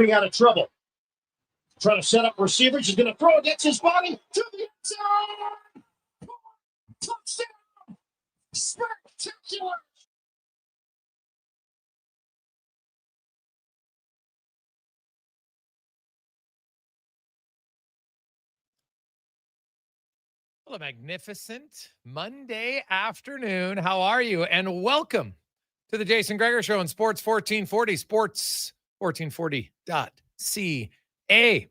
keeping out of trouble. Trying to set up receivers. He's going to throw against his body to the end zone. Touchdown. Spectacular. Well, a magnificent Monday afternoon. How are you? And welcome to the Jason Gregor Show on Sports 1440, sports1440.ca.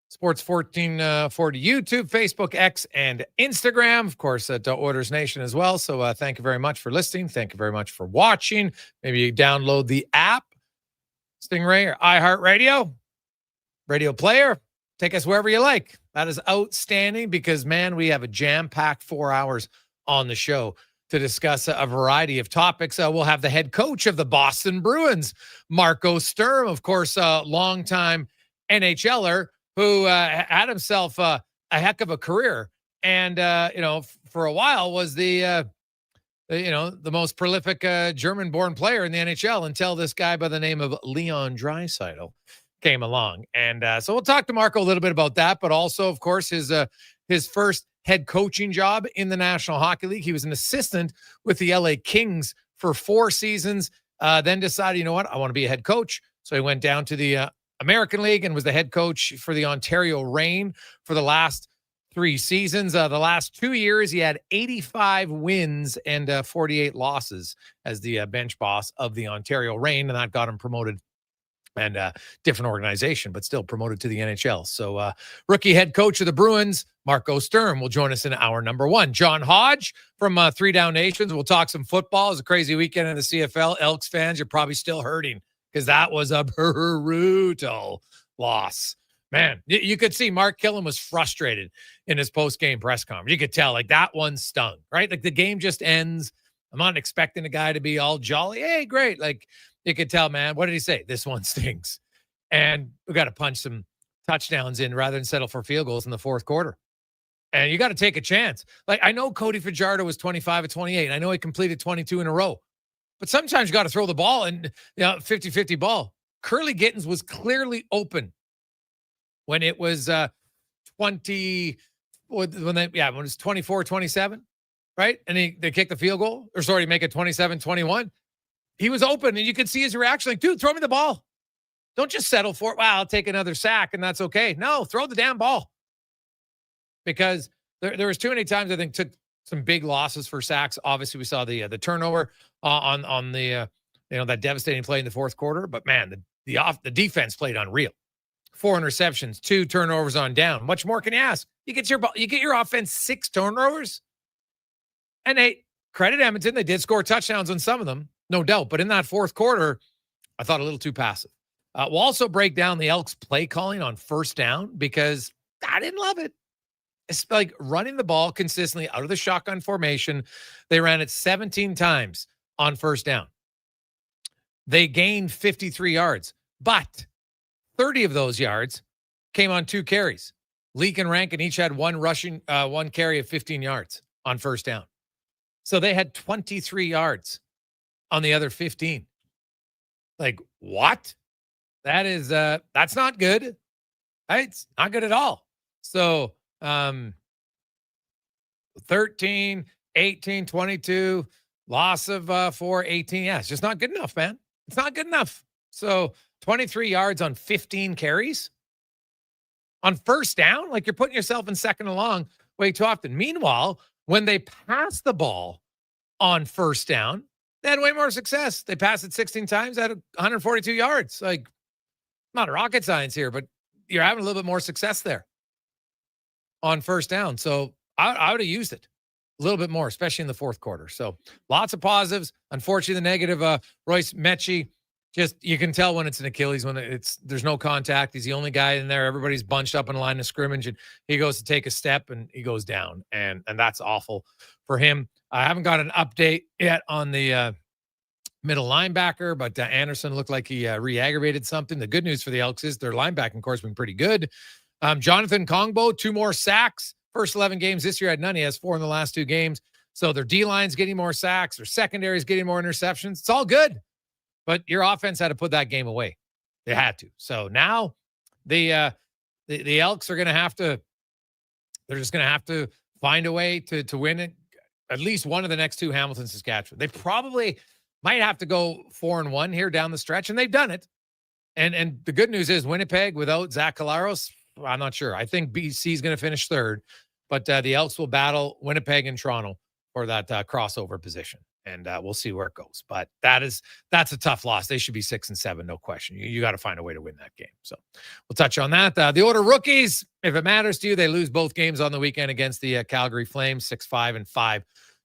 Sports 1440 YouTube, Facebook, X, and Instagram. Of course, at Orders Nation as well. So thank you very much for listening. Thank you very much for watching. Maybe you download the app, Stingray or iHeartRadio, radio player. Take us wherever you like. That is outstanding because, man, we have a jam-packed 4 hours on the show to discuss a variety of topics. We'll have the head coach of the Boston Bruins, Marco Sturm, of course, a longtime NHLer who had himself a heck of a career. And, for a while was the most prolific German-born player in the NHL until this guy by the name of Leon Draisaitl came along. And so we'll talk to Marco a little bit about that, but also, of course, his first head coaching job in the National Hockey League. He was an assistant with the LA Kings for 4 seasons, then decided, you know what, I want to be a head coach. So he went down to the American League and was the head coach for the Ontario Reign for the last 3 seasons. The last 2 years, he had 85 wins and 48 losses as the bench boss of the Ontario Reign, and that got him promoted. And different organization, but still promoted to the NHL. So rookie head coach of the Bruins, Marco Sturm, will join us in hour number 1. John Hodge from 3 Down Nations. We'll talk some football. It was a crazy weekend in the CFL. Elks fans, you're probably still hurting because that was a brutal loss. Man, you could see Mark Killen was frustrated in his post-game press conference. You could tell, like, that one stung, right? Like, the game just ends. I'm not expecting the guy to be all jolly. Hey, great. Like, you could tell, man, what did he say? This one stings. And we got to punch some touchdowns in rather than settle for field goals in the fourth quarter. And you got to take a chance. Like, I know Cody Fajardo was 25 of 28. I know he completed 22 in a row. But sometimes you got to throw the ball and 50-50 ball. Curly Gittins was clearly open when it was 20, when it was 24-27, right? And they kicked the field goal, or sorry, make it 27-21. He was open, and you could see his reaction. Like, dude, throw me the ball. Don't just settle for it. Wow, I'll take another sack, and that's okay. No, throw the damn ball. Because there was too many times, I think, took some big losses for sacks. Obviously, we saw the turnover on the that devastating play in the fourth quarter. But, man, the defense played unreal. 4 interceptions, 2 turnovers on down. Much more can you ask? You get your offense 6 turnovers. And hey, credit Edmonton. They did score touchdowns on some of them. No doubt. But in that fourth quarter, I thought a little too passive. We'll also break down the Elks play calling on first down because I didn't love it. It's like running the ball consistently out of the shotgun formation. They ran it 17 times on first down. They gained 53 yards, but 30 of those yards came on 2 carries. Leak and Rankin each had one carry of 15 yards on first down. So they had 23 yards on the other 15. Like, what? That's not good. Right? It's not good at all. So 13, 18, 22, loss of 4, 18. Yeah, it's just not good enough, man. It's not good enough. So 23 yards on 15 carries on first down, like, you're putting yourself in second and long way too often. Meanwhile, when they pass the ball on first down, they had way more success. They passed it 16 times, at 142 yards. Like, not rocket science here, but you're having a little bit more success there on first down. So I would have used it a little bit more, especially in the fourth quarter. So lots of positives. Unfortunately, the negative, Royce Mechie, just, you can tell when it's an Achilles, when there's no contact. He's the only guy in there. Everybody's bunched up in a line of scrimmage, and he goes to take a step and he goes down. And that's awful for him. I haven't got an update yet on the middle linebacker, but Anderson looked like he re-aggravated something. The good news for the Elks is their linebacking core's been pretty good. Jonathan Kongbo, 2 more sacks. First 11 games this year had none. He has 4 in the last 2 games. So their D-line's getting more sacks. Their secondary's getting more interceptions. It's all good. But your offense had to put that game away. They had to. So now the Elks are going to have to, they're just going to have to find a way to win it, at least one of the next two, Hamilton, Saskatchewan. They probably might have to go 4-1 here down the stretch, and they've done it. And the good news is Winnipeg without Zach Collaros, I'm not sure. I think BC is going to finish third, but the Elks will battle Winnipeg and Toronto for that crossover position, and we'll see where it goes. But that's a tough loss. They should be 6-7, no question. You got to find a way to win that game. So we'll touch on that. The Order rookies, if it matters to you, they lose both games on the weekend against the Calgary Flames, 6-5 and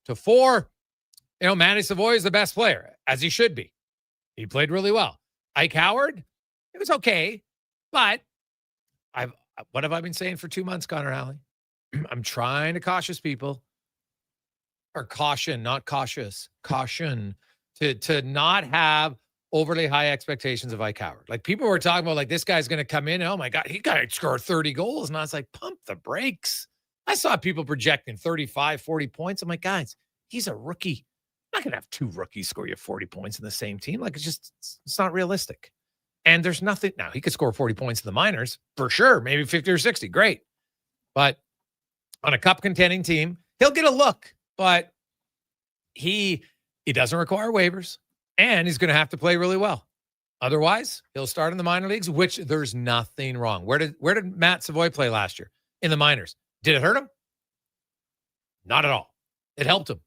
5-4. You know, Manny Savoie is the best player, as he should be. He played really well. Ike Howard, it was okay, but what have I been saying for 2 months, Connor Halley? I'm trying to caution people, or caution, not cautious, caution to not have overly high expectations of Ike Howard. Like, people were talking about, like, this guy's going to come in, oh my God, he got to score 30 goals. And I was like, pump the brakes. I saw people projecting 35, 40 points. I'm like, guys, he's a rookie. I'm not going to have two rookies score you 40 points in the same team. Like, it's not realistic. And there's nothing. Now, he could score 40 points in the minors for sure, maybe 50 or 60. Great. But on a cup contending team, he'll get a look, but he doesn't require waivers, and he's going to have to play really well. Otherwise, he'll start in the minor leagues, which there's nothing wrong. Where did Matt Savoie play last year? In the minors. Did it hurt him? Not at all. It helped him.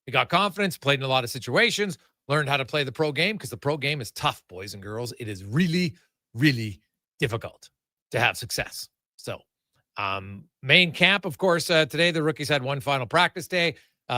He got confidence, played in a lot of situations, learned how to play the pro game, because the pro game is tough, boys and girls. It is really, really difficult to have success. So, main camp, of course, today the rookies had one final practice day.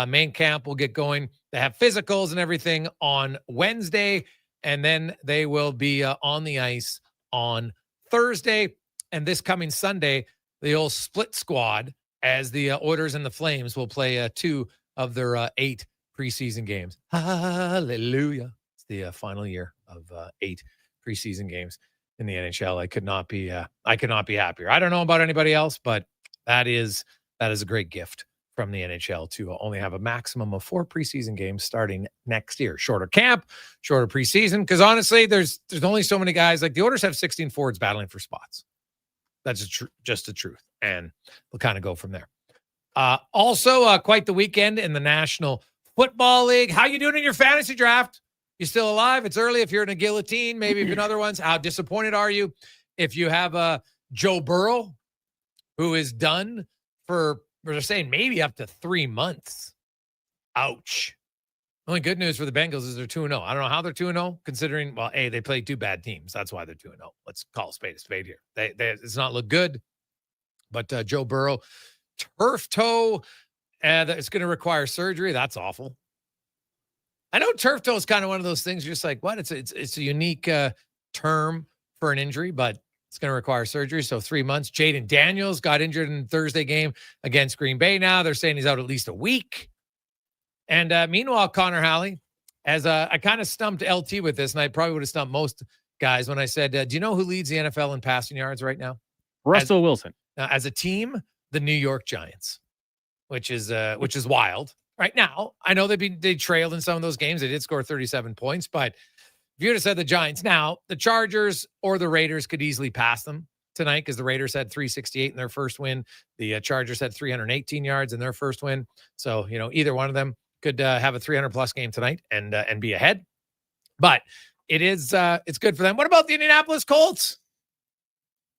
Main camp will get going. They have physicals and everything on Wednesday, and then they will be on the ice on Thursday. And this coming Sunday, the old split squad, as the Oilers and the Flames will play 2 of their 8 preseason games. Hallelujah. It's the final year of 8 preseason games in the NHL. I could not be happier. I don't know about anybody else, but that is a great gift from the NHL to only have a maximum of 4 preseason games starting next year. Shorter camp, shorter preseason, because honestly, there's only so many guys. Like, the Oilers have 16 forwards battling for spots. That's just the truth, and we'll kind of go from there. Also, quite the weekend in the National Football League. How you doing in your fantasy draft? You still alive? It's early. If you're in a guillotine, maybe if in other ones, how disappointed are you if you have Joe Burrow, who is done for, they're saying maybe up to 3 months. Ouch. Only good news for the Bengals is they're 2-0. I don't know how they're 2-0, considering, well, they played 2 bad teams. That's why they're 2-0. Let's call a spade here. It's not look good. But Joe Burrow, turf toe, it's going to require surgery. That's awful. I know turf toe is kind of one of those things. You're just like, what? It's a unique term for an injury, but it's going to require surgery. So 3 months. Jaden Daniels got injured in the Thursday game against Green Bay. Now they're saying he's out at least a week. And meanwhile, Connor Halley, as I kind of stumped LT with this, and I probably would have stumped most guys when I said, do you know who leads the NFL in passing yards right now? Russell Wilson. As a team, the New York Giants, which is wild right now. I know they trailed in some of those games. They did score 37 points, but if you would have said the Giants, now the Chargers or the Raiders could easily pass them tonight, because the Raiders had 368 in their first win. The Chargers had 318 yards in their first win. So, either one of them could have a 300-plus game tonight and be ahead. But it's good for them. What about the Indianapolis Colts?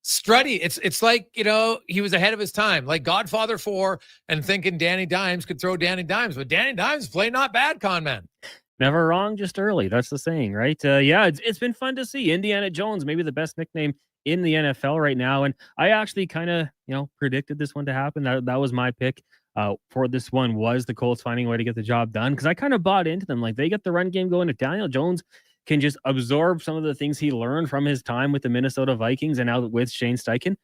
Strutty. It's like, he was ahead of his time, like Godfather 4, and thinking Danny Dimes could throw Danny Dimes, but Danny Dimes played not bad, con man. Never wrong, just early. That's the saying, right? It's been fun to see. Indiana Jones, maybe the best nickname in the NFL right now. And I actually kind of, predicted this one to happen. That was my pick for this one, was the Colts finding a way to get the job done, because I kind of bought into them. Like, they get the run game going. If Daniel Jones can just absorb some of the things he learned from his time with the Minnesota Vikings and now with Shane Steichen,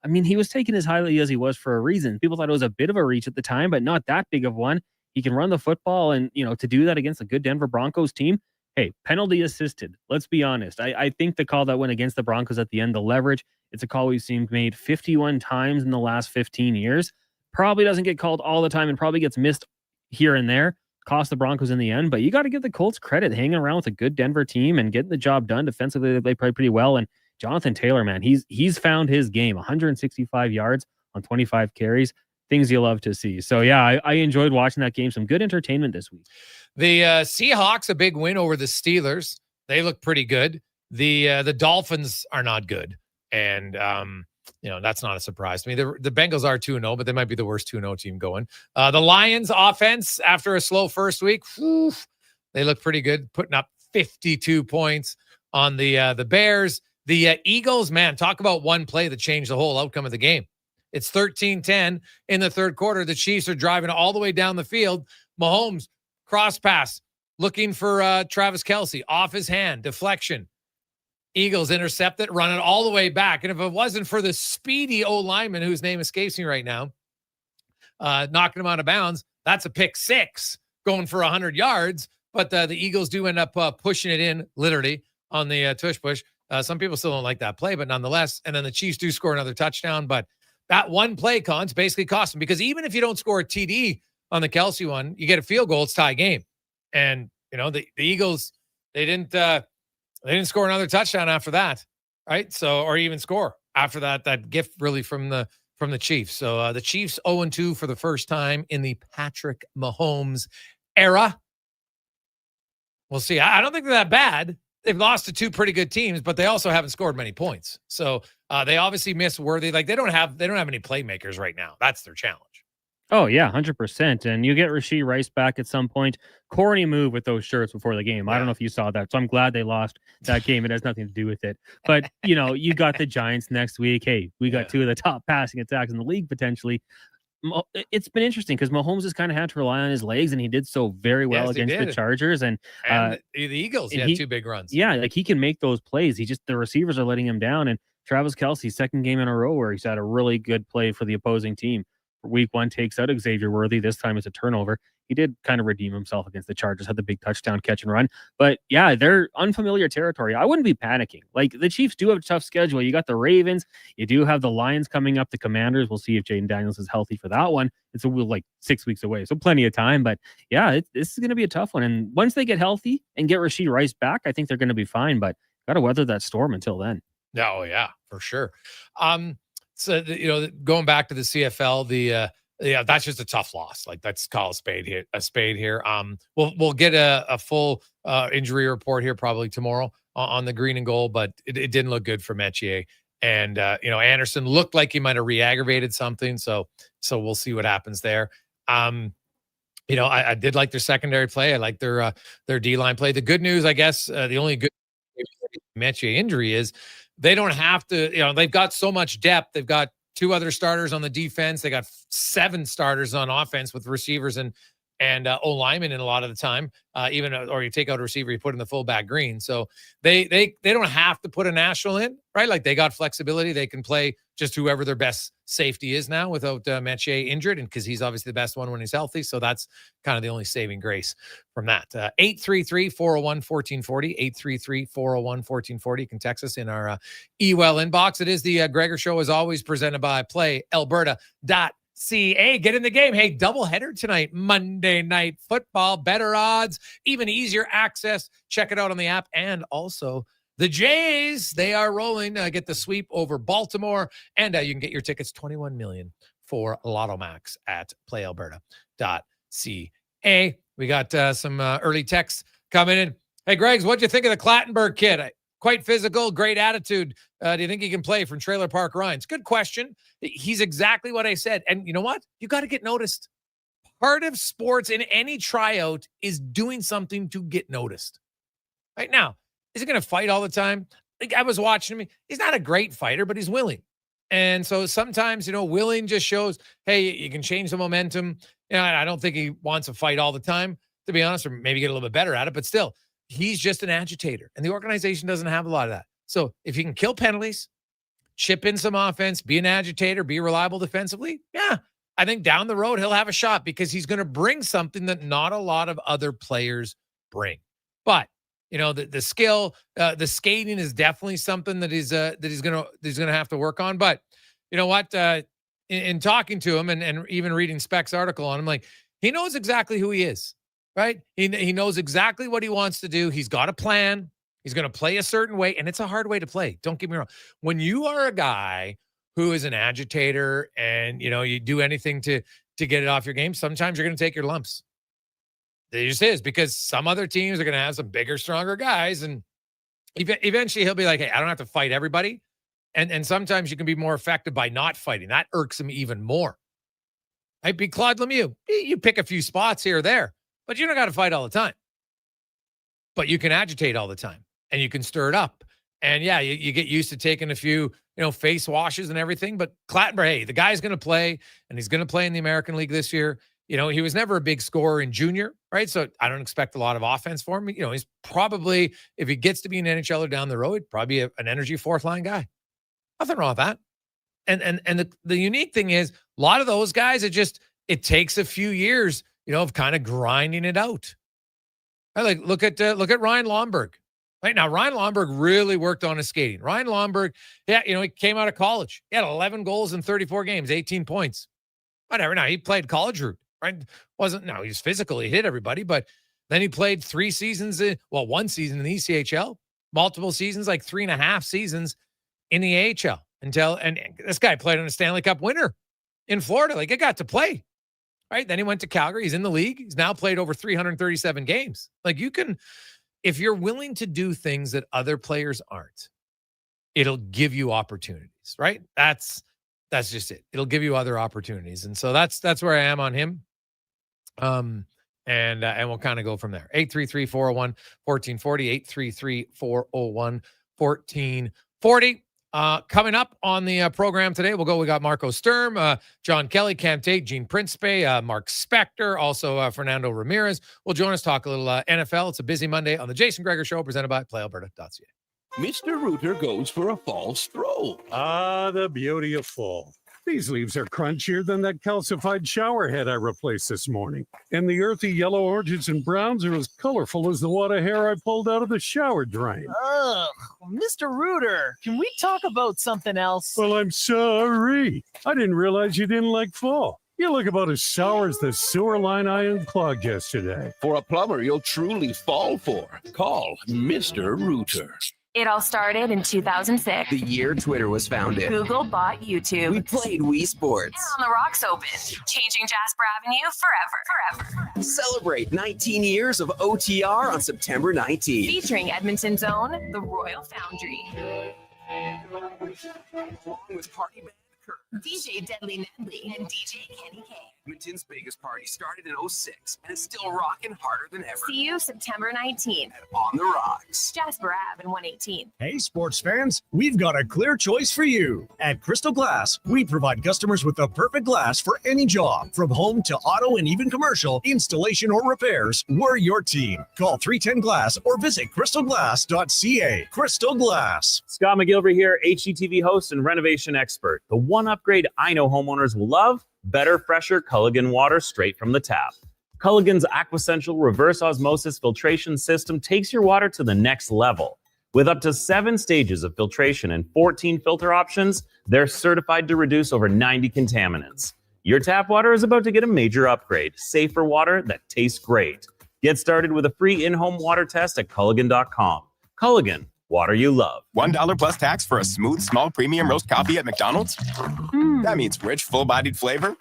I mean, he was taken as highly as he was for a reason. People thought it was a bit of a reach at the time, but not that big of one. He can run the football, and, to do that against a good Denver Broncos team, hey, penalty assisted. Let's be honest. I think the call that went against the Broncos at the end, the leverage, it's a call we've seen made 51 times in the last 15 years. Probably doesn't get called all the time and probably gets missed here and there. cost the Broncos in the end. But you got to give the Colts credit, hanging around with a good Denver team and getting the job done. Defensively, they play pretty well. And Jonathan Taylor, man, he's found his game. 165 yards on 25 carries. Things you love to see. So, yeah, I enjoyed watching that game. Some good entertainment this week. The Seahawks, a big win over the Steelers. They look pretty good. The Dolphins are not good. And, that's not a surprise to me. The Bengals are 2-0, but they might be the worst 2-0 team going. The Lions offense, after a slow first week, they look pretty good, putting up 52 points on the Bears. The Eagles, man, talk about one play that changed the whole outcome of the game. It's 13-10 in the third quarter. The Chiefs are driving all the way down the field. Mahomes, cross pass, looking for Travis Kelce, off his hand, deflection. Eagles intercept it, run it all the way back. And if it wasn't for the speedy old lineman, whose name escapes me right now, knocking him out of bounds, that's a pick six going for 100 yards. But the Eagles do end up pushing it in, literally, on the tush push. Some people still don't like that play, but nonetheless. And then the Chiefs do score another touchdown. But that one play, Cons, basically cost them, because even if you don't score a TD on the Kelce one, you get a field goal, it's tie game. And, the Eagles, they didn't score another touchdown after that, right? So, or even score after that gift really from the Chiefs. So the Chiefs 0-2 for the first time in the Patrick Mahomes era. We'll see. I don't think they're that bad. They've lost to two pretty good teams, but they also haven't scored many points. So they obviously miss Worthy. Like they don't have any playmakers right now. That's their challenge. Oh, yeah, 100%. And you get Rashee Rice back at some point. Corny move with those shirts before the game. Yeah. I don't know if you saw that. So I'm glad they lost that game. It has nothing to do with it. But, you got the Giants next week. Hey, we got two of the top passing attacks in the league potentially. It's been interesting because Mahomes has kind of had to rely on his legs, and he did so very well against the Chargers. And the Eagles, he had two big runs. Yeah, like he can make those plays. The receivers are letting him down. And Travis Kelce, second game in a row where he's had a really good play for the opposing team. Week one takes out Xavier Worthy. This time it's a turnover. He did kind of redeem himself against the Chargers, had the big touchdown catch and run. But yeah, they're unfamiliar territory. I wouldn't be panicking. Like the Chiefs do have a tough schedule. You got the Ravens. You do have the Lions coming up, the Commanders. We'll see if Jaden Daniels is healthy for that one. It's like 6 weeks away. So plenty of time. But yeah, this is going to be a tough one. And once they get healthy and get Rashee Rice back, I think they're going to be fine. But got to weather that storm until then. Oh, yeah, for sure. So, going back to the CFL, that's just a tough loss. Like let's call a spade here. We'll get a full injury report here probably tomorrow on the green and gold, but it didn't look good for Metier. And Anderson looked like he might have re-aggravated something. So we'll see what happens there. I did like their secondary play. I like their D-line play. The good news, I guess, the only good Metier injury is they don't have to, they've got so much depth. They've got two other starters on the defense. They got 7 starters on offense with receivers and O-linemen in a lot of the time. Or you take out a receiver, you put in the fullback green. So they don't have to put a national in, right? Like they got flexibility. They can play just whoever their best safety is now without Metier injured, and because he's obviously the best one when he's healthy. So that's kind of the only saving grace from that. 833-401-1440, 833-401-1440. You can text us in our email inbox. It is the Gregor Show, as always, presented by PlayAlberta.ca. Get in the game. Hey, doubleheader tonight, Monday Night Football. Better odds, even easier access. Check it out on the app. And also the Jays, they are rolling. Get the sweep over Baltimore. And you can get your tickets, $21 million for Lotto Max at PlayAlberta.ca. We got some early texts coming in. Hey, Gregs, what'd you think of the Clattenburg kid? Quite physical, great attitude. Do you think he can play from Trailer Park Ryan's? Good question. He's exactly what I said. And you know what? You got to get noticed. Part of sports in any tryout is doing something to get noticed. Right now, is he going to fight all the time? Like I was watching him. He's not a great fighter, but he's willing. And so sometimes, willing just shows, hey, you can change the momentum. I don't think he wants to fight all the time, to be honest, or maybe get a little bit better at it. But still, he's just an agitator. And the organization doesn't have a lot of that. So if you can kill penalties, chip in some offense, be an agitator, be reliable defensively, yeah, I think down the road he'll have a shot because he's going to bring something that not a lot of other players bring. But the skill, the skating is definitely something that he's gonna have to work on. But you know what? In talking to him and even reading Speck's article on him, like he knows exactly who he is. right? He knows exactly what he wants to do. He's got a plan. He's going to play a certain way, and it's a hard way to play. Don't get me wrong. When you are a guy who is an agitator and, you do anything to get it off your game, sometimes you're going to take your lumps. It just is, because some other teams are going to have some bigger, stronger guys, and eventually he'll be like, hey, I don't have to fight everybody. And sometimes you can be more effective by not fighting. That irks him even more. I'd be Claude Lemieux. You pick a few spots here or there, but you don't got to fight all the time. But you can agitate all the time, and you can stir it up. And yeah, you get used to taking a few, face washes and everything. But Clattenburg, hey, the guy's going to play, and he's going to play in the American League this year. He was never a big scorer in junior, right? So I don't expect a lot of offense for him. He's probably, if he gets to be an NHLer down the road, probably an energy fourth line guy. Nothing wrong with that. And the unique thing is, a lot of those guys, it takes a few years, of kind of grinding it out. Right? Like look at Ryan Lomberg. Right now, Ryan Lomberg really worked on his skating. Ryan Lomberg, he came out of college. He had 11 goals in 34 games, 18 points. Whatever. Now he played college route. Right? He was physical. He hit everybody, but then he played 3 seasons, one season in the ECHL, multiple seasons, like 3.5 seasons in the AHL and this guy played on a Stanley Cup winner in Florida. Like, it got to play, right? Then he went to Calgary. He's in the league. He's now played over 337 games. Like, you can, if you're willing to do things that other players aren't, it'll give you opportunities, right? That's just it. It'll give you other opportunities. And so that's where I am on him. And we'll kind of go from there. 833-401-1440, 833-401-1440. Coming up on the program today, we got Marco Sturm, John Kelly, Cam Tate, Gene Principe, Mark Spector, also Fernando Ramirez will join us, talk a little NFL. It's a busy Monday on the Jason Gregor Show, presented by PlayAlberta.ca. Mr. Rooter goes for a fall stroll. Ah, the beauty of fall. These leaves are crunchier than that calcified shower head I replaced this morning. And the earthy yellow oranges and browns are as colorful as the wad of hair I pulled out of the shower drain. Ugh, Mr. Rooter, can we talk about something else? Well, I'm sorry. I didn't realize you didn't like fall. You look about as sour as the sewer line I unclogged yesterday. For a plumber you'll truly fall for, call Mr. Rooter. It all started in 2006. The year Twitter was founded. Google bought YouTube. We played Wii Sports. And On the Rocks opened, changing Jasper Avenue forever. Celebrate 19 years of OTR on September 19th. Featuring Edmonton's own, The Royal Foundry. With party band DJ Deadly Nedley and DJ Kenny K. Edmonton's biggest party started in 06 and is still rocking harder than ever. See you September 19th. And On the Rocks. Jasper Ave and 118. Hey, sports fans, we've got a clear choice for you. At Crystal Glass, we provide customers with the perfect glass for any job. From home to auto and even commercial, installation or repairs, we're your team. Call 310 Glass or visit crystalglass.ca. Crystal Glass. Scott McGilvery here, HGTV host and renovation expert. The one upgrade I know homeowners will love: better, fresher Culligan water straight from the tap. Culligan's Aquessential reverse osmosis filtration system takes your water to the next level. With up to 7 stages of filtration and 14 filter options, they're certified to reduce over 90 contaminants. Your tap water is about to get a major upgrade. Safer water that tastes great. Get started with a free in-home water test at Culligan.com. Culligan, water you love. $1 plus tax for a smooth, small premium roast coffee at McDonald's? That means rich, full-bodied flavor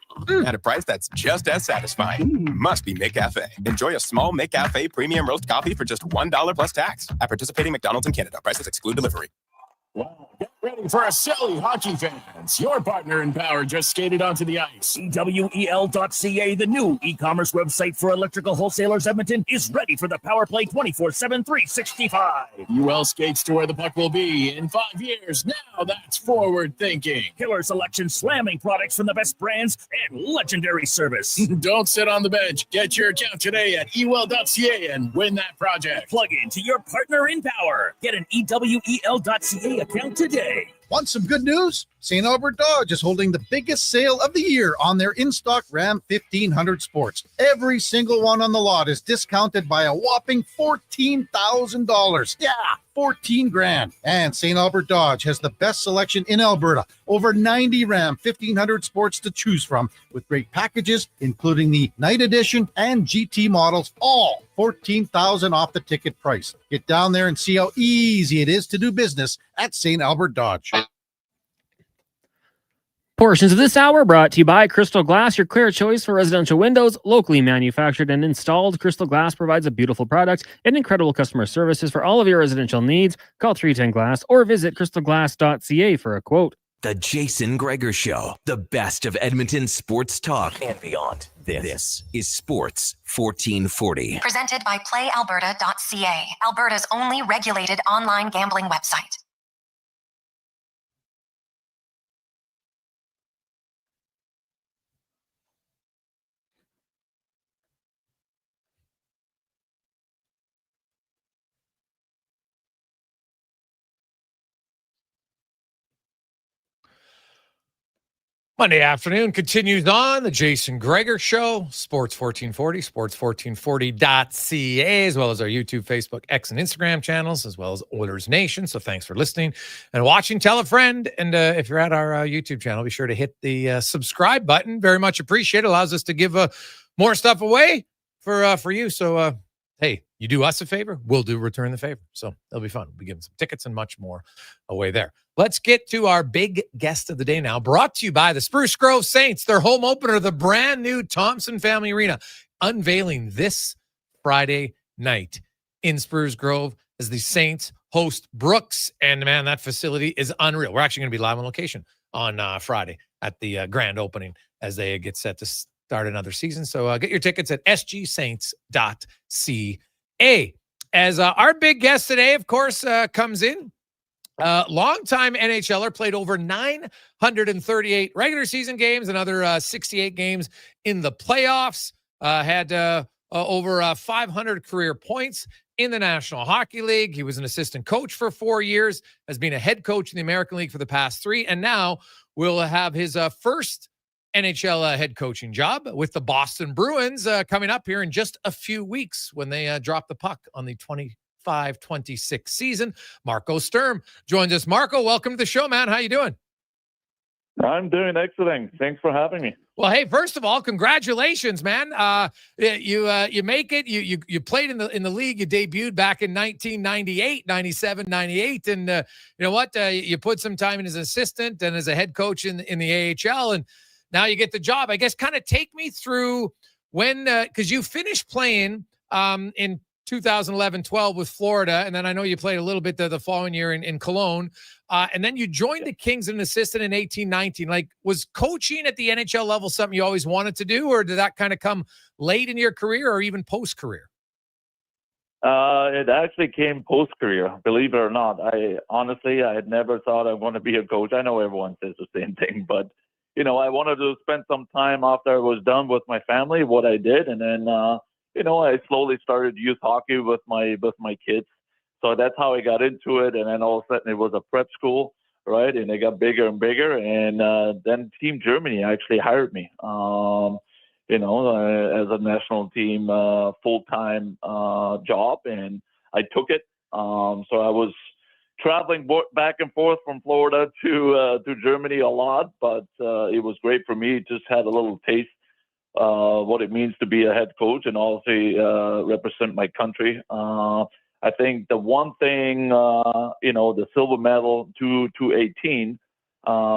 at a price that's just as satisfying. Must be McCafe. Enjoy a small McCafe premium roast coffee for just $1 plus tax at participating McDonald's in Canada. Prices exclude delivery. Wow. Get ready for a silly hockey fans. Your partner in power just skated onto the ice. EWEL.ca, the new e-commerce website for electrical wholesalers Edmonton, is ready for the power play 24/7, 365. UL skates to where the puck will be in 5 years. Now that's forward thinking. Killer selection, slamming products from the best brands, and legendary service. Don't sit on the bench. Get your account today at EWEL.ca and win that project. Plug into your partner in power. Get an EWEL.ca account today. Want some good news? St. Albert Dodge is holding the biggest sale of the year on their in-stock Ram 1500 Sports. Every single one on the lot is discounted by a whopping $14,000. Yeah, 14 grand. And St. Albert Dodge has the best selection in Alberta. Over 90 Ram 1500 sports to choose from with great packages, including the Night Edition and GT models, all $14,000 off the ticket price. Get down there and see how easy it is to do business at St. Albert Dodge. Portions of this hour brought to you by Crystal Glass, your clear choice for residential windows. Locally manufactured and installed, Crystal Glass provides a beautiful product and incredible customer services for all of your residential needs. Call 310 Glass or visit crystalglass.ca for a quote. The Jason Gregor Show, the best of Edmonton sports talk and beyond. This is Sports 1440. Presented by PlayAlberta.ca, Alberta's only regulated online gambling website. Monday afternoon continues on the Jason Gregor Show, Sports 1440, sports1440.ca, as well as our YouTube, Facebook, X, and Instagram channels, as well as Oilers Nation. So thanks for listening and watching. Tell a friend. And if you're at our YouTube channel, be sure to hit the subscribe button. Very much appreciated. Allows us to give more stuff away for you. So, hey, you do us a favor, we'll return the favor. So it'll be fun. We'll be giving some tickets and much more away there. Let's get to our big guest of the day now, brought to you by the Spruce Grove Saints, their home opener, the brand new Thompson Family Arena, unveiling this Friday night in Spruce Grove as the Saints host Brooks. And man, that facility is unreal. We're actually going to be live on location on Friday at the grand opening as they get set to start another season. So get your tickets at sgsaints.ca. As our big guest today, of course, comes in. Longtime NHLer, played over 938 regular season games, another 68 games in the playoffs, had over 500 career points in the National Hockey League. He was an assistant coach for 4 years, has been a head coach in the American League for the past 3, and now will have his first NHL head coaching job with the Boston Bruins coming up here in just a few weeks when they drop the puck on the 25-26 season. Marco Sturm joins us. Marco, welcome to the show, man. How you doing? I'm doing excellent. Thanks for having me. Well, hey, first of all, congratulations, man. You make it. You played in the league. You debuted back in 1998, 97, 98, and you know what? You put some time in as an assistant and as a head coach in the AHL, and now you get the job. I guess kind of take me through when, because you finished playing in 2011-12 with Florida, and then I know you played a little bit the following year in Cologne, and then you joined the Kings as an assistant in 18-19. Like, was coaching at the NHL level something you always wanted to do, or did that kind of come late in your career or even post-career? It actually came post-career, believe it or not. I had never thought I want to be a coach. I know everyone says the same thing, but I wanted to spend some time after I was done with my family, what I did, and then I slowly started youth hockey with my kids. So that's how I got into it. And then all of a sudden it was a prep school, right? And it got bigger and bigger. And then Team Germany actually hired me, as a national team full-time job. And I took it. So I was traveling back and forth from Florida to Germany a lot, but it was great for me. Just had a little taste what it means to be a head coach and also represent my country. I think the one thing, the silver medal 2-18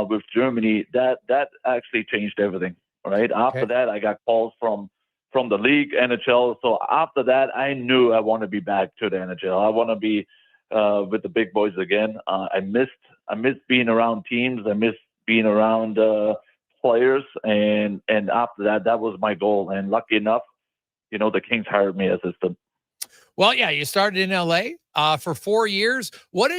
with Germany, that actually changed everything, right? Okay. After that, I got calls from the league, NHL. So after that, I knew I want to be back to the NHL. I want to be with the big boys again. I missed being around teams. I missed being around players, and after that was my goal. And lucky enough, the Kings hired me as assistant. Well, yeah, you started in LA for 4 years. What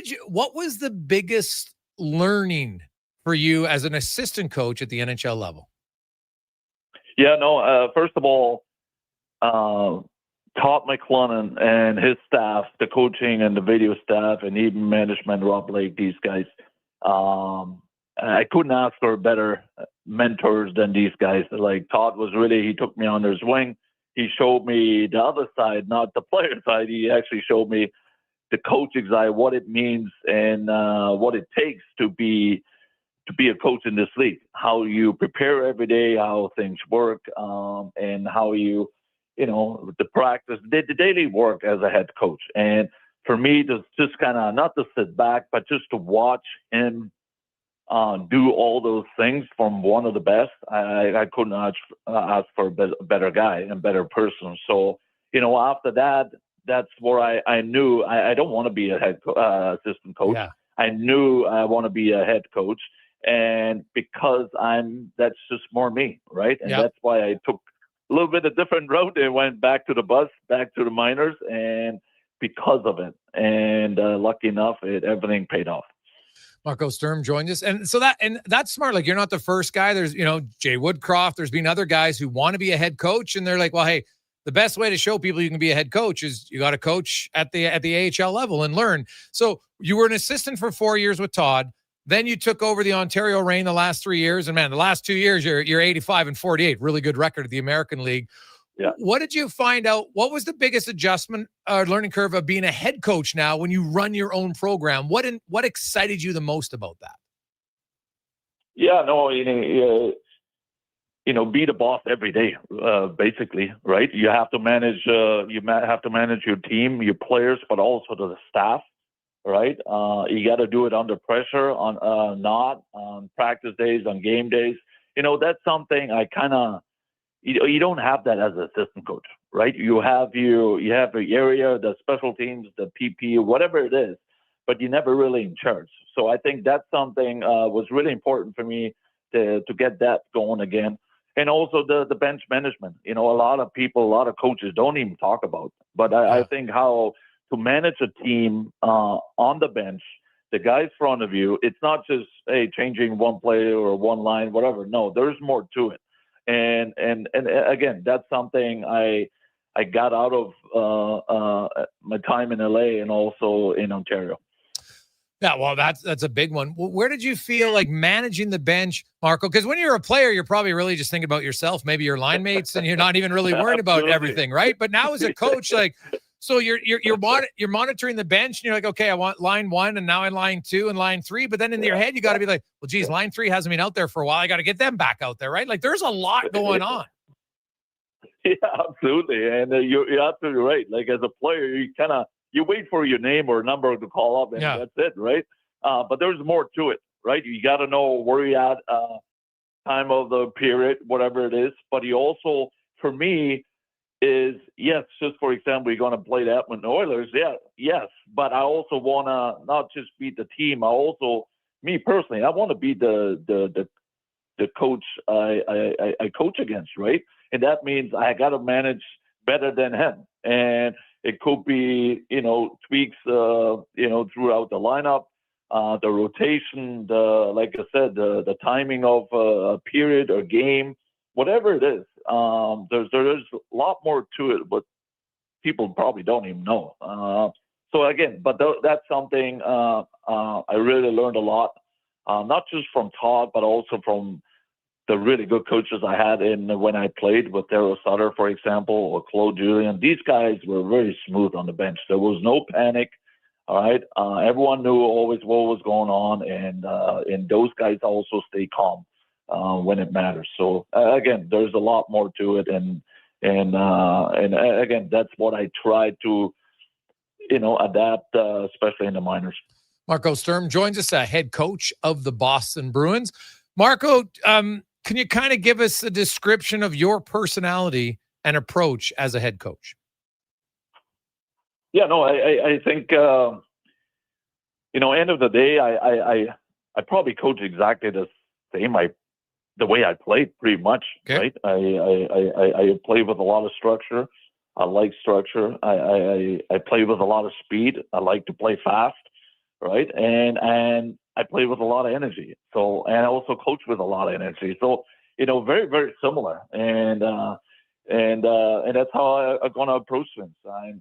was the biggest learning for you as an assistant coach at the NHL level? Yeah, no, first of all, Todd McClellan and his staff, the coaching and the video staff, and even management, Rob Blake, these guys, I couldn't ask for better mentors than these guys. Like, Todd he took me under his wing. He showed me the other side, not the player side. He actually showed me the coaching side, what it means and what it takes to be a coach in this league, how you prepare every day, how things work, and how you know, the practice, the daily work as a head coach. And for me, to just kind of not to sit back, but just to watch him do all those things from one of the best, I couldn't ask for a better guy and better person. So, you know, after that, that's where I knew I don't want to be a assistant coach. Yeah. I knew I want to be a head coach. And because that's just more me, right? And that's why I took a little bit of different route and went back to the bus, back to the minors, and because of it. And lucky enough, everything paid off. Marco Sturm joined us. And so that's smart. Like, you're not the first guy. There's, you know, Jay Woodcroft. There's been other guys who want to be a head coach, and they're like, well, hey, the best way to show people you can be a head coach is you got to coach at the AHL level and learn. So you were an assistant for 4 years with Todd. Then you took over the Ontario Reign the last 3 years. And man, the last 2 years, you're 85-48, really good record of the American League. Yeah. What did you find out? What was the biggest adjustment or learning curve of being a head coach now when you run your own program? What excited you the most about that? Yeah, no, you know, be the boss every day, basically, right? You have to manage, your team, your players, but also the staff, right? You got to do it under pressure, not on practice days, on game days. You know, that's something I kind of, you don't have that as an assistant coach, right? You have the area, the special teams, the PP, whatever it is, but you're never really in charge. So I think that's something was really important for me to get that going again. And also the bench management. You know, a lot of people, a lot of coaches don't even talk about. But I think how to manage a team on the bench, the guys in front of you, it's not just, hey, changing one player or one line, whatever. No, there's more to it. And again, that's something I got out of my time in LA and also in Ontario. Yeah, well, that's a big one. Where did you feel like managing the bench, Marco? Because when you're a player, you're probably really just thinking about yourself, maybe your line mates, and you're not even really worried about everything, right? But now as a coach, like, so you're monitoring the bench, and you're like, okay, I want line 1, and now in line 2 and line 3. But then in your head, you got to be like, well, geez, line 3 hasn't been out there for a while. I got to get them back out there, right? Like, there's a lot going on. Yeah, absolutely, and you're absolutely right. Like, as a player, you wait for your name or number to call up, and that's it, right? But there's more to it, right? You got to know where you're at, time of the period, whatever it is. But you also, for me, is, yes, just for example, you're going to play the Edmonton Oilers. Yeah, yes. But I also want to not just beat the team. I also, me personally, I want to be the coach I coach against, right? And that means I got to manage better than him. And it could be, you know, tweaks, throughout the lineup, the rotation, like I said, the timing of a period or game, whatever it is. There's a lot more to it, but people probably don't even know. So again, but that's something I really learned a lot, not just from Todd, but also from the really good coaches I had when I played with Daryl Sutter, for example, or Claude Julien. These guys were very smooth on the bench. There was no panic. All right. Everyone knew always what was going on, and those guys also stay calm when it matters. So again, there's a lot more to it, and again, that's what I tried to, adapt, especially in the minors. Marco Sturm joins us, head coach of the Boston Bruins. Marco, can you kind of give us a description of your personality and approach as a head coach? Yeah, no, I think, end of the day, I probably coach exactly the same. The way I played, pretty much, right? I play with a lot of structure. I like structure. I play with a lot of speed. I like to play fast, right? And I play with a lot of energy. So, and I also coach with a lot of energy. So, very, very similar. And that's how I'm going to approach things. I'm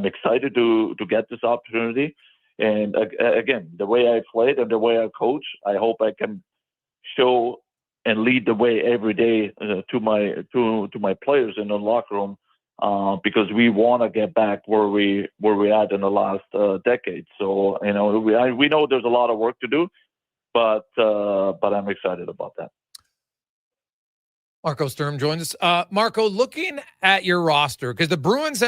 excited to get this opportunity. And again, the way I played and the way I coach, I hope I can show and lead the way every day to my players in the locker room because we want to get back where we at in the last decade. So we know there's a lot of work to do, but I'm excited about that. Marco Sturm joins us. Marco, looking at your roster, because the Bruins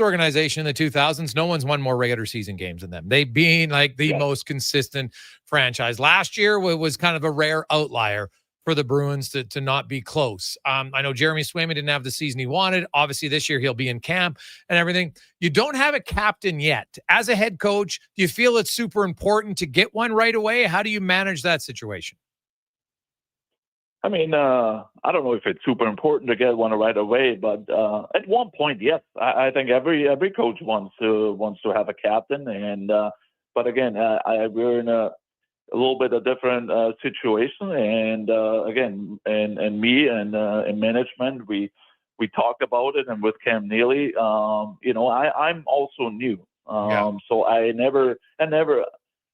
organization in the 2000s, no one's won more regular season games than them. They being like the most consistent franchise. Last year was kind of a rare outlier for the Bruins to not be close. I know Jeremy Swayman didn't have the season he wanted. Obviously, this year he'll be in camp and everything. You don't have a captain yet. As a head coach, do you feel it's super important to get one right away? How do you manage that situation? I mean, I don't know if it's super important to get one right away, but at one point, yes, I think every coach wants to have a captain, and but again, we're in a little bit of different situation, and again, and me and management, we talked about it, and with Cam Neely, I'm also new, so I never.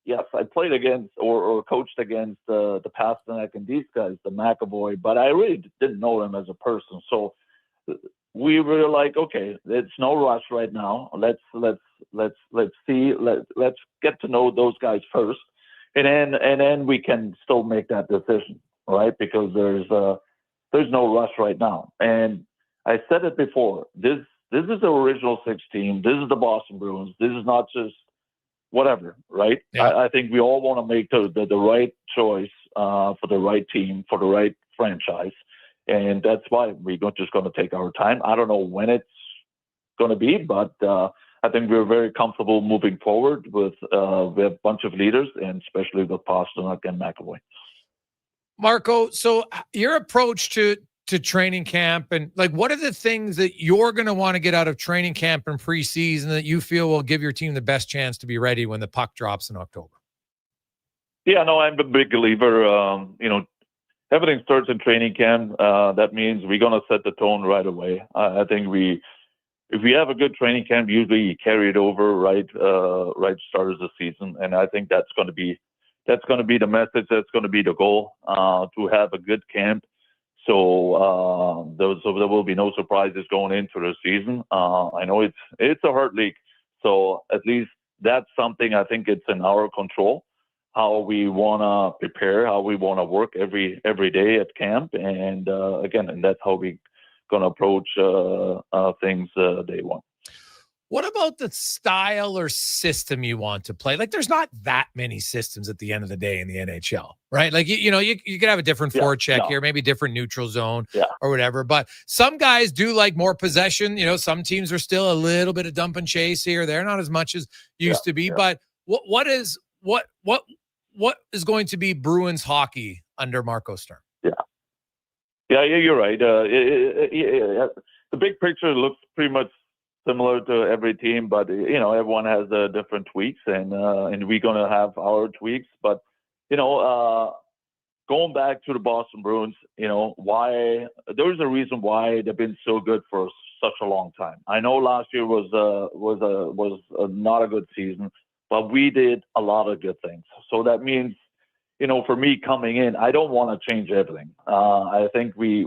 Yes, I played against or coached against the Pasternak and these guys, the McAvoy, but I really didn't know them as a person. So we were like, okay, it's no rush right now. Let's see, let's get to know those guys first, and then we can still make that decision, right? Because there's no rush right now. And I said it before. This is the original 6 team. This is the Boston Bruins. This is not just whatever, right? Yeah. I think we all want to make the right choice for the right team, for the right franchise. And that's why we're just going to take our time. I don't know when it's going to be, but I think we're very comfortable moving forward with we have a bunch of leaders, and especially with Pasternak and McAvoy. Marco, so your approach to training camp, and like, what are the things that you're going to want to get out of training camp and preseason that you feel will give your team the best chance to be ready when the puck drops in October? Yeah, no, I'm a big believer. Everything starts in training camp. That means we're going to set the tone right away. I think if we have a good training camp, usually you carry it over right start of the season, and I think that's going to be the message. That's going to be the goal, to have a good camp. So there will be no surprises going into the season. I know it's a hard league, so at least that's something I think it's in our control, how we want to prepare, how we want to work every day at camp, and and that's how we going to approach things day one. What about the style or system you want to play? Like, there's not that many systems at the end of the day in the NHL, right? Like, you could have a different forecheck here, maybe different neutral zone or whatever. But some guys do like more possession. Some teams are still a little bit of dump and chase here. They're not as much as used to be. But what is going to be Bruins hockey under Marco Sturm? Yeah, you're right. The big picture looks pretty much similar to every team, but everyone has different tweaks, and we're gonna have our tweaks. But going back to the Boston Bruins, why there's a reason why they've been so good for such a long time. I know last year was not a good season, but we did a lot of good things. So that means, for me coming in, I don't want to change everything. I think we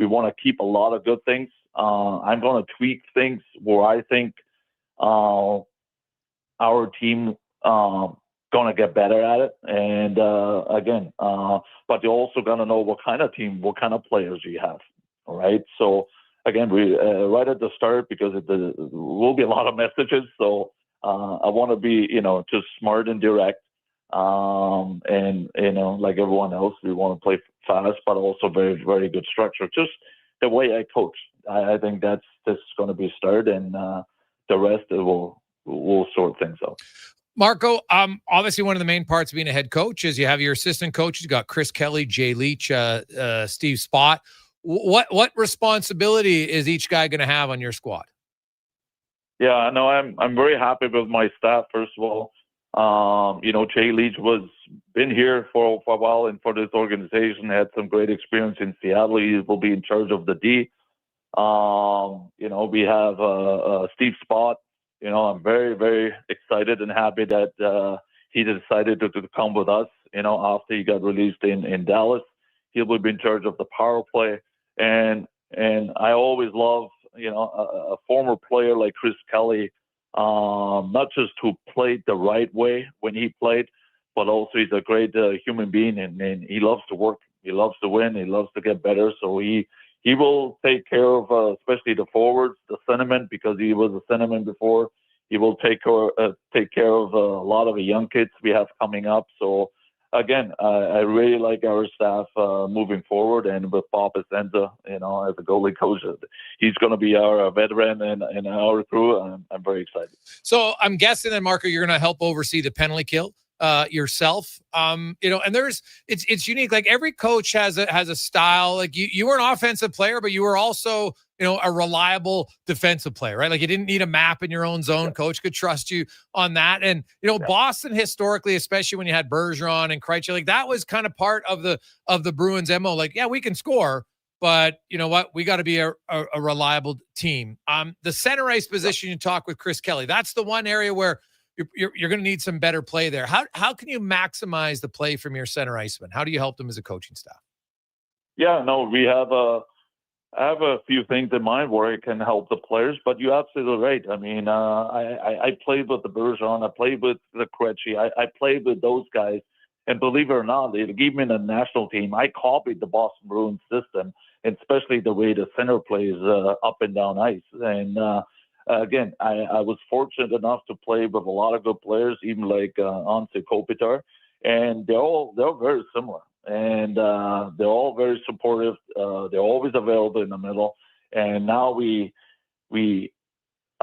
want to keep a lot of good things. I'm going to tweak things where I think our team going to get better at it. And but you're also going to know what kind of team, what kind of players you have. All right. So again, we right at the start, because there will be a lot of messages. So I want to be, just smart and direct. Like everyone else, we want to play fast, but also very, very good structure. Just the way I coach. I think that's going to be a start, and the rest will sort things out. Marco, obviously one of the main parts of being a head coach is you have your assistant coaches. You got Chris Kelly, Jay Leach, Steve Spott. What responsibility is each guy going to have on your squad? Yeah, no, I'm very happy with my staff. First of all, Jay Leach been here for a while, and for this organization had some great experience in Seattle. He will be in charge of the D. We have Steve Spott. I'm very, very excited and happy that he decided to come with us. After he got released in Dallas, he will be in charge of the power play. And I always love a former player like Chris Kelly, not just who played the right way when he played, but also he's a great human being, and he loves to work. He loves to win. He loves to get better. So he will take care of, especially the forwards, the centermen, because he was a centerman before. He will take care of a lot of the young kids we have coming up. So again, I really like our staff moving forward, and with Bob Essenza, as a goalie coach, he's going to be our veteran and our crew. I'm very excited. So I'm guessing that, Marco, you're going to help oversee the penalty kill yourself. And it's unique. Like every coach has a style. Like you were an offensive player, but you were also a reliable defensive player, right? Like you didn't need a map in your own zone. Coach could trust you on that. And, Boston historically, especially when you had Bergeron and Krejci, like that was kind of part of the Bruins MO. Like, yeah, we can score, but you know what? We got to be a reliable team. The center ice position, you talk with Chris Kelly. That's the one area where you're going to need some better play there. How can you maximize the play from your center iceman? How do you help them as a coaching staff? Yeah, no, I have a few things in mind where I can help the players, but you're absolutely right. I mean, I played with the Bergeron, I played with the Krejci, I played with those guys, and believe it or not, they gave me the national team. I copied the Boston Bruins system, and especially the way the center plays up and down ice. And again, I was fortunate enough to play with a lot of good players, even like Ante Kopitar, and they're very similar. And they're all very supportive. They're always available in the middle. And now I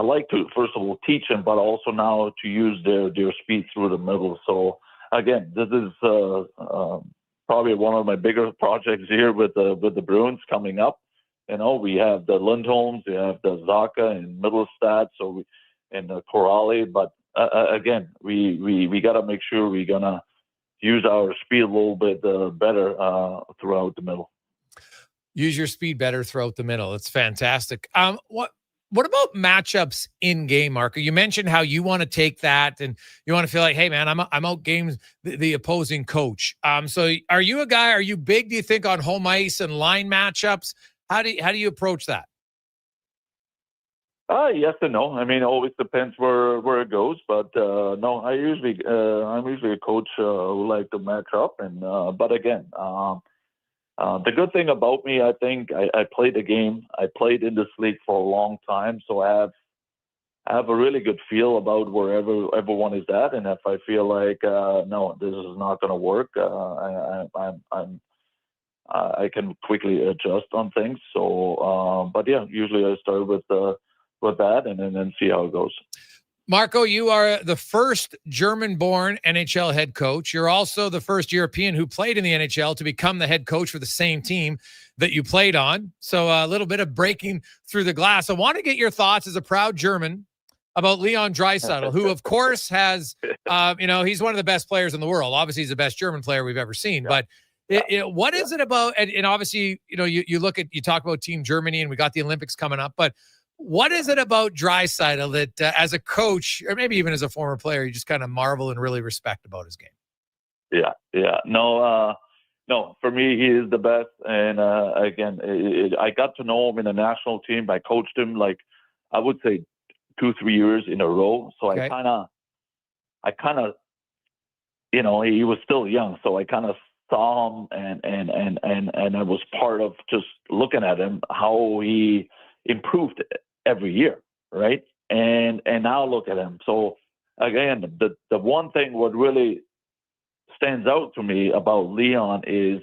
like to, first of all, teach them, but also now to use their speed through the middle. So again, this is probably one of my bigger projects here with the Bruins coming up. We have the Lindholms, we have the Zaka and Middlestad, and the Corrali. But again, we got to make sure we're gonna use our speed a little bit better throughout the middle. Use your speed better throughout the middle. It's fantastic. What about matchups in game, Marco? You mentioned how you want to take that and you want to feel like, hey man, I'm out games the opposing coach. So are you a guy? Are you big? Do you think on home ice and line matchups? How do you approach that? Yes and no. I mean, it always depends where it goes. But no, I'm usually a coach who like to match up. And but again, the good thing about me, I think, I played the game. I played in this league for a long time, so I have a really good feel about wherever everyone is at. And if I feel like no, this is not going to work, I can quickly adjust on things. So, but yeah, usually I start with that and then see how it goes. Marco, you are the first German-born NHL head coach. You're also the first European who played in the NHL to become the head coach for the same team that you played on. So a little bit of breaking through the glass. I want to get your thoughts as a proud German about Leon Draisaitl, who of course has, he's one of the best players in the world. Obviously, he's the best German player we've ever seen. Yeah. But what is it about? And obviously, you talk about Team Germany, and we got the Olympics coming up. But what is it about Draisaitl that, as a coach, or maybe even as a former player, you just kind of marvel and really respect about his game? Yeah. No, for me, he is the best. And again, I got to know him in the national team. I coached him, like, I would say 2-3 years in a row. So okay. I kind of, he was still young, so I kind of saw him and I was part of just looking at him, how he improved every year, right? And now look at him. So again, the one thing what really stands out to me about Leon is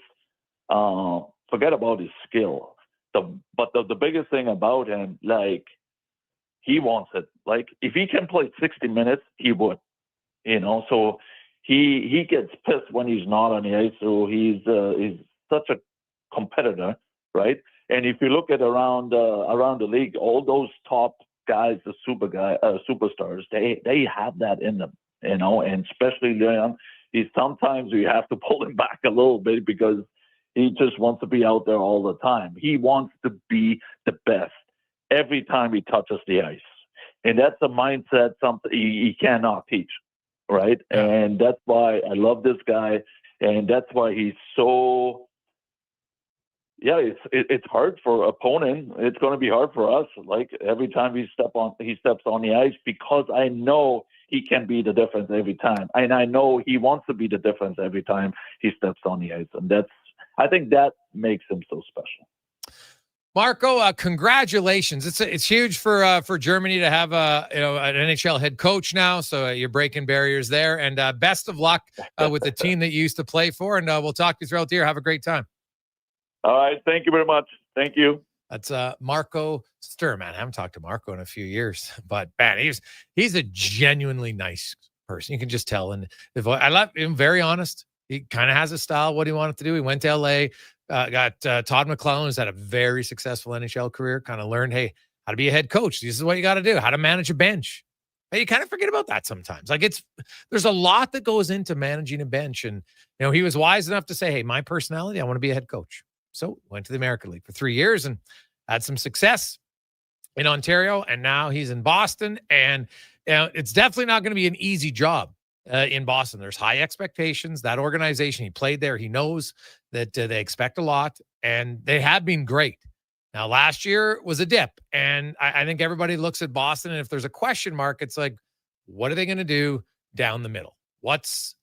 forget about his skill. But the biggest thing about him, like, he wants it. Like, if he can play 60 minutes, he would. So he gets pissed when he's not on the ice. So he's such a competitor, right? And if you look at around the league, all those top guys, the superstars, they have that in them, and especially Leon. Sometimes you have to pull him back a little bit because he just wants to be out there all the time. He wants to be the best every time he touches the ice. And that's a mindset, something he cannot teach, right? And that's why I love this guy. And that's why he's so yeah, it's hard for opponent. It's going to be hard for us. Like every time he steps on the ice, because I know he can be the difference every time, and I know he wants to be the difference every time he steps on the ice, and I think that makes him so special. Marco, congratulations! It's huge for Germany to have an NHL head coach now. So you're breaking barriers there, and best of luck with the team that you used to play for. And we'll talk to you throughout the year. Have a great time. All right, thank you very much. Thank you. That's Marco Sturm, man. I haven't talked to Marco in a few years, but man, he's a genuinely nice person. You can just tell, and I love him. Very honest. He kind of has a style. What he wanted to do. He went to LA. Got Todd McClellan, who's had a very successful NHL career, kind of learned, hey, how to be a head coach. This is what you got to do, how to manage a bench. Hey, you kind of forget about that sometimes. Like there's a lot that goes into managing a bench. And, he was wise enough to say, hey, my personality, I want to be a head coach. So went to the American League for 3 years and had some success in Ontario. And now he's in Boston. And it's definitely not going to be an easy job. In Boston, there's high expectations. That organization, he played there. He knows that they expect a lot, and they have been great. Now, last year was a dip, and I think everybody looks at Boston, and if there's a question mark, it's like, what are they going to do down the middle?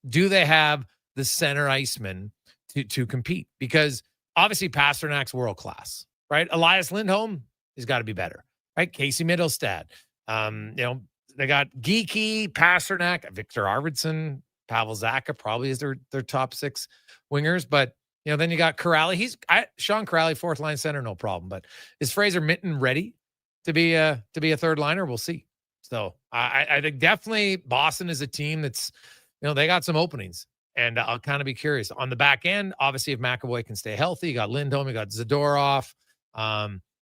Do they have the center iceman to compete? Because obviously Pasternak's world class, right? Elias Lindholm has got to be better, right? Casey Middlestad, they got Geeky, Pasternak, Victor Arvidsson, Pavel Zacha probably is their top six wingers. But, then you got Corrali. Sean Corrali, fourth line center, no problem. But is Fraser Minton ready to be a third liner? We'll see. So I think definitely Boston is a team that's, they got some openings. And I'll kind of be curious. On the back end, obviously, if McAvoy can stay healthy, you got Lindholm, you got Zadorov,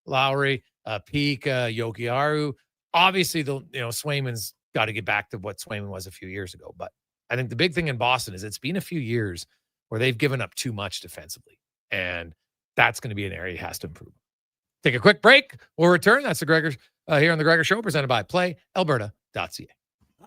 Lowry, Peak, Jokiharju. Obviously, Swayman's got to get back to what Swayman was a few years ago. But I think the big thing in Boston is it's been a few years where they've given up too much defensively. And that's going to be an area he has to improve. Take a quick break. We'll return. That's the Gregor here on the Gregor Show, presented by PlayAlberta.ca.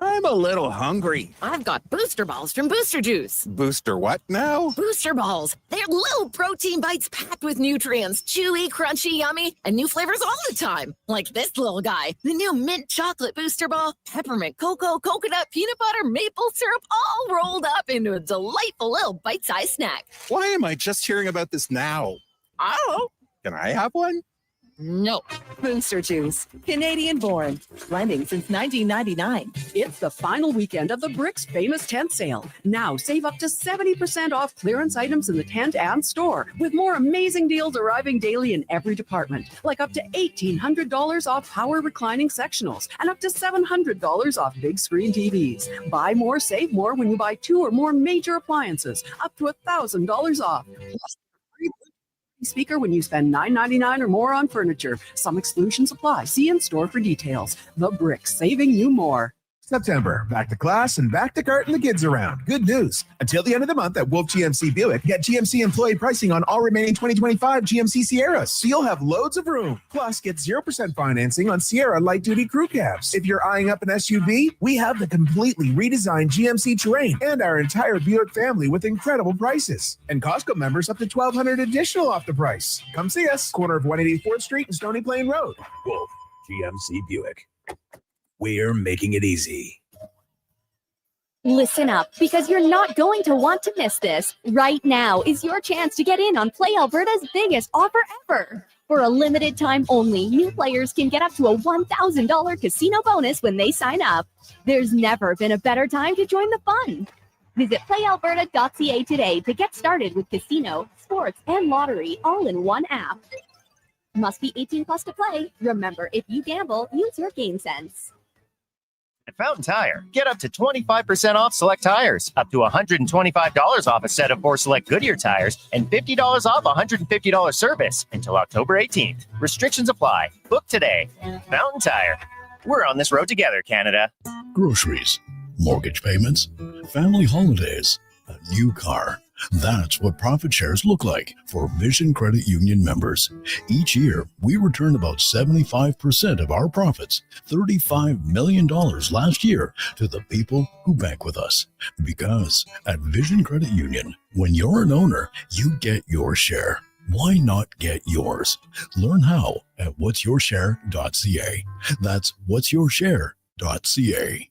I'm a little hungry. I've got Booster Balls from Booster Juice. Booster what now? Booster Balls. They're little protein bites packed with nutrients. Chewy, crunchy, yummy, and new flavors all the time. Like this little guy. The new mint chocolate Booster Ball. Peppermint cocoa, coconut, peanut butter, maple syrup, all rolled up into a delightful little bite-sized snack. Why am I just hearing about this now? I don't know. Can I have one? No. Booster Juice, Canadian born, blending since 1999. It's the final weekend of the Brick's famous tent sale. Now save up to 70% off clearance items in the tent and store, with more amazing deals arriving daily in every department, like up to $1,800 off power reclining sectionals and up to $700 off big screen TVs. Buy more, save more when you buy 2 or more major appliances, up to $1,000 off. Plus, speaker when you spend $9.99 or more on furniture. Some exclusions apply. See in store for details. The Brick, saving you more. September, back to class and back to carting the kids around. Good news. Until the end of the month at Wolf GMC Buick, get GMC employee pricing on all remaining 2025 GMC Sierras, so you'll have loads of room. Plus, get 0% financing on Sierra light-duty crew cabs. If you're eyeing up an SUV, we have the completely redesigned GMC Terrain and our entire Buick family with incredible prices. And Costco members up to $1,200 additional off the price. Come see us, corner of 184th Street and Stony Plain Road. Wolf GMC Buick. We're making it easy. Listen up, because you're not going to want to miss this. Right now is your chance to get in on Play Alberta's biggest offer ever. For a limited time only, new players can get up to a $1,000 casino bonus when they sign up. There's never been a better time to join the fun. Visit PlayAlberta.ca today to get started with casino, sports, and lottery all in one app. Must be 18 plus to play. Remember, if you gamble, use your game sense. At Fountain Tire, get up to 25% off select tires, up to $125 off a set of 4 select Goodyear tires, and $50 off $150 service until October 18th. Restrictions apply. Book today. Fountain Tire. We're on this road together, Canada. Groceries, mortgage payments, family holidays, a new car. That's what profit shares look like for Vision Credit Union members. Each year, we return about 75% of our profits, $35 million last year, to the people who bank with us. Because at Vision Credit Union, when you're an owner, you get your share. Why not get yours? Learn how at whatsyourshare.ca. That's whatsyourshare.ca.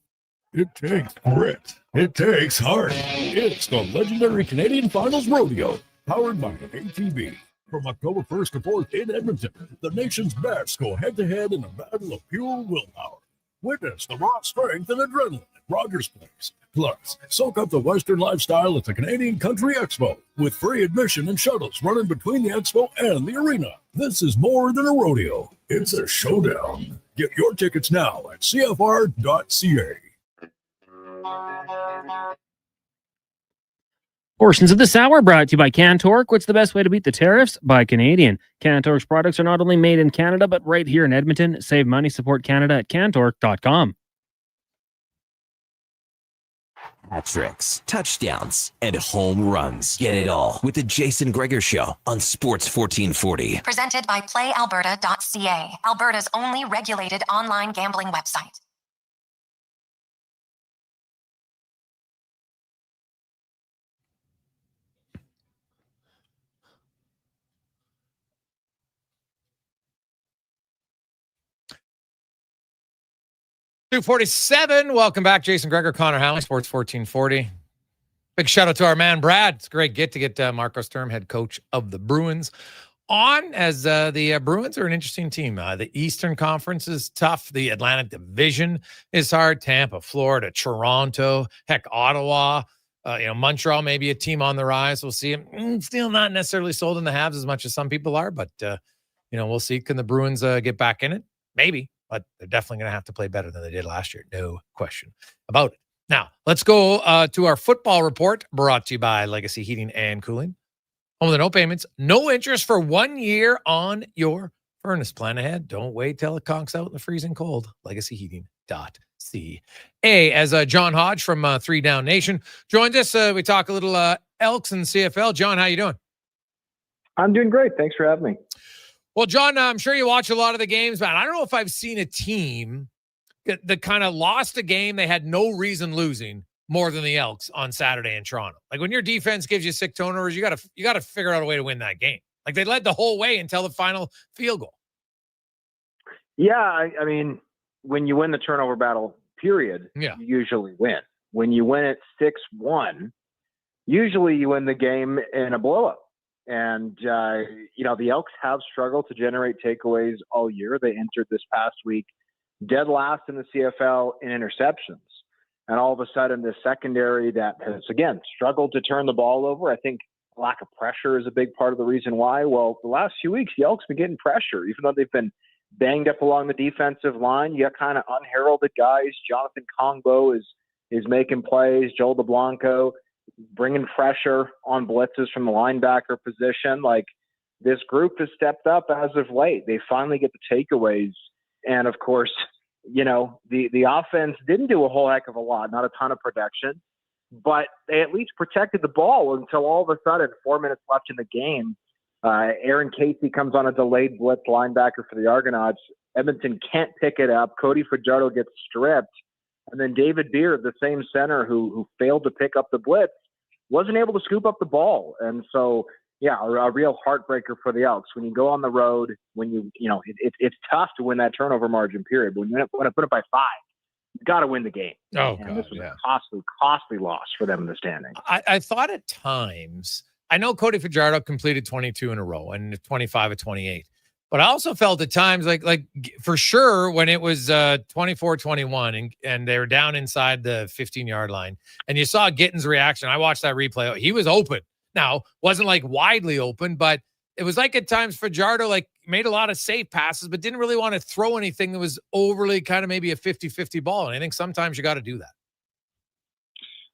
It takes grit. It takes heart. It's the legendary Canadian Finals Rodeo, powered by ATV. From October 1st to 4th in Edmonton, the nation's best go head-to-head in a battle of pure willpower. Witness the raw strength and adrenaline at Rogers Place. Plus, soak up the Western lifestyle at the Canadian Country Expo with free admission and shuttles running between the expo and the arena. This is more than a rodeo. It's a showdown. Get your tickets now at cfr.ca. Portions of this hour brought to you by Cantork. What's the best way to beat the tariffs? Buy Canadian. Cantork's products are not only made in Canada, but right here in Edmonton. Save money, support Canada at cantork.com. Hat tricks, touchdowns, and home runs. Get it all with the Jason Gregor Show on Sports 1440. Presented by PlayAlberta.ca, Alberta's only regulated online gambling website. .247. Welcome back, Jason Gregor, Connor Halley, Sports 1440. Big shout out to our man Brad. It's a great get Marco Sturm, head coach of the Bruins, on, as the Bruins are an interesting team. The Eastern Conference is tough. The Atlantic Division is hard. Tampa, Florida, Toronto, heck, Ottawa, Montreal, maybe a team on the rise. We'll see. Still not necessarily sold in the halves as much as some people are, but we'll see. Can the Bruins get back in it? Maybe. But they're definitely going to have to play better than they did last year. No question about it. Now, let's go to our football report, brought to you by Legacy Heating and Cooling. Home with no payments, no interest for 1 year on your furnace. Plan ahead. Don't wait till it conks out in the freezing cold. LegacyHeating.ca. As John Hodge from 3 Down Nation joined us. We talk a little Elks and CFL. John, how you doing? I'm doing great. Thanks for having me. Well, John, I'm sure you watch a lot of the games, but I don't know if I've seen a team that kind of lost a game they had no reason losing more than the Elks on Saturday in Toronto. Like, when your defense gives you 6 turnovers, you got to figure out a way to win that game. Like, they led the whole way until the final field goal. Yeah, I mean, when you win the turnover battle, period, you usually win. When you win it 6-1, usually you win the game in a blowout. And, the Elks have struggled to generate takeaways all year. They entered this past week dead last in the CFL in interceptions. And all of a sudden, this secondary that has, again, struggled to turn the ball over. I think lack of pressure is a big part of the reason why. Well, the last few weeks, the Elks have been getting pressure, even though they've been banged up along the defensive line. You got kind of unheralded guys. Jonathan Kongbo is making plays. Joel DeBlanco bringing pressure on blitzes from the linebacker position. Like, this group has stepped up as of late. They finally get the takeaways. And of course, the offense didn't do a whole heck of a lot, not a ton of production, but they at least protected the ball until all of a sudden, 4 minutes left in the game, Aaron Casey comes on a delayed blitz linebacker for the Argonauts. Edmonton can't pick it up. Cody Fajardo gets stripped. And then David Beard, the same center who failed to pick up the blitz, wasn't able to scoop up the ball. And so, a real heartbreaker for the Elks. When you go on the road, when it's tough to win that turnover margin, period. But when you want to put it by 5, you got to win the game. Oh, and God, this was a costly loss for them in the standings. I thought at times, I know Cody Fajardo completed 22 in a row and 25 of 28. But I also felt at times like for sure when it was 24-21 and they were down inside the 15-yard line and you saw Gitten's reaction. I watched that replay. He was open. Now, wasn't like widely open, but it was like at times Fajardo made a lot of safe passes, but didn't really want to throw anything that was overly kind of maybe a 50-50 ball. And I think sometimes you got to do that.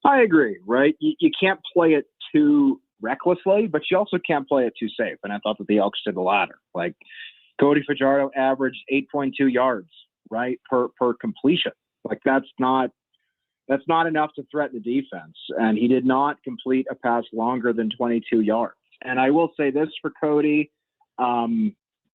I agree, right? You can't play it too recklessly, but you also can't play it too safe. And I thought that the Elks did the latter. Like, Cody Fajardo averaged 8.2 yards, right, per completion. Like, that's not enough to threaten the defense. And he did not complete a pass longer than 22 yards. And I will say this for Cody,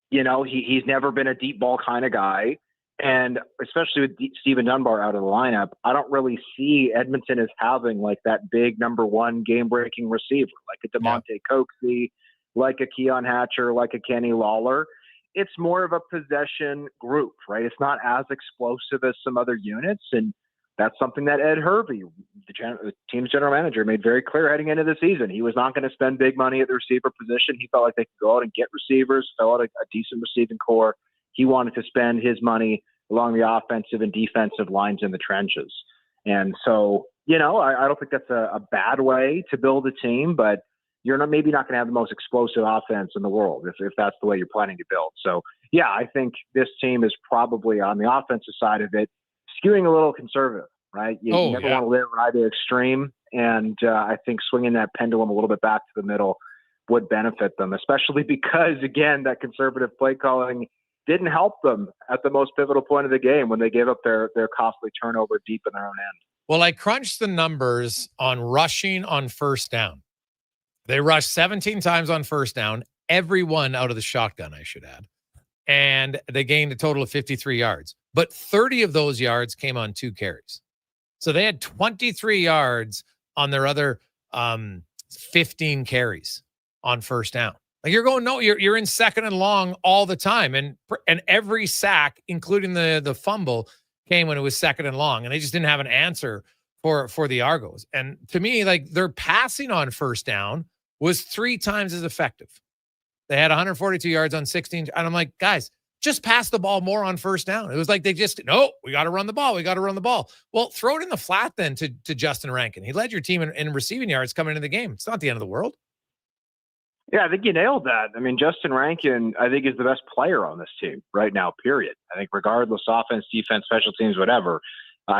he's never been a deep ball kind of guy. And especially with Stephen Dunbar out of the lineup, I don't really see Edmonton as having like that big number 1 game-breaking receiver, like a DeMonte Coxey, like a Keon Hatcher, like a Kenny Lawler. It's more of a possession group, right? It's not as explosive as some other units, and that's something that Ed Hervey, the team's general manager, made very clear heading into the season. He was not going to spend big money at the receiver position. He felt like they could go out and get receivers, fill out a decent receiving core. He wanted to spend his money along the offensive and defensive lines in the trenches. And so, I don't think that's a bad way to build a team, but you're maybe not going to have the most explosive offense in the world if that's the way you're planning to build. So, yeah, I think this team is probably on the offensive side of it, skewing a little conservative, right? You never want to live on either extreme. And I think swinging that pendulum a little bit back to the middle would benefit them, especially because, again, that conservative play calling didn't help them at the most pivotal point of the game when they gave up their costly turnover deep in their own end. Well, I crunched the numbers on rushing on first down. They rushed 17 times on first down, every one out of the shotgun, I should add. And they gained a total of 53 yards. But 30 of those yards came on 2 carries. So they had 23 yards on their other 15 carries on first down. Like you're in second and long all the time. And every sack, including the fumble, came when it was second and long. And they just didn't have an answer for the Argos. And to me, like their passing on first down was 3 times as effective. They had 142 yards on 16. And I'm like, guys, just pass the ball more on first down. It was like we got to run the ball. We got to run the ball. Well, throw it in the flat then to Justin Rankin. He led your team in receiving yards coming into the game. It's not the end of the world. Yeah, I think you nailed that. I mean, Justin Rankin, I think, is the best player on this team right now, period. I think regardless, offense, defense, special teams, whatever,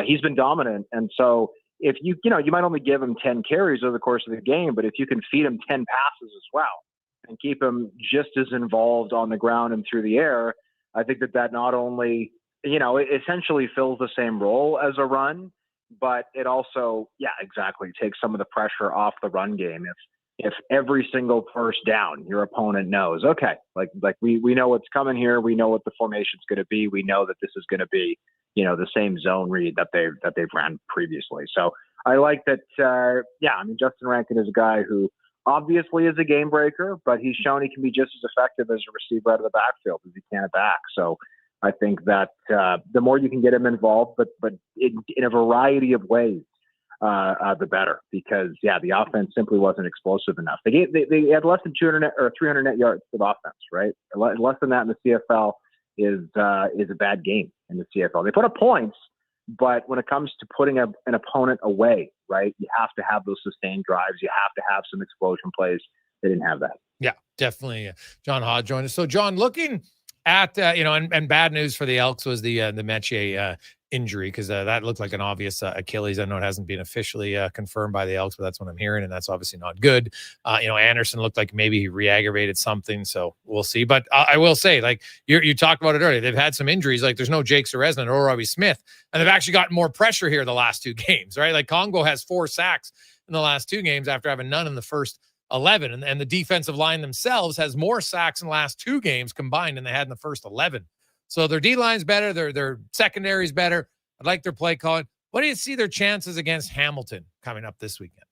he's been dominant. And so if you might only give him 10 carries over the course of the game, but if you can feed him 10 passes as well and keep him just as involved on the ground and through the air, I think that not only, it essentially fills the same role as a run, but it also, takes some of the pressure off the run game. If every single first down, your opponent knows, okay, like we know what's coming here. We know what the formation's going to be. We know that this is going to be, the same zone read that they've ran previously. So I like that. Justin Rankin is a guy who obviously is a game breaker, but he's shown he can be just as effective as a receiver out of the backfield as he can at back. So I think that the more you can get him involved, but in a variety of ways, the better, because the offense simply wasn't explosive enough. They had less than 200 net or 300 net yards of offense, right? Less than that in the CFL is a bad game in the CFL. They put up points, but when it comes to putting an opponent away, right, you have to have those sustained drives. You have to have some explosion plays. They didn't have that. Yeah, definitely. John Hodge joined us. So, John, looking at and bad news for the Elks was the Metier injury, because that looked like an obvious Achilles. I know it hasn't been officially confirmed by the Elks, but that's what I'm hearing, and that's obviously not good. Anderson looked like maybe he re-aggravated something, so we'll see. But I will say, like you talked about it earlier, they've had some injuries. Like there's no Jake Seresnan or Robbie Smith, and they've actually gotten more pressure here the last 2 games, right? Like Congo has 4 sacks in the last 2 games after having none in the first 11, and the defensive line themselves has more sacks in the last 2 games combined than they had in the first 11. So their D-line's better, their secondary's better. I like their play calling. What do you see their chances against Hamilton coming up this weekend?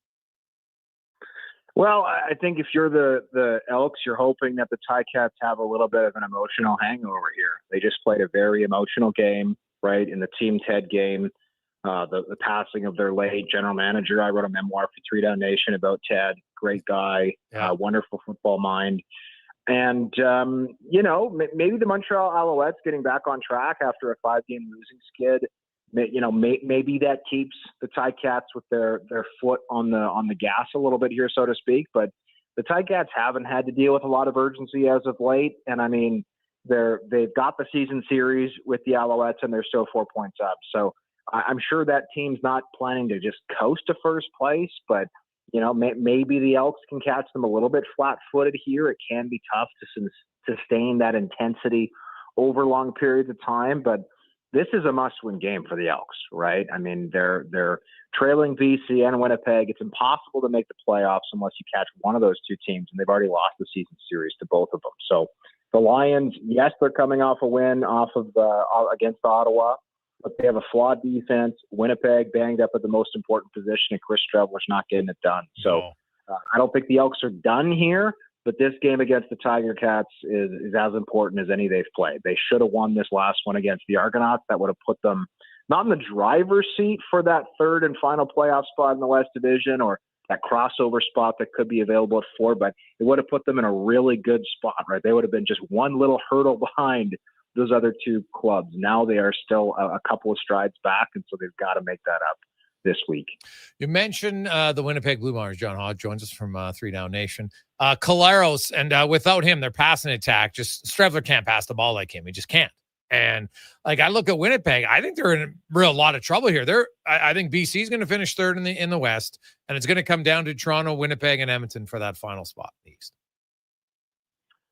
Well, I think if you're the Elks, you're hoping that the Ticats have a little bit of an emotional hangover here. They just played a very emotional game, right, in the Team Ted game. The passing of their late general manager. I wrote a memoir for 3 Down Nation about Ted. Great guy, wonderful football mind. And, maybe the Montreal Alouettes getting back on track after a 5-game losing skid. Maybe that keeps the Ticats with their foot on the gas a little bit here, so to speak. But the Ticats haven't had to deal with a lot of urgency as of late. And I mean, they've got the season series with the Alouettes, and they're still 4 points up. So I'm sure that team's not planning to just coast to first place, but maybe the Elks can catch them a little bit flat-footed here. It can be tough to sustain that intensity over long periods of time, but this is a must-win game for the Elks, right? I mean, they're trailing BC and Winnipeg. It's impossible to make the playoffs unless you catch one of those 2 teams, and they've already lost the season series to both of them. So the Lions, yes, they're coming off a win against Ottawa, but they have a flawed defense. Winnipeg banged up at the most important position, and Chris Streveler's not getting it done. So I don't think the Elks are done here, But this game against the Tiger Cats is as important as any they've played. They should have won this last one against the Argonauts. That would have put them not in the driver's seat for that third and final playoff spot in the West Division or that crossover spot that could be available at 4, but it would have put them in a really good spot, right? They would have been just one little hurdle behind those other two clubs. Now they are still a couple of strides back, and so they've got to make that up this week. You mentioned the Winnipeg Blue Bombers. John Hodge joins us from 3 Down Nation. Collaros, and without him, their passing attack, just Strevler can't pass the ball like him. He just can't. And like I look at Winnipeg, I think they're in a real lot of trouble here. I think BC is going to finish third in the West, and it's going to come down to Toronto, Winnipeg, and Edmonton for that final spot in the East.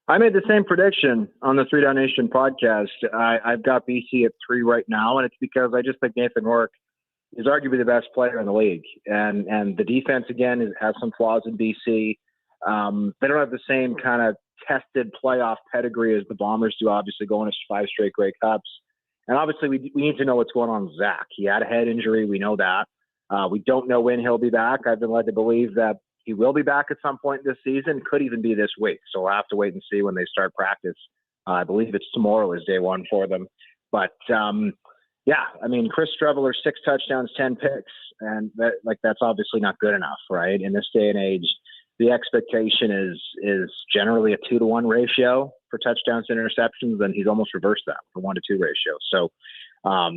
I made the same prediction on the 3 Down Nation podcast. I've got BC at 3 right now, and it's because I just think Nathan Rourke is arguably the best player in the league. And the defense, again, has some flaws in BC. They don't have the same kind of tested playoff pedigree as the Bombers do, obviously going to 5 straight Grey Cups. And obviously we need to know what's going on with Zach. He had a head injury. We know that. We don't know when he'll be back. I've been led to believe that he will be back at some point this season, could even be this week. So we'll have to wait and see when they start practice. I believe it's tomorrow is day 1 for them. But, yeah, I mean, Chris Streveler, 6 touchdowns, 10 picks. And that's obviously not good enough, right? In this day and age, the expectation is generally a 2-to-1 ratio for touchdowns to interceptions, and he's almost reversed that for 1-to-2 ratio. So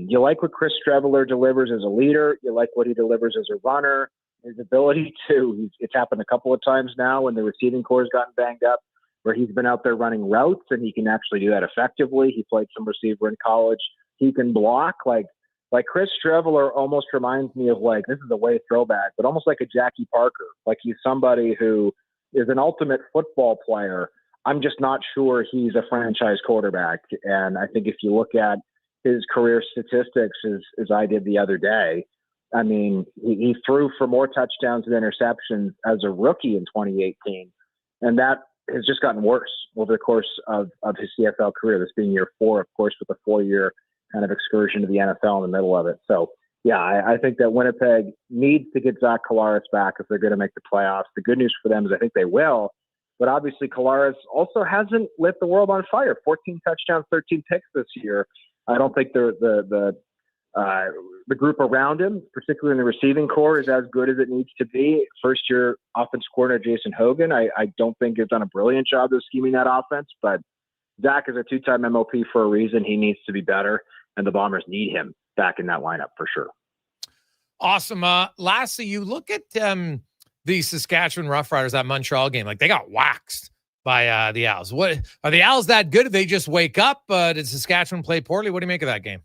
you like what Chris Streveler delivers as a leader. You like what he delivers as a runner. His ability to, it's happened a couple of times now when the receiving corps has gotten banged up, where he's been out there running routes, and he can actually do that effectively. He played some receiver in college. He can block. Like Chris Streveler almost reminds me of, like, this is a way throwback, but almost like a Jackie Parker. Like he's somebody who is an ultimate football player. I'm just not sure he's a franchise quarterback. And I think if you look at his career statistics as I did the other day, I mean, he threw for more touchdowns than interceptions as a rookie in 2018. And that has just gotten worse over the course of his CFL career, this being year 4, of course, with a 4-year kind of excursion to the NFL in the middle of it. So, yeah, I think that Winnipeg needs to get Zach Collaros back if they're going to make the playoffs. The good news for them is I think they will. But obviously, Collaros also hasn't lit the world on fire. 14 touchdowns, 13 picks this year. I don't think the group around him, particularly in the receiving corps, is as good as it needs to be. First-year offense coordinator Jason Hogan, I don't think has done a brilliant job of scheming that offense. But Zach is a 2-time MOP for a reason. He needs to be better, and the Bombers need him back in that lineup for sure. Awesome. Lastly, you look at the Saskatchewan Roughriders, that Montreal game. Like, they got waxed by the Owls. What are the Owls that good? Did they just wake up? Did Saskatchewan play poorly? What do you make of that game?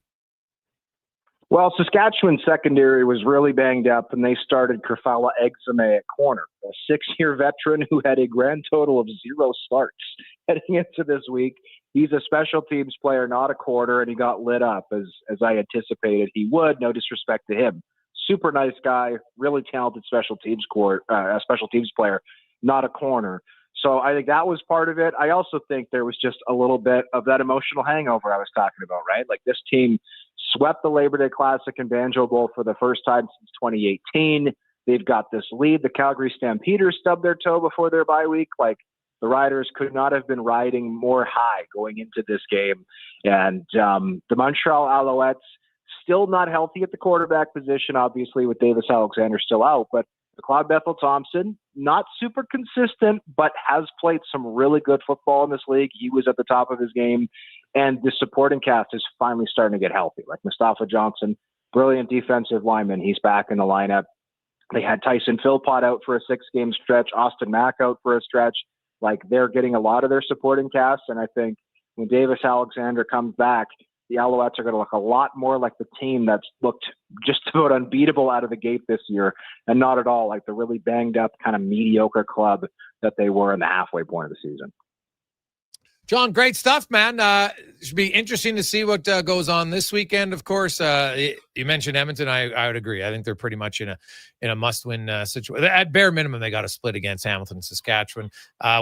Well, Saskatchewan's secondary was really banged up, and they started Kerfala Exame at corner, a 6-year veteran who had a grand total of 0 starts heading into this week. He's a special teams player, not a quarter, and he got lit up as I anticipated he would. No disrespect to him. Super nice guy, really talented special teams player, not a corner. So I think that was part of it. I also think there was just a little bit of that emotional hangover I was talking about, right? Like, this team swept the Labor Day Classic and Banjo Bowl for the first time since 2018. They've got this lead. The Calgary Stampeders stubbed their toe before their bye week. Like, the Riders could not have been riding more high going into this game. And the Montreal Alouettes, still not healthy at the quarterback position, obviously, with Davis Alexander still out. But Claude Bethel-Thompson, not super consistent, but has played some really good football in this league. He was at the top of his game. And the supporting cast is finally starting to get healthy. Like Mustafa Johnson, brilliant defensive lineman. He's back in the lineup. They had Tyson Philpott out for a 6-game stretch, Austin Mack out for a stretch. Like, they're getting a lot of their supporting cast. And I think when Davis Alexander comes back, the Alouettes are going to look a lot more like the team that's looked just about unbeatable out of the gate this year, and not at all like the really banged up kind of mediocre club that they were in the halfway point of the season. John, great stuff, man. It should be interesting to see what goes on this weekend. Of course, you mentioned Edmonton. I would agree. I think they're pretty much in a must-win situation. At bare minimum, they got to split against Hamilton and Saskatchewan.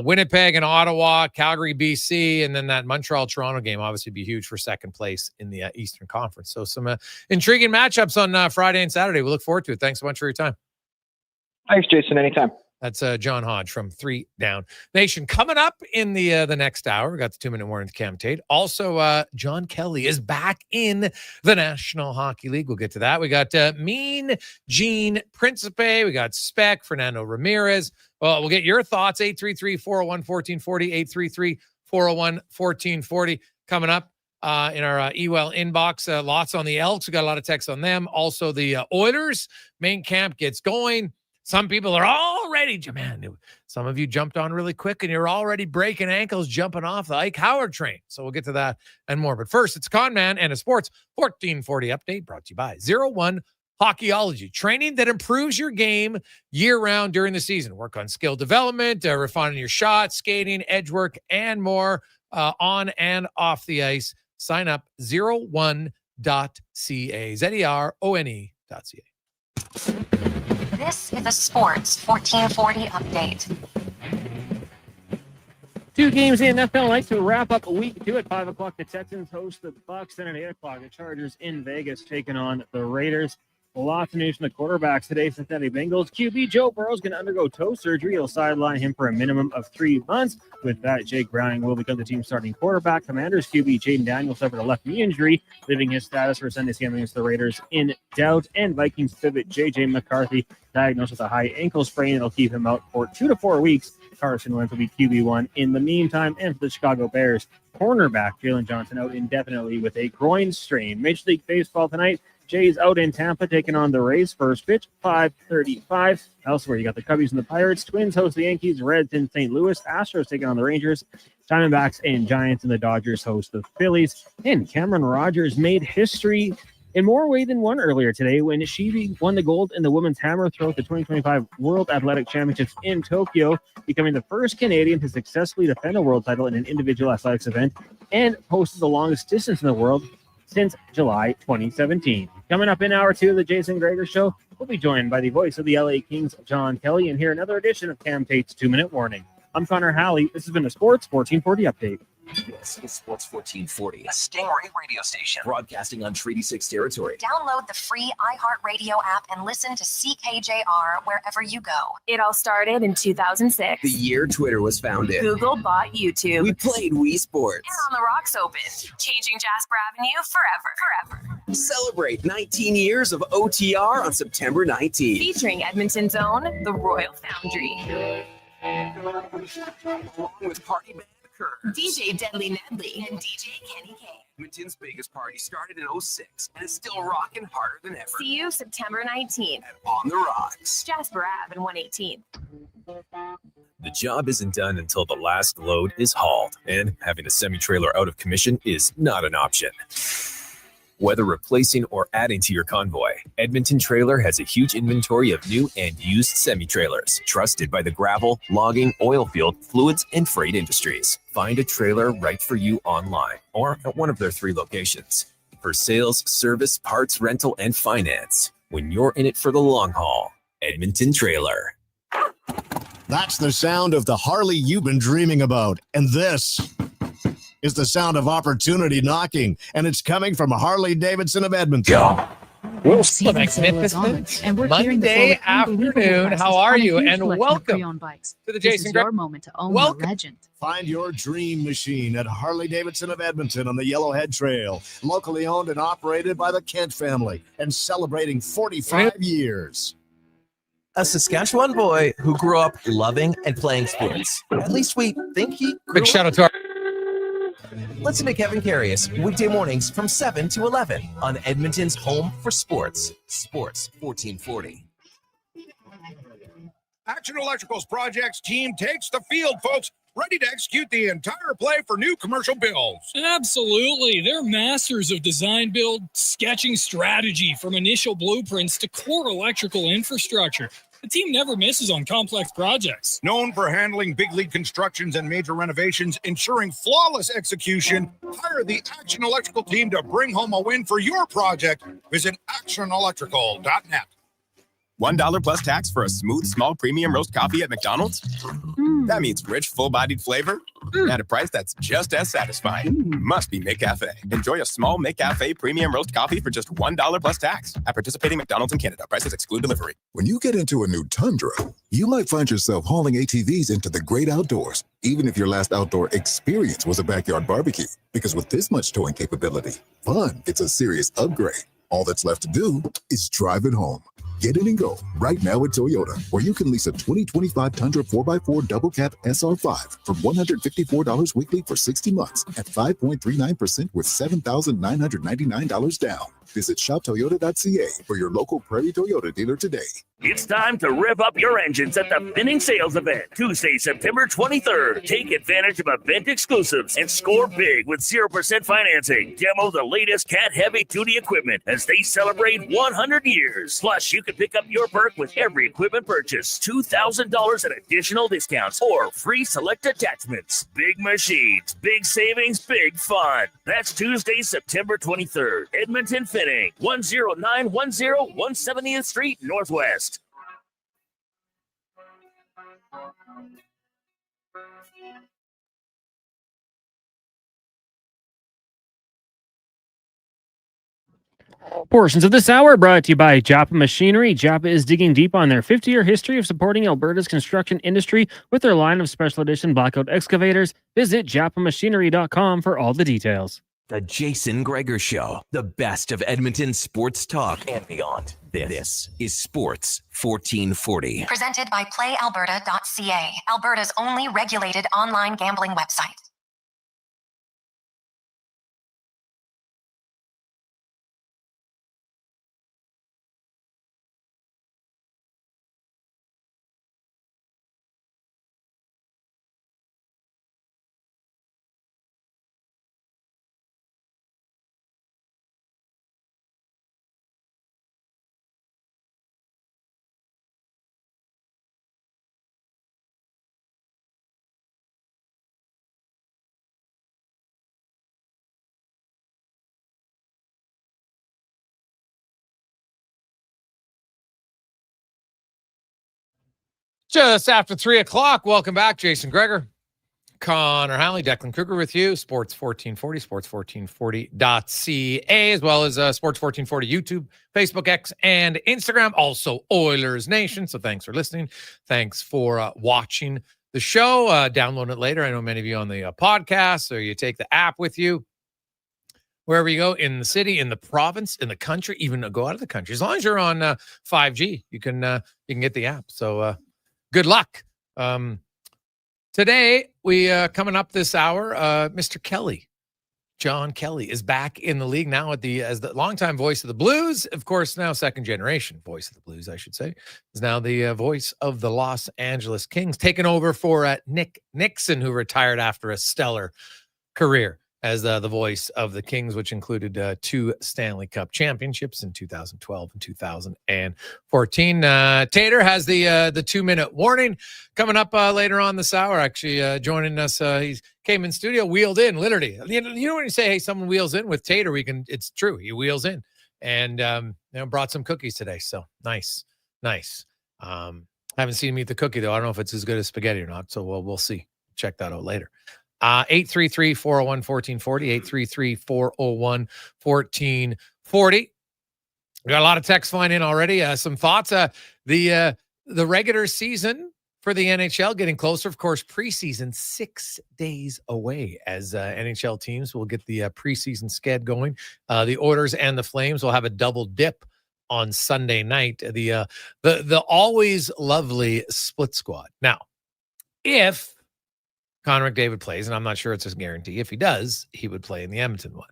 Winnipeg and Ottawa, Calgary, BC, and then that Montreal-Toronto game obviously be huge for second place in the Eastern Conference. So some intriguing matchups on Friday and Saturday. We look forward to it. Thanks so much for your time. Thanks, Jason. Anytime. That's John Hodge from 3 Down Nation. Coming up in the next hour, we got the 2-minute warning with Cam Tate. Also, John Kelly is back in the National Hockey League. We'll get to that. We got Mean Gene Principe. We got Spec, Fernando Ramirez. Well, we'll get your thoughts. 833-401-1440, 833-401-1440 coming up in our email inbox. Lots on the Elks. We got a lot of texts on them. Also, the Oilers main camp gets going. Some people are already, man, some of you jumped on really quick and you're already breaking ankles jumping off the Ike Howard train. So we'll get to that and more. But first, it's Conman and a Sports 1440 update brought to you by 01 Hockeyology, training that improves your game year-round during the season. Work on skill development, refining your shot, skating, edge work, and more on and off the ice. Sign up 01.ca, ZERONE.ca. This is a Sports 1440 update. 2 games in NFL tonight to wrap up week 2 at 5 o'clock. The Texans host the Bucs, then at 8 o'clock. The Chargers in Vegas taking on the Raiders. Lots of news from the quarterbacks today. Cincinnati Bengals QB Joe Burrow is going to undergo toe surgery. It'll sideline him for a minimum of 3 months. With that, Jake Browning will become the team's starting quarterback. Commanders QB Jaden Daniels suffered a left knee injury, leaving his status for Sunday's game against the Raiders in doubt. And Vikings pivot J.J. McCarthy diagnosed with a high ankle sprain. It'll keep him out for 2 to 4 weeks. Carson Wentz will be QB1 in the meantime. And for the Chicago Bears, cornerback Jalen Johnson out indefinitely with a groin strain. Major League Baseball tonight. Jays out in Tampa taking on the Rays. First pitch, 5:35. Elsewhere, you got the Cubbies and the Pirates. Twins host the Yankees. Reds in St. Louis. Astros taking on the Rangers. Diamondbacks and Giants, and the Dodgers host the Phillies. And Cameron Rogers made history in more way than one earlier today when she won the gold in the women's hammer throw at the 2025 World Athletic Championships in Tokyo, becoming the first Canadian to successfully defend a world title in an individual athletics event and posted the longest distance in the world since July 2017. Coming up in hour 2 of the Jason Gregor Show, we'll be joined by the voice of the LA Kings, John Kelly, and hear another edition of Cam Tate's 2-minute warning. I'm Connor Halley. This has been a Sports 1440 update. This is Sports 1440, a Stingray radio station broadcasting on Treaty 6 territory. Download the free iHeartRadio app and listen to CKJR wherever you go. It all started in 2006. The year Twitter was founded. Google bought YouTube. We played Wii Sports. And On the Rocks opened, changing Jasper Avenue forever. Celebrate 19 years of OTR on September 19th. Featuring Edmonton's own, The Royal Foundry. With party band Kerr, DJ Deadly Nedley, and DJ Kenny K. Edmonton's biggest party started in 06 and is still rocking harder than ever. See you September 19th. At On the Rocks. Jasper Ave and 118th. The job isn't done until the last load is hauled, and having a semi-trailer out of commission is not an option. Whether replacing or adding to your convoy, Edmonton Trailer has a huge inventory of new and used semi-trailers, trusted by the gravel, logging, oil field, fluids, and freight industries. Find a trailer right for you online or at one of their 3 locations. For sales, service, parts, rental, and finance, when you're in it for the long haul, Edmonton Trailer. That's the sound of the Harley you've been dreaming about. And this is the sound of opportunity knocking, and it's coming from Harley-Davidson of Edmonton. We'll see magnificent Monday afternoon. How are you? And welcome to the Jason Gregor moment to own welcome. the legend. Find your dream machine at Harley-Davidson of Edmonton on the Yellowhead Trail. Locally owned and operated by the Kent family and celebrating 45 years. A Saskatchewan boy who grew up loving and playing sports. At least we think he grew Big shout out to our Listen to Kevin Carius weekday mornings from 7 to 11 on Edmonton's home for sports. Sports 1440. Action Electrical's projects team takes the field, folks, ready to execute the entire play for new commercial builds. Absolutely. They're masters of design, build, sketching strategy from initial blueprints to core electrical infrastructure. The team never misses on complex projects. Known for handling big league constructions and major renovations, ensuring flawless execution, hire the Action Electrical team to bring home a win for your project. Visit actionelectrical.net. $1 plus tax for a smooth, small premium roast coffee at McDonald's? That means rich, full-bodied flavor At a price that's just as satisfying. Must be McCafe. Enjoy a small McCafe premium roast coffee for just $1 plus tax. At participating McDonald's in Canada. Prices exclude delivery. When you get into a new Tundra, you might find yourself hauling ATVs into the great outdoors, even if your last outdoor experience was a backyard barbecue. Because with this much towing capability, fun, it's a serious upgrade. All that's left to do is drive it home. Get in and go right now at Toyota, where you can lease a 2025 Tundra 4x4 double cab SR5 from $154 weekly for 60 months at 5.39% with $7,999 down. Visit shoptoyota.ca for your local Prairie Toyota dealer today. It's time to rev up your engines at the Finning Sales Event, Tuesday, September 23rd. Take advantage of event exclusives and score big with 0% financing. Demo the latest Cat heavy-duty equipment as they celebrate 100 years. Plus, you can pick up your perk with every equipment purchase, $2,000 in additional discounts or free select attachments. Big machines, big savings, big fun. That's Tuesday, September 23rd. Edmonton Finning, 10910 170th Street Northwest. Portions of this hour brought to you by Joppa Machinery. Joppa is digging deep on their 50-year history of supporting Alberta's construction industry with their line of special edition blackout excavators. Visit joppamachinery.com for all the details. The Jason Gregor Show, the best of Edmonton sports talk and beyond. This is Sports 1440. Presented by PlayAlberta.ca, Alberta's only regulated online gambling website. Just after 3 o'clock. Welcome back, Jason Gregor, Connor Halley, Declan Kruger with you. Sports 1440, sports1440.ca, as well as Sports 1440 YouTube, Facebook, X, and Instagram. Also, Oilers Nation. So thanks for listening. Thanks for watching the show. Download it later. I know many of you on the podcast, or you take the app with you. Wherever you go, in the city, in the province, in the country, even go out of the country. As long as you're on 5G, you can get the app. So good luck. Today, we coming up this hour, Mr. Kelly, John Kelly, is back in the league now as the longtime voice of the Blues. Of course, now second generation voice of the Blues, I should say, is now the voice of the Los Angeles Kings, taking over for Nick Nixon, who retired after a stellar career as the voice of the Kings, which included 2 Stanley Cup championships in 2012 and 2014. Tater has the 2-minute warning coming up later on this hour. Actually, joining us, he came in studio, wheeled in, literally. You know when you say, "Hey, someone wheels in" with Tater, it's true. He wheels in, and brought some cookies today. So nice. Haven't seen him eat the cookie though. I don't know if it's as good as spaghetti or not. So we'll see. Check that out later. 833-401-1440, 833-401-1440. We got a lot of text flying in already. Some thoughts. The regular season for the NHL getting closer. Of course, preseason 6 days away as NHL teams will get the preseason sched going. The Oilers and the Flames will have a double dip on Sunday night. The always lovely split squad. Now, if Connor McDavid plays, and I'm not sure it's a guarantee. If he does, he would play in the Edmonton one.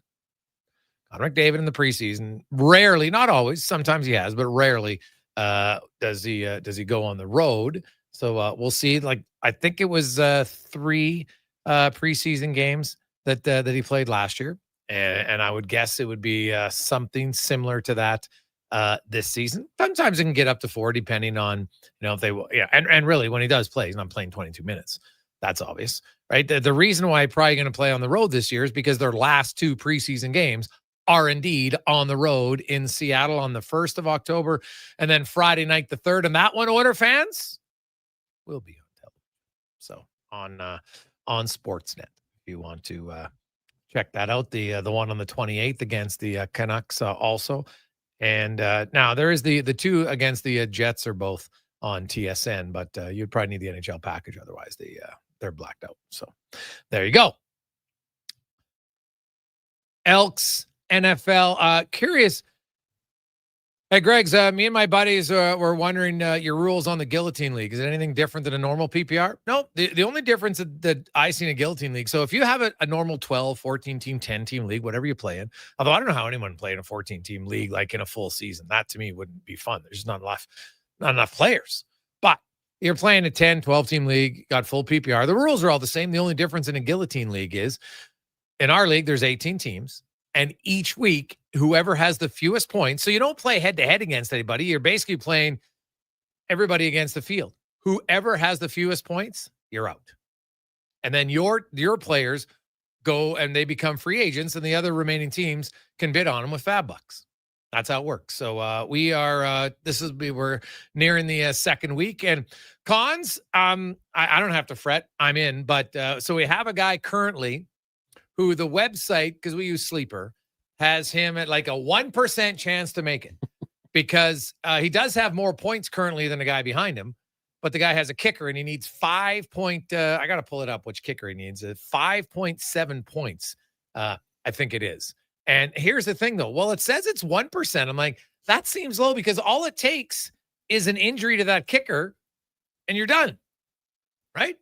Connor McDavid in the preseason, rarely, not always, sometimes he has, but rarely does he go on the road. So we'll see. Like, I think it was 3 preseason games that he played last year, and I would guess it would be something similar to that this season. Sometimes it can get up to 4, depending on if they will. Yeah, and really when he does play, he's not playing 22 minutes. That's obvious, right? The reason why I'm probably going to play on the road this year is because their last 2 preseason games are indeed on the road in Seattle on the 1st of October, and then Friday night the 3rd. And that one, Oiler fans, will be on television. So on on Sportsnet. If you want to check that out, the one on the 28th against the Canucks also. And now there is the two against the Jets are both on TSN, but you'd probably need the NHL package. Otherwise, they're blacked out. So there you go. Elks, NFL. Curious. Hey, Greg's, me and my buddies were wondering your rules on the Guillotine League. Is it anything different than a normal PPR? No, the only difference that I see in a Guillotine League, so if you have a normal 12, 14-team, 10-team league, whatever you play in, although I don't know how anyone play in a 14-team league like in a full season. That, to me, wouldn't be fun. There's not enough players. But you're playing a 10, 12-team league, got full PPR. The rules are all the same. The only difference in a Guillotine League is in our league, there's 18 teams. And each week, whoever has the fewest points, so you don't play head-to-head against anybody. You're basically playing everybody against the field. Whoever has the fewest points, you're out. And then your players go and they become free agents, and the other remaining teams can bid on them with fab bucks. That's how it works. So we're nearing the second week. And cons, I don't have to fret. I'm in. But so we have a guy currently who the website, because we use Sleeper, has him at like a 1% chance to make it because he does have more points currently than the guy behind him, but the guy has a kicker and he needs I got to pull it up, which kicker he needs, 5.7 points, I think it is. And here's the thing, though. Well, it says it's 1%. I'm like, that seems low because all it takes is an injury to that kicker and you're done, right?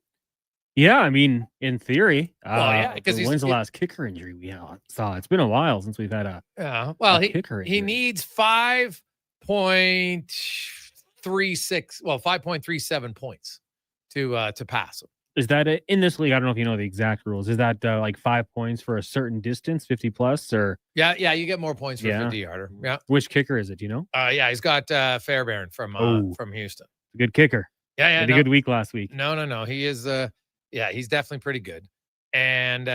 Yeah, I mean, in theory. Because when's the last kicker injury we saw? It's been a while since we've had a kicker injury. He needs 5.37 points to pass. Is that in this league? I don't know if you know the exact rules. Is that like 5 points for a certain distance, 50 plus, or? Yeah, you get more points for 50-yarder. Yeah. Which kicker is it? Do you know? He's got Fairbairn from Houston. Good kicker. Yeah, had a good week last week. No. He is. He's definitely pretty good. And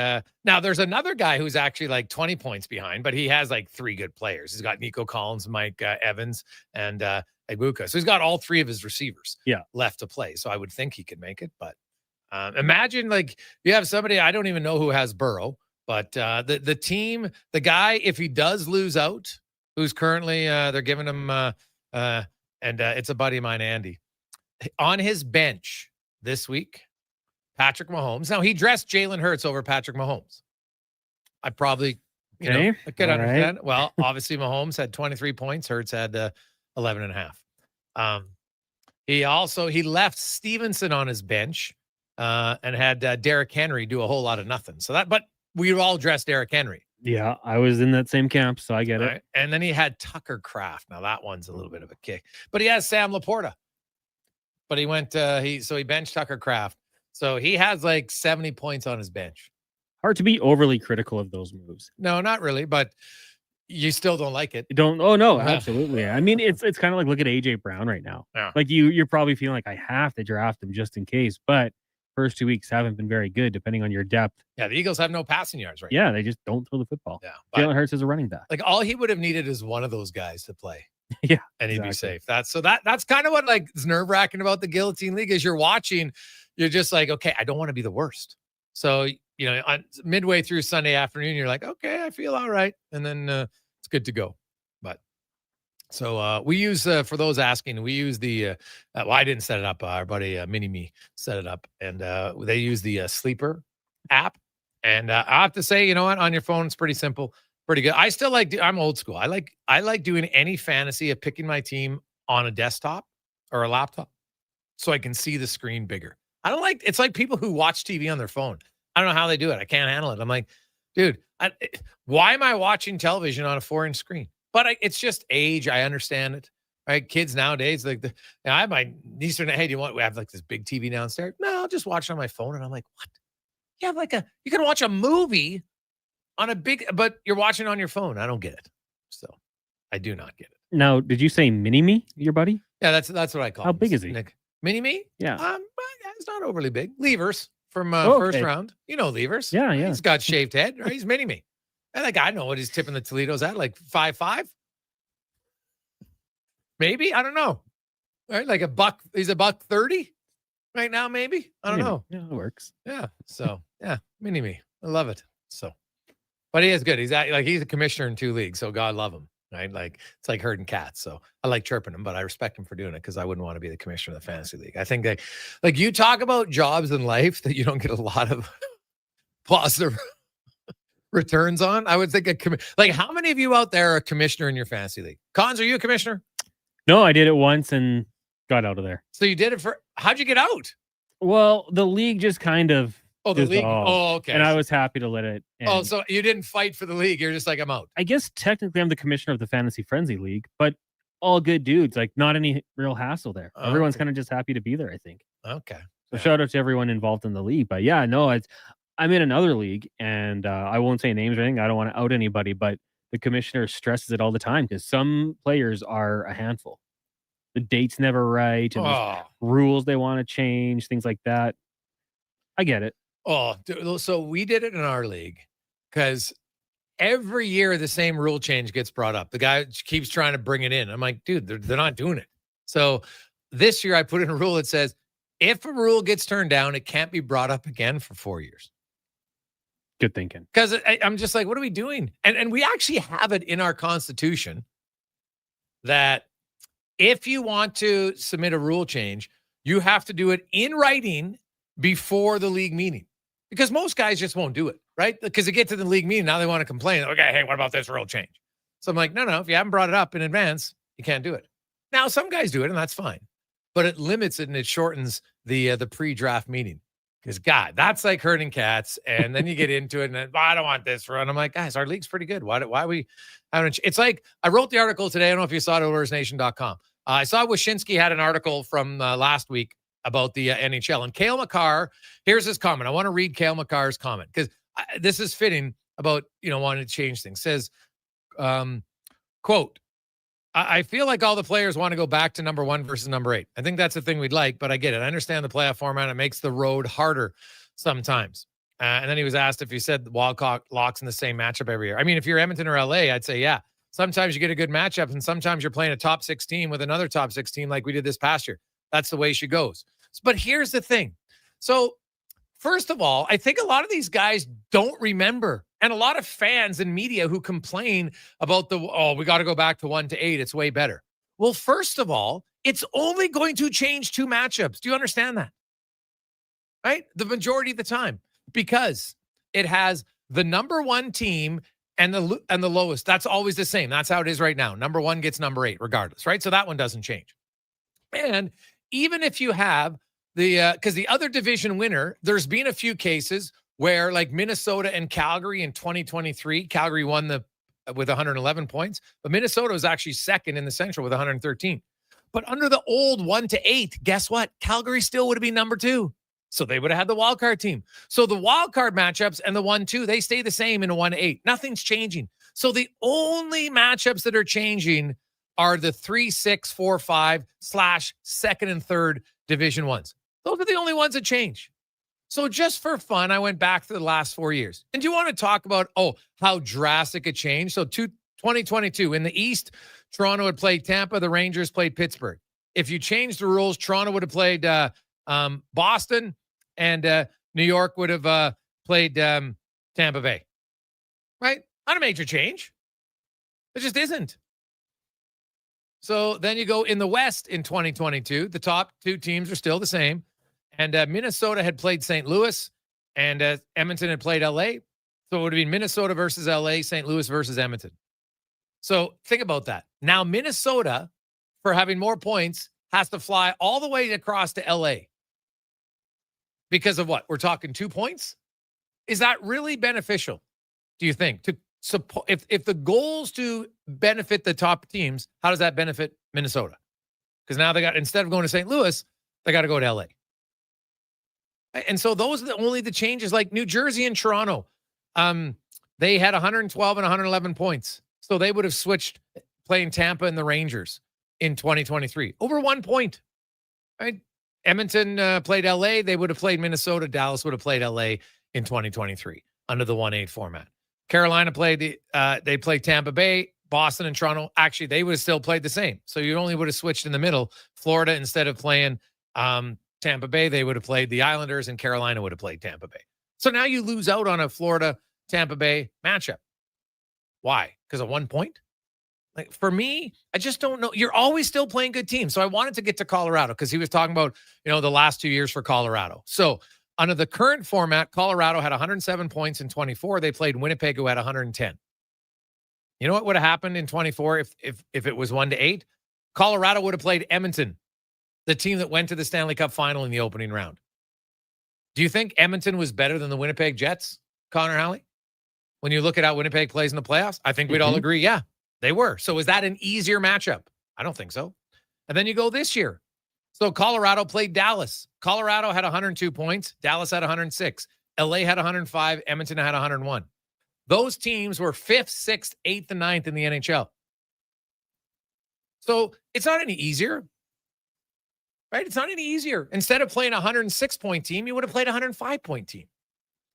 now there's another guy who's actually like 20 points behind, but he has like three good players. He's got Nico Collins, Mike Evans, and Ibuka. So he's got all three of his receivers left to play. So I would think he could make it. But imagine like you have somebody, I don't even know who has Burrow, but the team, the guy, if he does lose out, who's currently, they're giving him, and it's a buddy of mine, Andy, on his bench this week, Patrick Mahomes. Now, he dressed Jalen Hurts over Patrick Mahomes. I probably, I could understand. Right. Well, obviously, Mahomes had 23 points. Hurts had 11 and a half. He left Stevenson on his bench and had Derrick Henry do a whole lot of nothing. But we all dressed Derrick Henry. Yeah, I was in that same camp, so I get it. Right. And then he had Tucker Kraft. Now, that one's a little bit of a kick. But he has Sam Laporta. But he went, he benched Tucker Kraft. So he has like 70 points on his bench. Hard to be overly critical of those moves. No, not really, but you still don't like it. Oh no, absolutely. I mean, it's kind of like look at AJ Brown right now. Yeah. Like you're probably feeling like I have to draft him just in case, but first 2 weeks haven't been very good depending on your depth. Yeah, the Eagles have no passing yards right now. They just don't throw the football. Yeah. Jalen Hurts is a running back. Like all he would have needed is one of those guys to play. Yeah, and he'd be safe. That's kind of what like is nerve-wracking about the Guillotine League is you're watching, you're just like, okay, I don't want to be the worst. So, on midway through Sunday afternoon, you're like, okay, I feel all right. And then it's good to go. But so we use, for those asking, we use the, I didn't set it up. Our buddy Mini-Me set it up. And they use the Sleeper app. And I have to say, you know what, on your phone, it's pretty simple. Pretty good. I still I'm old school. I like doing any fantasy of picking my team on a desktop or a laptop so I can see the screen bigger. It's like people who watch TV on their phone. I don't know how they do it. I can't handle it. I'm like, dude, why am I watching television on a 4-inch screen? But it's just age. I understand it. Right? Kids nowadays, I have my niece, hey, do you want, we have like this big TV downstairs? No, I'll just watch it on my phone. And I'm like, what? You have you can watch a movie on a big, but you're watching on your phone. I don't get it. So I do not get it. Now, did you say Mini-Me, your buddy? Yeah, that's what I call him. How big is he? Nick. Mini-Me? Yeah. It's not overly big. Levers from first round. You know Levers. Yeah. He's got shaved head, right? He's Mini-Me. And I know what he's tipping the Toledo's at, like 5'5". Maybe, I don't know. Right? Like he's $130. right now, maybe. I don't know. Yeah, it works. Yeah. So yeah, mini me. I love it. So, but he is good. He's a commissioner in 2 leagues, so God love him. Right? Like it's like herding cats. So I like chirping him, but I respect him for doing it because I wouldn't want to be the commissioner of the fantasy league. I think like you talk about jobs in life that you don't get a lot of positive returns on. I would think like how many of you out there are a commissioner in your fantasy league? Cons, are you a commissioner? No, I did it once and got out of there. So you did it how'd you get out? Well, the league just kind of the league. Oh, okay. And I was happy to let it end. Oh, so you didn't fight for the league. You're just like, I'm out. I guess technically I'm the commissioner of the Fantasy Frenzy League, but all good dudes, like not any real hassle there. Oh, Everyone's okay. kind of just happy to be there, I think. Okay. So shout out to everyone involved in the league. But yeah, no, I'm in another league and I won't say names or anything. I don't want to out anybody, but the commissioner stresses it all the time because some players are a handful. The date's never right and there's rules they want to change, things like that. I get it. Oh, so we did it in our league because every year the same rule change gets brought up. The guy keeps trying to bring it in. I'm like, dude, they're not doing it. So this year I put in a rule that says if a rule gets turned down, it can't be brought up again for 4 years. Good thinking. Because I'm just like, what are we doing? And we actually have it in our constitution that if you want to submit a rule change, you have to do it in writing before the league meeting. Because most guys just won't do it, right? Because they get to the league meeting, now they want to complain. Okay, hey, what about this rule change? So I'm like, no, if you haven't brought it up in advance, you can't do it. Now, some guys do it, and that's fine. But it limits it and it shortens the pre-draft meeting. Because, God, that's like herding cats. And then you get into it, and then, I don't want this run. I'm like, guys, our league's pretty good. Why we haven't? It's like, I wrote the article today. I don't know if you saw it at OilersNation.com. I saw Wyshynski had an article from last week about the NHL. And Cale Makar, here's his comment. I want to read Cale Makar's comment because this is fitting about, wanting to change things. Says, quote, I feel like all the players want to go back to number 1 versus number 8. I think that's the thing we'd like, but I get it. I understand the playoff format. It makes the road harder sometimes. And then he was asked if he said the Wildcat locks in the same matchup every year. I mean, if you're Edmonton or LA, I'd say, yeah. Sometimes you get a good matchup, and sometimes you're playing a top 6 team with another top 6 team like we did this past year. That's the way she goes. But here's the thing. So, first of all, I think a lot of these guys don't remember. And a lot of fans and media who complain about we got to go back to 1 to 8. It's way better. Well, first of all, it's only going to change 2 matchups. Do you understand that? Right? The majority of the time. Because it has the number 1 team and the lowest. That's always the same. That's how it is right now. Number 1 gets number 8 regardless, right? So that one doesn't change. And even if you have because the other division winner, there's been a few cases where like Minnesota and Calgary in 2023, Calgary won with 111 points, but Minnesota was actually second in the Central with 113. But under the old 1 to 8, guess what? Calgary still would have been number 2. So they would have had the wild card team. So the wild card matchups and the 1-2, they stay the same in a 1 to 8. Nothing's changing. So the only matchups that are changing are the 3, 6, 4, 5 / second and third division ones. Those are the only ones that change. So just for fun, I went back to the last 4 years. And do you want to talk about, how drastic a change? So 2022, in the East, Toronto had played Tampa. The Rangers played Pittsburgh. If you changed the rules, Toronto would have played Boston, and New York would have played Tampa Bay. Right? Not a major change. It just isn't. So then you go in the West in 2022. The top 2 teams are still the same. And Minnesota had played St. Louis, and Edmonton had played LA. So it would have been Minnesota versus LA, St. Louis versus Edmonton. So think about that. Now Minnesota, for having more points, has to fly all the way across to LA. Because of what? We're talking 2 points? Is that really beneficial, do you think? If the goal's to benefit the top teams, how does that benefit Minnesota? Because now instead of going to St. Louis, they got to go to LA. And so those are only the changes, like New Jersey and Toronto. They had 112 and 111 points. So they would have switched playing Tampa and the Rangers in 2023. Over 1 point. Right? Edmonton played LA. They would have played Minnesota. Dallas would have played LA in 2023 under the 1-8 format. Carolina played they played Tampa Bay. Boston and Toronto, actually, they would have still played the same. So you only would have switched in the middle. Florida, instead of playing Tampa Bay, they would have played the Islanders, and Carolina would have played Tampa Bay. So now you lose out on a Florida-Tampa Bay matchup. Why? Because of 1 point? Like, for me, I just don't know. You're always still playing good teams. So I wanted to get to Colorado because he was talking about, the last 2 years for Colorado. So under the current format, Colorado had 107 points in 24. They played Winnipeg, who had 110. You know what would have happened in 24 if it was 1-8? Colorado would have played Edmonton, the team that went to the Stanley Cup final in the opening round. Do you think Edmonton was better than the Winnipeg Jets, Connor Halley? When you look at how Winnipeg plays in the playoffs, I think we'd all agree, yeah, they were. So is that an easier matchup? I don't think so. And then you go this year. So Colorado played Dallas. Colorado had 102 points. Dallas had 106. LA had 105. Edmonton had 101. Those teams were 5th, 6th, 8th, and 9th in the NHL. So it's not any easier, right? It's not any easier. Instead of playing a 106-point team, you would have played a 105-point team.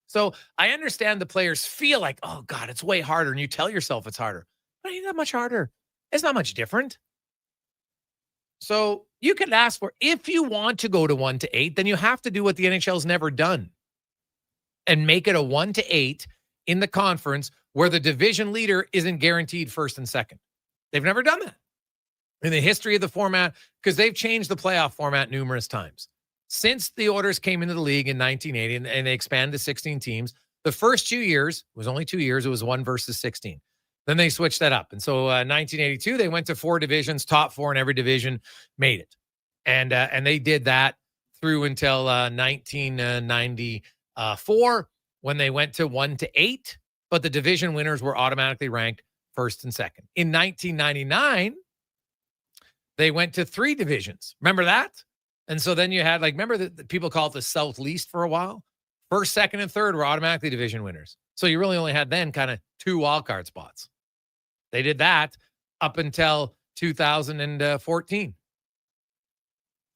So I understand the players feel like, oh, God, it's way harder. And you tell yourself it's harder. But it ain't that much harder. It's not much different. So you could ask for, if you want to go to 1-8, then you have to do what the NHL's never done and make it a 1-8 in the conference where the division leader isn't guaranteed first and second. They've never done that in the history of the format because they've changed the playoff format numerous times. Since the Oilers came into the league in 1980 and they expanded to 16 teams, the first 2 years, it was only 2 years, it was 1 versus 16. Then they switched that up. And so 1982, they went to 4 divisions, top 4 in every division made it. And they did that through until 1994 when they went to 1-8, but the division winners were automatically ranked first and second. In 1999, they went to 3 divisions. Remember that? And so then you had, remember that people call it the Southeast for a while? First, second, and third were automatically division winners. So you really only had then kind of 2 wildcard spots. They did that up until 2014.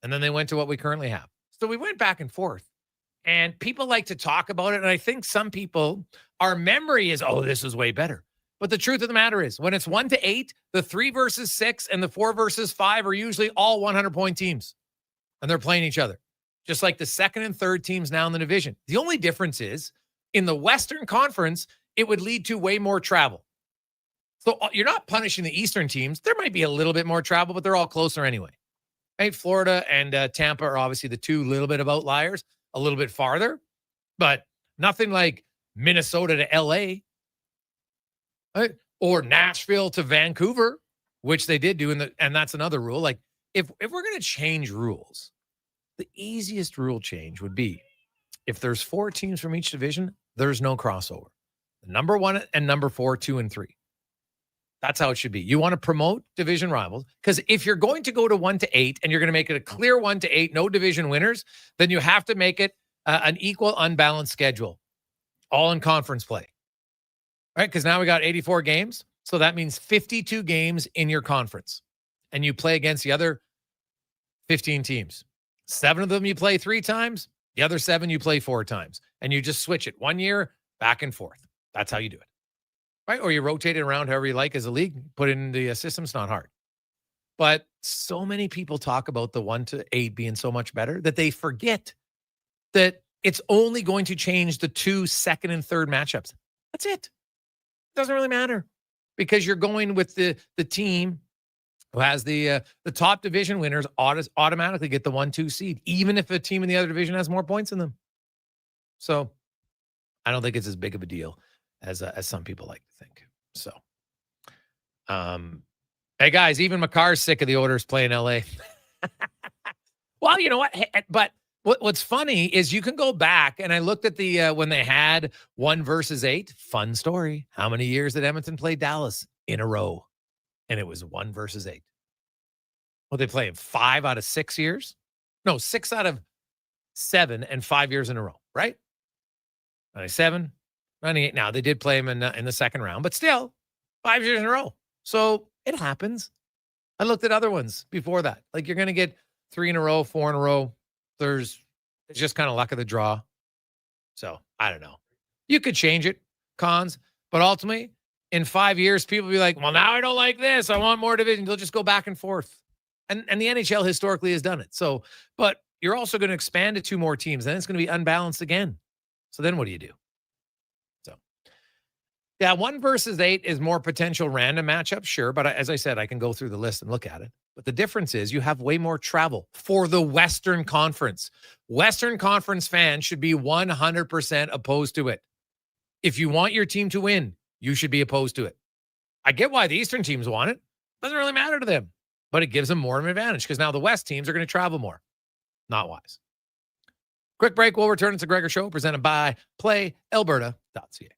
And then they went to what we currently have. So we went back and forth. And people like to talk about it. And I think some people, our memory is, oh, this is way better. But the truth of the matter is, when it's 1-8, the 3 versus 6 and the 4 versus 5 are usually all 100-point teams. And they're playing each other, just like the second and third teams now in the division. The only difference is, in the Western Conference, it would lead to way more travel. So you're not punishing the Eastern teams. There might be a little bit more travel, but they're all closer anyway. Right? Florida and Tampa are obviously the 2 little bit of outliers, a little bit farther, but nothing like Minnesota to LA, right? Or Nashville to Vancouver, which they did do. And that's another rule. Like, if we're going to change rules, the easiest rule change would be if there's 4 teams from each division, there's no crossover. Number 1 and number 4, 2 and 3. That's how it should be. You want to promote division rivals because if you're going to go to 1-8 and you're going to make it a clear 1-8, no division winners, then you have to make it an equal, unbalanced schedule, all in conference play. All right? Because now we got 84 games. So that means 52 games in your conference. And you play against the other 15 teams. 7 of them you play 3 times. The other 7 you play 4 times. And you just switch it 1 year back and forth. That's how you do it. Right? Or you rotate it around however you like as a league. Put it in the system. It's not hard. But so many people talk about the 1-8 being so much better that they forget that it's only going to change the 2 second and third matchups. That's it. It doesn't really matter because you're going with the team who has the top division winners automatically get the 1-2 seed, even if a team in the other division has more points than them. So I don't think it's as big of a deal as some people like to think. So, hey guys, even McCarr's sick of the Oilers playing LA. Well, you know what? But what's funny is you can go back and I looked at the when they had 1 versus 8. Fun story. How many years did Edmonton play Dallas in a row? And it was 1 versus 8. Well, they play 5 out of 6 years. No, 6 out of 7 and 5 years in a row, right? 97, 98. Now, they did play him in the second round, but still 5 years in a row. So it happens. I looked at other ones before that. Like, you're going to get 3 in a row, 4 in a row. It's just kind of luck of the draw. So I don't know. You could change it, cons, but ultimately in 5 years, people will be like, well, now I don't like this. I want more division. They'll just go back and forth. And the NHL historically has done it. So, but you're also going to expand to 2 more teams. Then it's going to be unbalanced again. So then what do you do? So, yeah, 1 versus 8 is more potential random matchup, sure. But as I said, I can go through the list and look at it. But the difference is you have way more travel for the Western Conference. Western Conference fans should be 100% opposed to it. If you want your team to win, you should be opposed to it. I get why the Eastern teams want it. Doesn't really matter to them. But it gives them more of an advantage because now the West teams are going to travel more. Not wise. Quick break. We'll return. It's the Gregor Show presented by PlayAlberta.ca.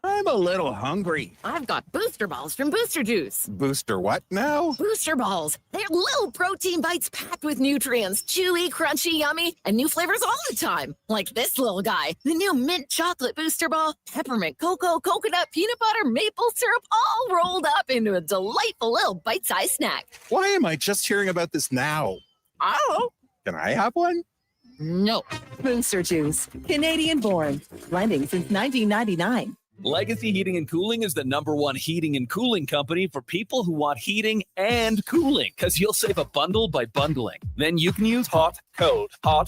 I'm a little hungry. I've got booster balls from Booster Juice. Booster what now? Booster balls. They're little protein bites packed with nutrients. Chewy, crunchy, yummy, and new flavors all the time. Like this little guy. The new mint chocolate booster ball. Peppermint, cocoa, coconut, peanut butter, maple syrup, all rolled up into a delightful little bite-sized snack. Why am I just hearing about this now? I don't know. Can I have one? No. Booster Juice, Canadian born, blending since 1999. Legacy Heating and Cooling is the #1 heating and cooling company for people who want heating and cooling, because you'll save a bundle by bundling. Then you can use hot, cold, Come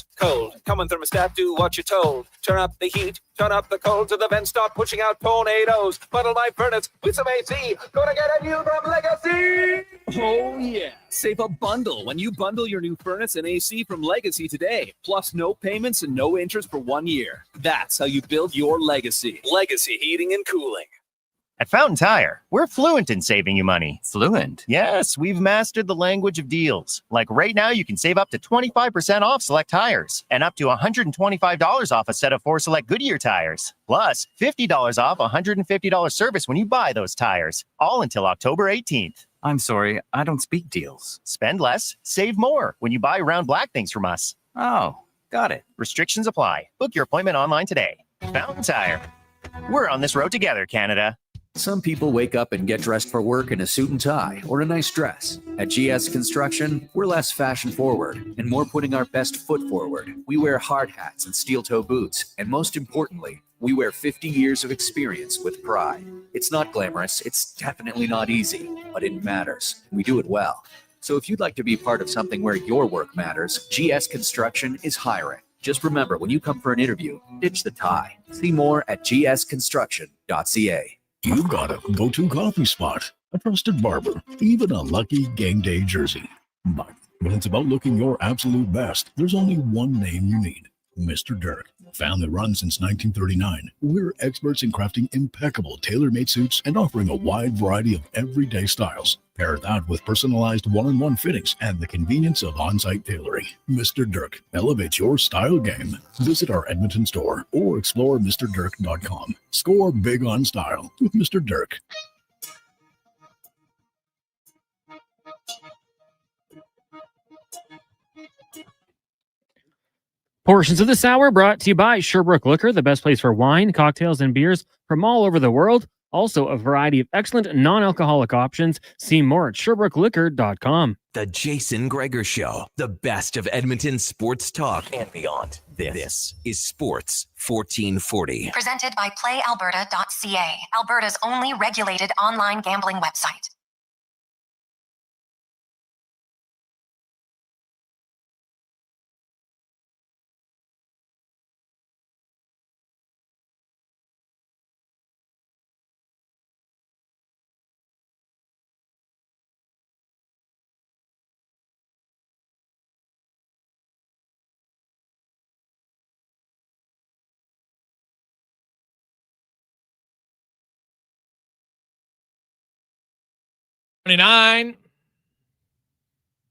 on, thermostat, do what you're told. Turn up the heat, turn up the cold, so the vents start pushing out tornadoes. Bundle my furnace with some AC. Gonna get a new from Legacy. Oh, yeah. Save a bundle when you bundle your new furnace and AC from Legacy today. Plus no payments and no interest for 1 year. That's how you build your legacy. Legacy Heating and Cooling. At Fountain Tire, we're fluent in saving you money. Fluent? Yes, we've mastered the language of deals. Like right now, you can save up to 25% off select tires and up to $125 off a set of 4 select Goodyear tires. Plus, $50 off $150 service when you buy those tires. All until October 18th. I'm sorry, I don't speak deals. Spend less, save more when you buy Round Black things from us. Oh, got it. Restrictions apply. Book your appointment online today. Fountain Tire. We're on this road together, Canada. Some people wake up and get dressed for work in a suit and tie or a nice dress. At GS Construction, we're less fashion forward and more putting our best foot forward. We wear hard hats and steel toe boots, and most importantly, we wear 50 years of experience with pride. It's not glamorous, it's definitely not easy, but it matters. We do it well. So if you'd like to be part of something where your work matters, GS Construction is hiring. Just remember, when you come for an interview, ditch the tie. See more at gsconstruction.ca. You've got a go-to coffee spot, a trusted barber, even a lucky game day jersey. But when it's about looking your absolute best, there's only one name you need, Mr. Dirk. Family run since 1939, we're experts in crafting impeccable tailor-made suits and offering a wide variety of everyday styles. Pair that with personalized one-on-one fittings and the convenience of on-site tailoring. Mr. Dirk elevates your style game. Visit our Edmonton store or explore MrDirk.com. Score big on style with Mr. Dirk. Portions of this hour brought to you by Sherbrooke Liquor, the best place for wine, cocktails, and beers from all over the world. Also, a variety of excellent non-alcoholic options. See more at SherbrookeLiquor.com. The Jason Gregor Show, the best of Edmonton sports talk and beyond. This is Sports 1440. Presented by PlayAlberta.ca, Alberta's only regulated online gambling website.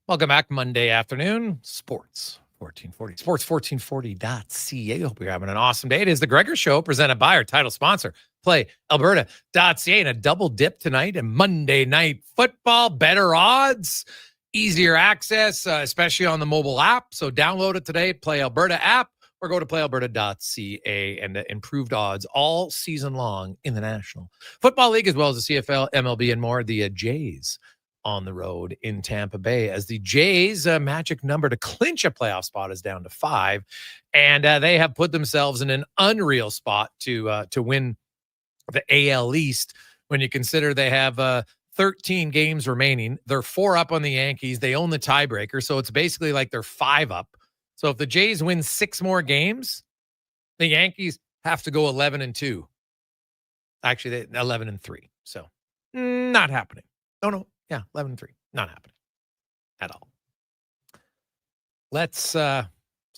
Welcome back. Monday afternoon, Sports 1440. Sports1440.ca. Hope you're having an awesome day. It is the Gregor Show presented by our title sponsor, PlayAlberta.ca, and a double dip tonight and Monday Night Football. Better odds, easier access, especially on the mobile app. So download it today, Play Alberta app, or go to playalberta.ca, and the improved odds all season long in the National Football League, as well as the CFL, MLB, and more. The Jays on the road in Tampa Bay, as the Jays' magic number to clinch a playoff spot is down to 5, and they have put themselves in an unreal spot to win the AL East. When you consider they have 13 games remaining, they're 4 up on the Yankees. They own the tiebreaker, so it's basically like they're 5 up. So if the Jays win 6 more games, the Yankees have to go 11-2. Actually, 11-3. So not happening. No. Yeah, 11-3. Not happening at all. So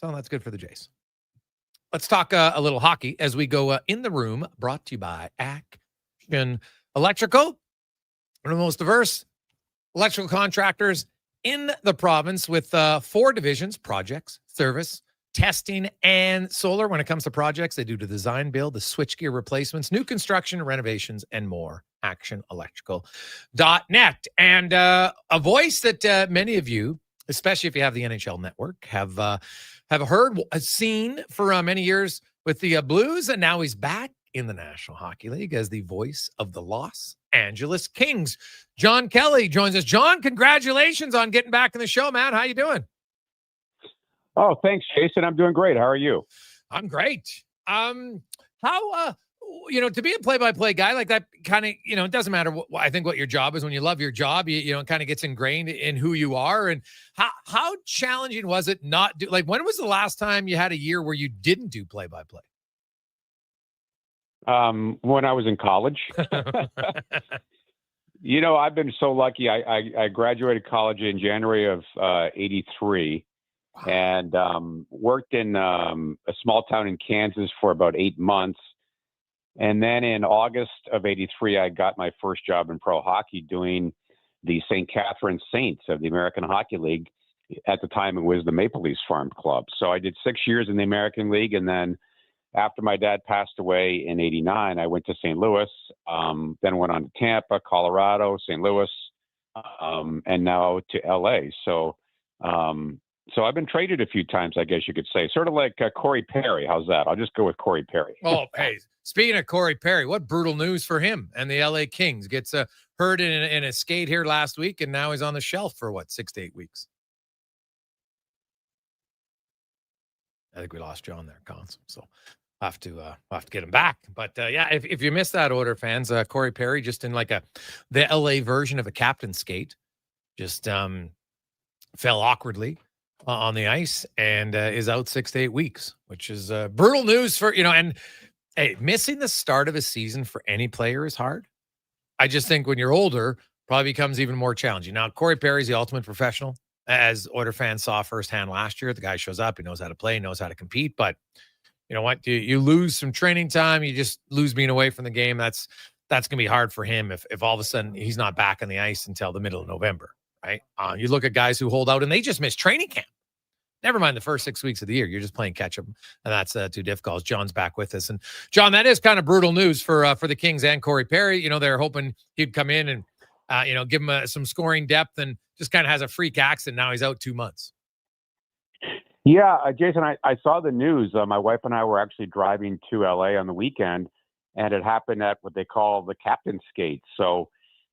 that's good for the Jays. Let's talk a little hockey as we go in the room, brought to you by Action Electrical, one of the most diverse electrical contractors in the province with 4 divisions: projects, service, testing, and solar. When it comes to projects, they do the design, build, the switchgear replacements, new construction, renovations, and more. ActionElectrical.net. And a voice that many of you, especially if you have the NHL Network, have heard, seen for many years with the Blues, and now he's back in the National Hockey League as the voice of the Los Angeles Kings. John Kelly joins us. John, congratulations on getting back in the show, man. How you doing? Oh, thanks, Jason. I'm doing great. How are you? I'm great. To be a play-by-play guy like that, kind of, it doesn't matter I think what your job is. When you love your job, it kind of gets ingrained in who you are. And how challenging was it not do, like, when was the last time you had a year where you didn't do play-by-play? When I was in college. I've been so lucky. I graduated college in January of 83. Wow. And worked in a small town in Kansas for about 8 months. And then in August of 83, I got my first job in pro hockey doing the St. Catharines Saints of the American Hockey League. At the time, it was the Maple Leafs Farm Club. So I did 6 years in the American League. And then after my dad passed away in 89, I went to St. Louis, then went on to Tampa, Colorado, St. Louis, and now to LA. So I've been traded a few times, I guess you could say. Sort of like Corey Perry. How's that? I'll just go with Corey Perry. Oh, hey, speaking of Corey Perry, what brutal news for him and the LA Kings. Gets hurt in a skate here last week, and now he's on the shelf for, 6 to 8 weeks? I think we lost John there, Cons. So I'll have to get him back. But, if you missed that order, fans, Corey Perry just in the LA version of a captain skate, just fell awkwardly on the ice and is out 6 to 8 weeks, which is brutal news for, and hey, missing the start of a season for any player is hard. I just think when you're older, probably becomes even more challenging. Now, Corey Perry's the ultimate professional, as Oiler fans saw firsthand last year. The guy shows up, he knows how to play, knows how to compete, but you know what? You lose some training time, you just lose being away from the game. That's going to be hard for him if all of a sudden he's not back on the ice until the middle of November. Right. You look at guys who hold out and they just miss training camp. Never mind the first 6 weeks of the year. You're just playing catch up, and that's too difficult. John's back with us. And John, that is kind of brutal news for the Kings and Corey Perry. They're hoping he'd come in and, give him some scoring depth, and just kind of has a freak accident. Now he's out 2 months. Yeah, Jason, I saw the news. My wife and I were actually driving to LA on the weekend, and it happened at what they call the captain skate. So,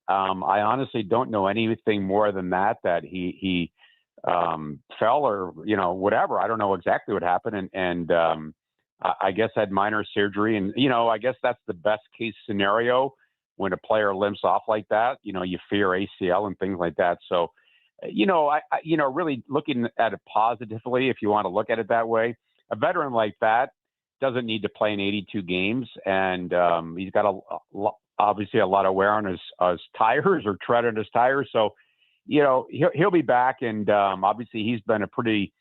I honestly don't know anything more than that he fell or, whatever. I don't know exactly what happened. And I guess had minor surgery. And, I guess that's the best case scenario when a player limps off like that. You fear ACL and things like that. So, really looking at it positively, if you want to look at it that way, a veteran like that doesn't need to play in 82 games. And he's got obviously a lot of wear on his tires or tread on his tires. So, he'll be back. And obviously he's been a pretty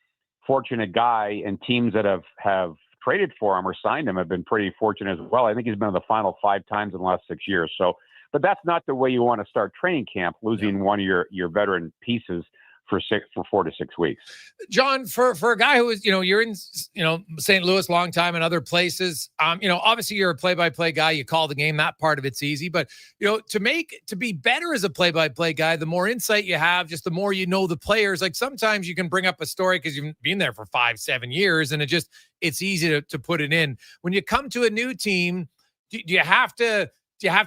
fortunate guy, and teams that have traded for him or signed him have been pretty fortunate as well. I think he's been in the final 5 times in the last 6 years. So, but that's not the way you want to start training camp, losing one of your veteran pieces for 4 to 6 weeks. John, for a guy who is, you're in, St. Louis long time and other places, obviously you're a play-by-play guy, you call the game, that part of it's easy, but, to be better as a play-by-play guy, the more insight you have, just the more you know the players. Like sometimes you can bring up a story because you've been there for 5-7 years and it's easy to put it in. When you come to a new team, do you have to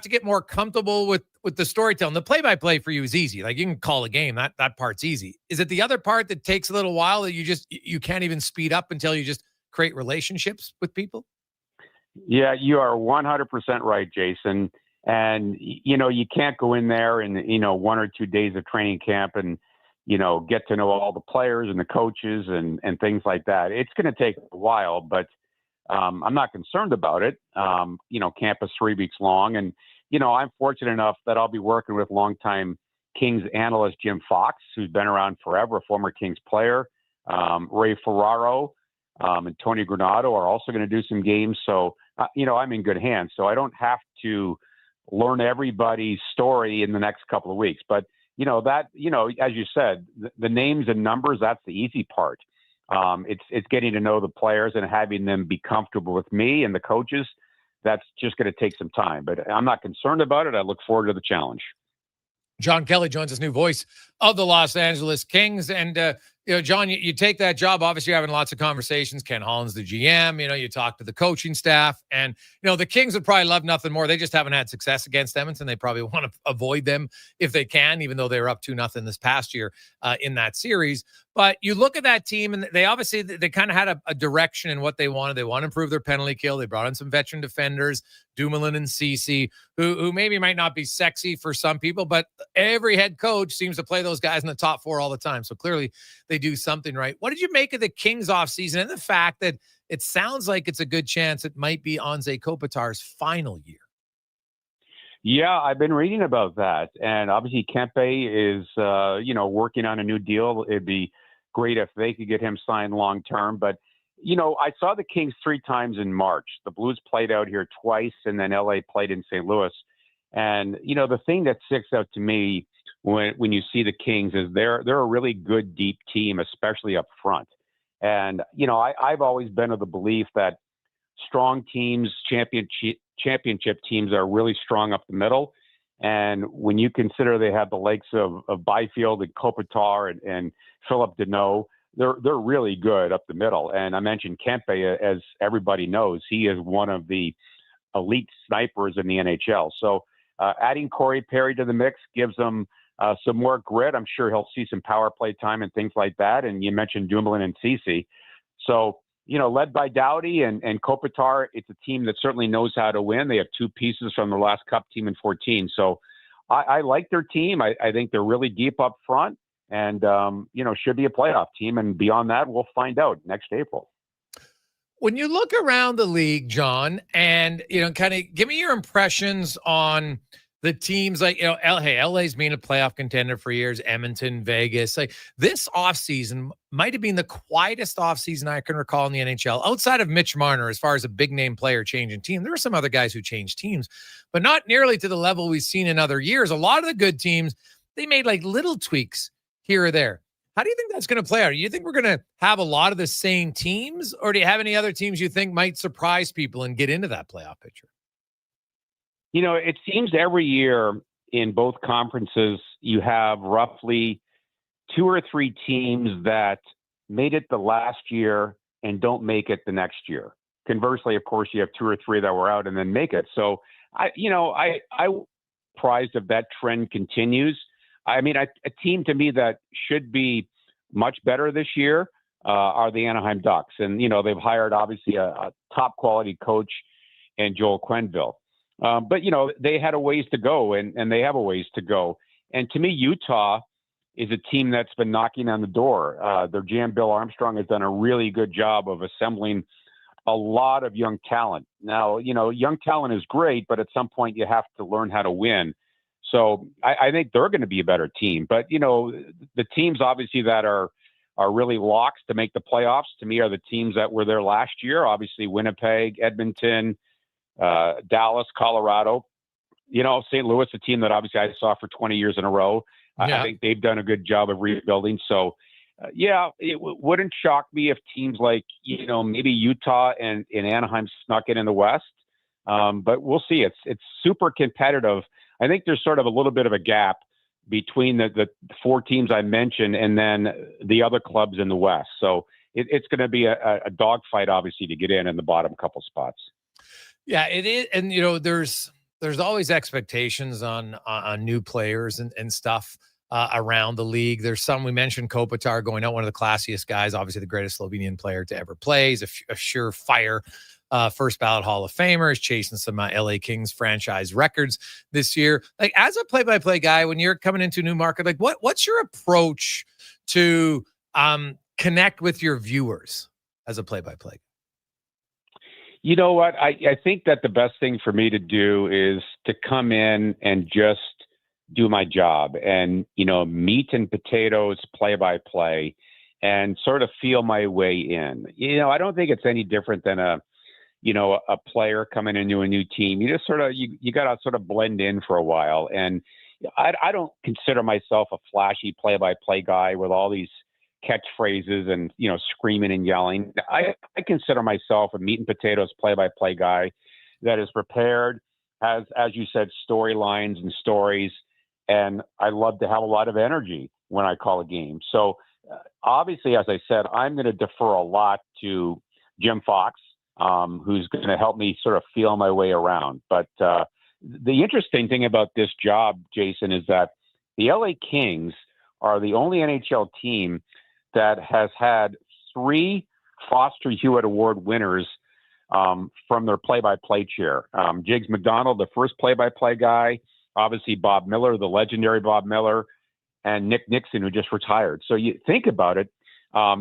get more comfortable with the storytelling? The play-by-play for you is easy. Like you can call a game. That part's easy. Is it the other part that takes a little while that you can't even speed up until you just create relationships with people? Yeah, you are 100% right, Jason. And, you can't go in there in, 1 or 2 days of training camp and get to know all the players and the coaches and things like that. It's going to take a while, but I'm not concerned about it. Camp is 3 weeks long, and I'm fortunate enough that I'll be working with longtime Kings analyst Jim Fox, who's been around forever, a former Kings player. Ray Ferraro and Tony Granato are also going to do some games. So, I'm in good hands. So I don't have to learn everybody's story in the next couple of weeks. But, as you said, the names and numbers, that's the easy part. It's getting to know the players and having them be comfortable with me and the coaches. That's just going to take some time. But I'm not concerned about it. I look forward to the challenge. John Kelly joins us, new voice of the Los Angeles Kings. And, John, you take that job. Obviously, you're having lots of conversations. Ken Holland's the GM. You talk to the coaching staff. And, the Kings would probably love nothing more. They just haven't had success against Edmonton. They probably want to avoid them if they can, even though they were up 2-0 this past year in that series. But you look at that team, and they obviously they kind of had a direction in what they wanted. They want to improve their penalty kill. They brought in some veteran defenders, Dumoulin and Ceci, who maybe might not be sexy for some people, but every head coach seems to play those guys in the top 4 all the time. So clearly they do something right. What did you make of the Kings offseason and the fact that it sounds like it's a good chance it might be Anze Kopitar's final year? Yeah, I've been reading about that. And obviously Kempe is, working on a new deal. It'd be great if they could get him signed long-term. But, I saw the Kings 3 times in March. The Blues played out here twice, and then LA played in St. Louis. And, the thing that sticks out to me when you see the Kings is they're a really good, deep team, especially up front. And, I've always been of the belief that strong teams, championship teams are really strong up the middle. And when you consider they have the likes of Byfield and Kopitar and Philip Deneau, they're really good up the middle. And I mentioned Kempe, as everybody knows, he is one of the elite snipers in the NHL. So adding Corey Perry to the mix gives them some more grit. I'm sure he'll see some power play time and things like that. And you mentioned Dumoulin and Ceci. So, led by Doughty and Kopitar, it's a team that certainly knows how to win. They have 2 pieces from the last Cup team in 2014. So I like their team. I think they're really deep up front and, should be a playoff team. And beyond that, we'll find out next April. When you look around the league, John, and, kind of give me your impressions on the teams like, LA's been a playoff contender for years, Edmonton, Vegas. Like this offseason might have been the quietest offseason I can recall in the NHL, outside of Mitch Marner, as far as a big name player changing team. There are some other guys who changed teams, but not nearly to the level we've seen in other years. A lot of the good teams, they made like little tweaks here or there. How do you think that's going to play out? Do you think we're going to have a lot of the same teams, or do you have any other teams you think might surprise people and get into that playoff picture? It seems every year in both conferences, you have roughly 2 or 3 teams that made it the last year and don't make it the next year. Conversely, of course, you have 2 or 3 that were out and then make it. So I'm surprised if that trend continues. I mean, a team to me that should be much better this year are the Anaheim Ducks. And, they've hired obviously a top quality coach in Joel Quenneville. But, they had a ways to go and they have a ways to go. And to me, Utah is a team that's been knocking on the door. Their GM, Bill Armstrong, has done a really good job of assembling a lot of young talent. Now, young talent is great, but at some point you have to learn how to win. So I think they're going to be a better team. But, the teams obviously that are really locks to make the playoffs, to me, are the teams that were there last year. Obviously, Winnipeg, Edmonton, Dallas, Colorado, St. Louis, a team that obviously I saw for 20 years in a row. Yeah. I think they've done a good job of rebuilding. So, it wouldn't shock me if teams like, maybe Utah and Anaheim snuck in the West. But we'll see. It's super competitive. I think there's sort of a little bit of a gap between the 4 teams I mentioned and then the other clubs in the West. So it's going to be a dogfight, obviously, to get in the bottom couple spots. Yeah, it is. And, there's always expectations on new players and stuff around the league. There's some, we mentioned Kopitar going out, one of the classiest guys, obviously the greatest Slovenian player to ever play. He's a surefire first ballot Hall of Famer. Is chasing some LA Kings franchise records this year. Like, as a play-by-play guy, when you're coming into a new market, like what's your approach to connect with your viewers as a play-by-play? You know what? I think that the best thing for me to do is to come in and just do my job and, meat and potatoes play-by-play and sort of feel my way in. I don't think it's any different than a player coming into a new team. You just you got to sort of blend in for a while. And I don't consider myself a flashy play-by-play guy with all these catchphrases and, screaming and yelling. I consider myself a meat and potatoes play-by-play guy that is prepared, has, as you said, storylines and stories. And I love to have a lot of energy when I call a game. So obviously, as I said, I'm going to defer a lot to Jim Fox, who's going to help me sort of feel my way around. But the interesting thing about this job, Jason, is that the LA Kings are the only NHL team that has had 3 Foster Hewitt Award winners from their play-by-play chair. Jigs McDonald, the first play-by-play guy, obviously Bob Miller, the legendary Bob Miller, and Nick Nixon, who just retired. So you think about it,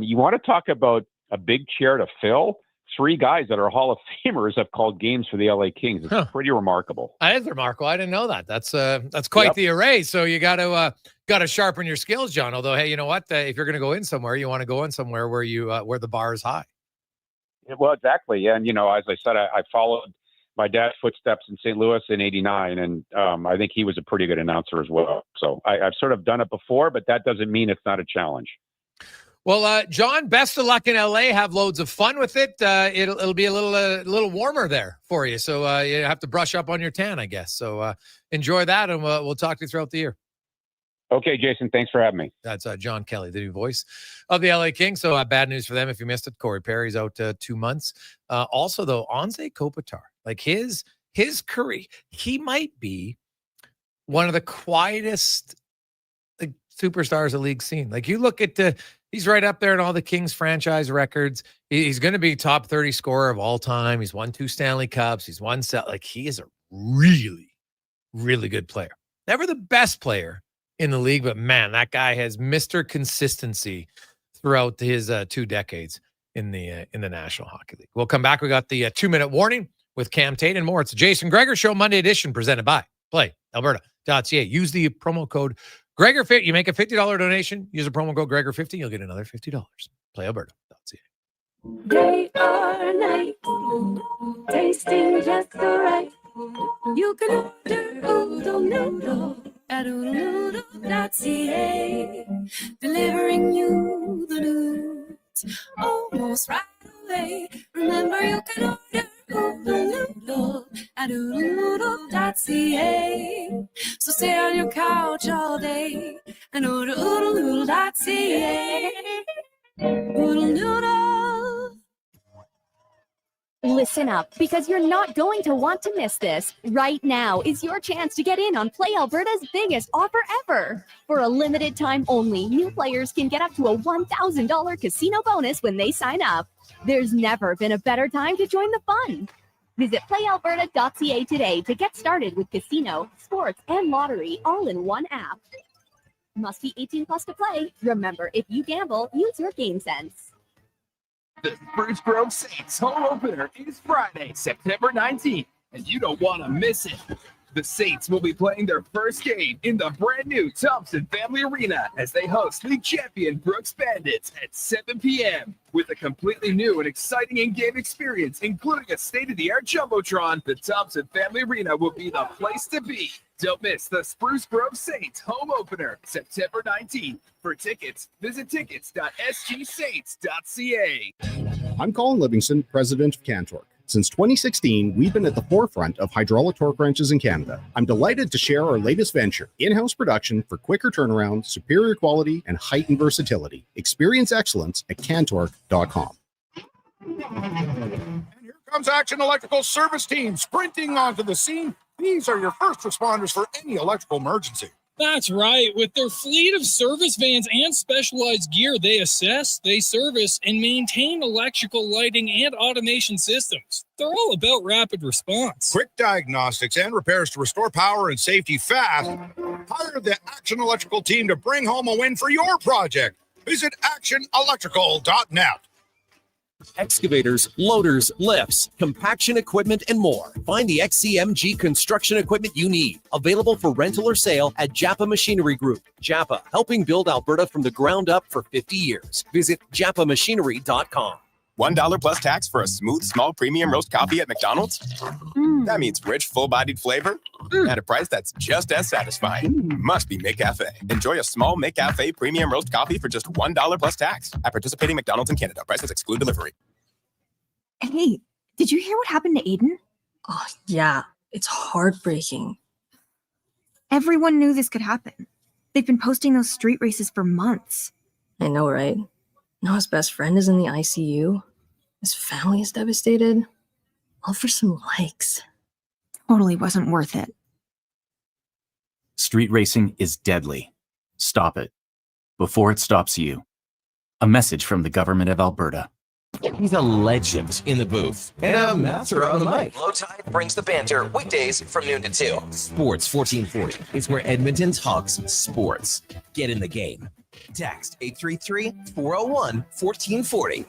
you want to talk about a big chair to fill. 3 guys that are Hall of Famers have called games for the LA Kings. It's pretty remarkable. That is remarkable. I didn't know that. That's quite the array. So you got to sharpen your skills, John. Although, hey, you know what? If you're going to go in somewhere, you want to go in somewhere where where the bar is high. Well, exactly. And as I said, I followed my dad's footsteps in St. Louis in '89, and I think he was a pretty good announcer as well. So I've sort of done it before, but that doesn't mean it's not a challenge. Well, John, best of luck in LA. Have loads of fun with it. It'll be a little warmer there for you, so you have to brush up on your tan, I guess. So enjoy that, and we'll talk to you throughout the year. Okay, Jason, thanks for having me. That's John Kelly, the new voice of the LA Kings. So bad news for them if you missed it. Corey Perry's out 2 months. Also, though, Anze Kopitar, like his career, he might be one of the quietest superstars the league's seen. Like you look at he's right up there in all the Kings franchise records. He's going to be top 30 scorer of all time. He's won 2 Stanley Cups. He's won like he is a really, really good player. Never the best player in the league, but man, that guy has Mr. Consistency throughout his 2 decades in the National Hockey League. We'll come back. We got the 2-minute warning with Cam Tate and more. It's the Jason Gregor Show Monday edition presented by PlayAlberta.ca. Use the promo code Gregor50. You make a $50 donation. Use the promo code Gregor50. You'll get another $50. PlayAlberta.ca. Day or night, tasting just so right. You can order Oodle Noodle at oodlenoodle.ca, delivering you the news almost right away. Remember, you can order Oodle Noodle at oodlenoodle.ca. So stay on your couch all day and order oodlenoodle.ca. Oodle Noodle. Listen up, because you're not going to want to miss this. Right now is your chance to get in on Play Alberta's biggest offer ever. For a limited time only, new players can get up to a $1,000 casino bonus when they sign up. There's never been a better time to join the fun. Visit playalberta.ca today to get started with casino, sports, and lottery all in one app. Must be 18 plus to play. Remember, if you gamble, use your game sense. The Spruce Grove Saints home opener is Friday, September 19th, and you don't want to miss it. The Saints will be playing their first game in the brand new Thompson Family Arena as they host league champion Brooks Bandits at 7 p.m. With a completely new and exciting in-game experience, including a state-of-the-art Jumbotron, the Thompson Family Arena will be the place to be. Don't miss the Spruce Grove Saints home opener, September 19th. For tickets, visit tickets.sgsaints.ca. I'm Colin Livingston, president of Cantork. Since 2016, we've been at the forefront of hydraulic torque wrenches in Canada. I'm delighted to share our latest venture, in-house production for quicker turnaround, superior quality, and heightened versatility. Experience excellence at cantork.com. And here comes Action Electrical Service Team sprinting onto the scene. These are your first responders for any electrical emergency. That's right. With their fleet of service vans and specialized gear, they assess, they service, and maintain electrical lighting and automation systems. They're all about rapid response. Quick diagnostics and repairs to restore power and safety fast. Hire the Action Electrical team to bring home a win for your project. Visit actionelectrical.net. Excavators, loaders, lifts, compaction equipment, and more. Find the XCMG construction equipment you need. Available for rental or sale at Japa Machinery Group. Japa, helping build Alberta from the ground up for 50 years. Visit japamachinery.com. $1 plus tax for a smooth, small premium roast coffee at McDonald's? That means rich, full-bodied flavor at a price that's just as satisfying. Must be McCafe. Enjoy a small McCafe premium roast coffee for just $1 plus tax at participating McDonald's in Canada. Prices exclude delivery. Hey, did you hear what happened to Aiden? Oh, yeah. It's heartbreaking. Everyone knew this could happen. They've been posting those street races for months. I know, right? Now his best friend is in the ICU. His family is devastated. All for some likes. Totally wasn't worth it. Street racing is deadly. Stop it before it stops you. A message from the government of Alberta. He's a legend in the booth and a master on the mic. Low Tide brings the banter weekdays from noon to 2. Sports 1440 is where Edmonton talks sports. Get in the game. Text 833-401-1440.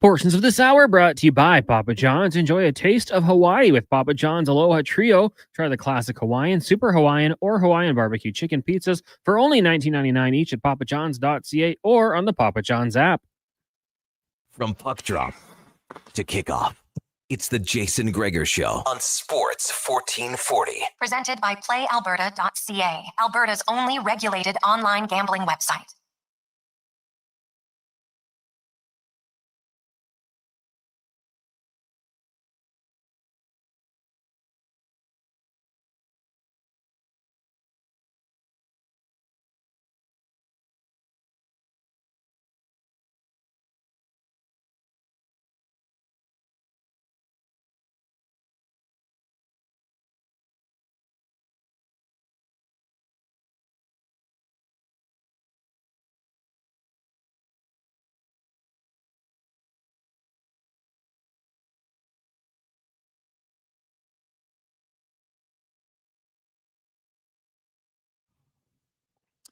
Portions of this hour brought to you by Papa John's. Enjoy a taste of Hawaii with Papa John's Aloha Trio. Try the classic Hawaiian, Super Hawaiian, or Hawaiian barbecue chicken pizzas for only $19.99 each at papajohns.ca or on the Papa John's app. From puck drop to kickoff, it's the Jason Gregor Show on Sports 1440. Presented by PlayAlberta.ca, Alberta's only regulated online gambling website.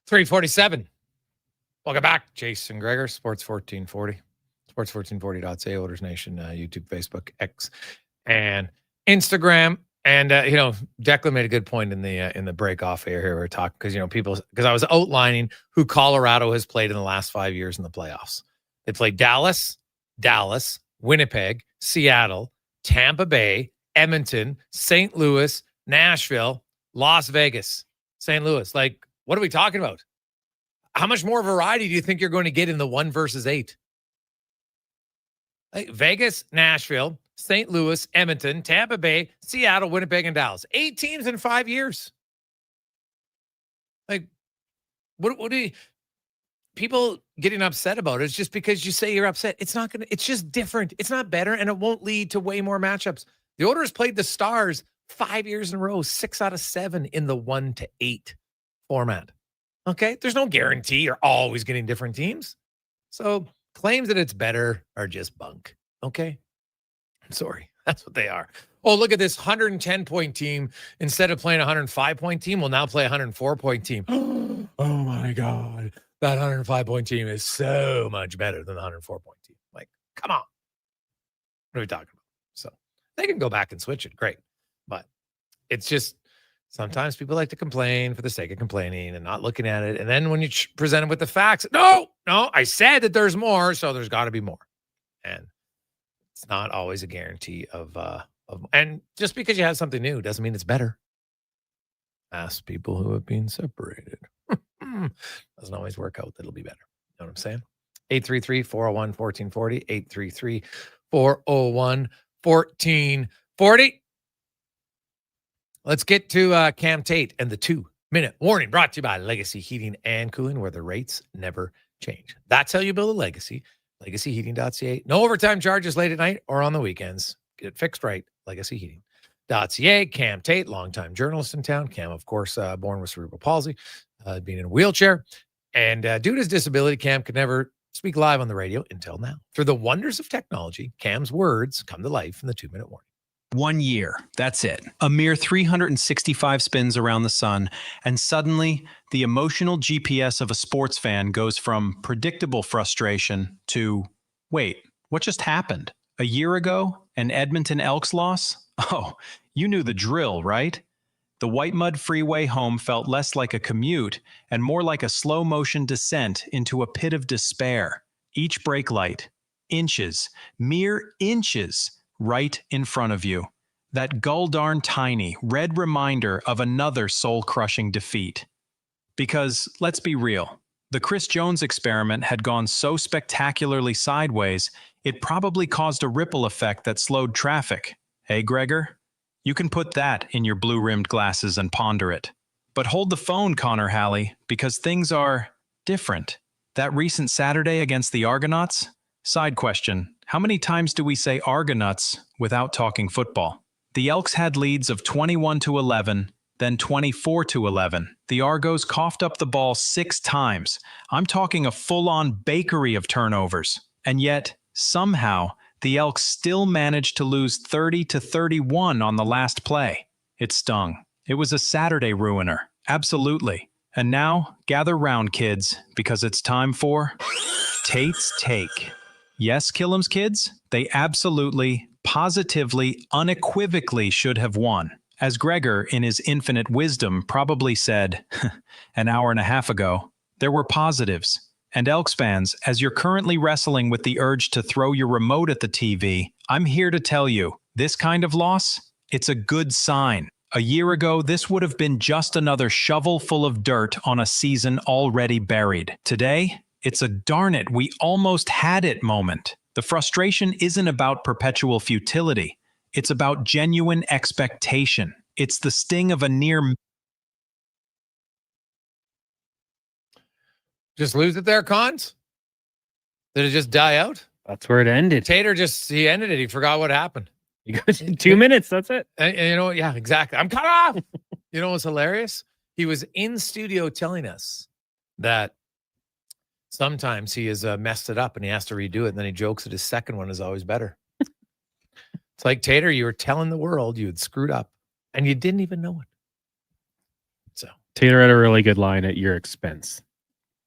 $347. Welcome back. Jason Gregor, Sports 1440. Sports1440.ca, Oilers Nation, YouTube, Facebook, X, and Instagram. And Declan made a good point in the break off here. We were talking because I was outlining who Colorado has played in the last 5 years in the playoffs. They played Dallas, Winnipeg, Seattle, Tampa Bay, Edmonton, St. Louis, Nashville, Las Vegas, St. Louis. Like, what are we talking about? How much more variety do you think you're going to get in the 1 versus 8? Like Vegas, Nashville, St. Louis, Edmonton, Tampa Bay, Seattle, Winnipeg, and Dallas. 8 teams in 5 years. Like, what do you... People getting upset about it is just because you say you're upset. It's not going to... It's just different. It's not better, and it won't lead to way more matchups. The Oilers played the Stars 5 years in a row, 6 out of 7 in the 1 to 8 format. Okay? There's no guarantee you're always getting different teams. So claims that it's better are just bunk. Okay? I'm sorry. That's what they are. Oh, look at this 110-point team. Instead of playing a 105-point team, will now play a 104-point team. Oh, my God. That 105-point team is so much better than the 104-point team. Like, come on. What are we talking about? So they can go back and switch it. Great. But it's just... Sometimes people like to complain for the sake of complaining and not looking at it. And then when you present them with the facts, no, I said that there's more, so there's got to be more. And it's not always a guarantee of, and just because you have something new doesn't mean it's better. Ask people who have been separated. Doesn't always work out that it'll be better. You know what I'm saying? 833-401-1440, 833-401-1440. Let's get to Cam Tate and the 2-minute warning brought to you by Legacy Heating and Cooling, where the rates never change. That's how you build a legacy. LegacyHeating.ca. No overtime charges late at night or on the weekends. Get it fixed right. LegacyHeating.ca. Cam Tate, longtime journalist in town. Cam, of course, born with cerebral palsy, being in a wheelchair. And due to his disability, Cam could never speak live on the radio until now. Through the wonders of technology, Cam's words come to life in the 2-minute warning. 1 year. That's it. A mere 365 spins around the sun, and suddenly the emotional GPS of a sports fan goes from predictable frustration to, wait, what just happened? A year ago, an Edmonton Elks loss? Oh, you knew the drill, right? The White Mud Freeway home felt less like a commute and more like a slow-motion descent into a pit of despair. Each brake light, inches, mere inches, right in front of you. That gull-darn tiny red reminder of another soul-crushing defeat. Because, let's be real, the Chris Jones experiment had gone so spectacularly sideways, it probably caused a ripple effect that slowed traffic. Hey, Gregor? You can put that in your blue-rimmed glasses and ponder it. But hold the phone, Connor Halley, because things are different. That recent Saturday against the Argonauts? Side question, how many times do we say Argonauts without talking football? The Elks had leads of 21-11, then 24-11. The Argos coughed up the ball 6 times. I'm talking a full-on bakery of turnovers. And yet, somehow, the Elks still managed to lose 30-31 on the last play. It stung. It was a Saturday ruiner. Absolutely. And now, gather round, kids, because it's time for Tate's Take. Yes, Killam's kids, they absolutely, positively, unequivocally should have won. As Gregor, in his infinite wisdom, probably said an hour and a half ago, there were positives. And Elks fans, as you're currently wrestling with the urge to throw your remote at the TV, I'm here to tell you, this kind of loss, it's a good sign. A year ago, this would have been just another shovel full of dirt on a season already buried. Today, it's a darn it, we almost had it moment. The frustration isn't about perpetual futility. It's about genuine expectation. It's the sting of a near... Just lose it there, Cons? Did it just die out? That's where it ended. Tater he ended it. He forgot what happened. You got 2 minutes. That's it. And you know, yeah, exactly. I'm cut off. You know what's hilarious? He was in studio telling us that sometimes he has messed it up and he has to redo it. And then he jokes that his second one is always better. It's like, Tater, you were telling the world you had screwed up and you didn't even know it. So Tater had a really good line at your expense.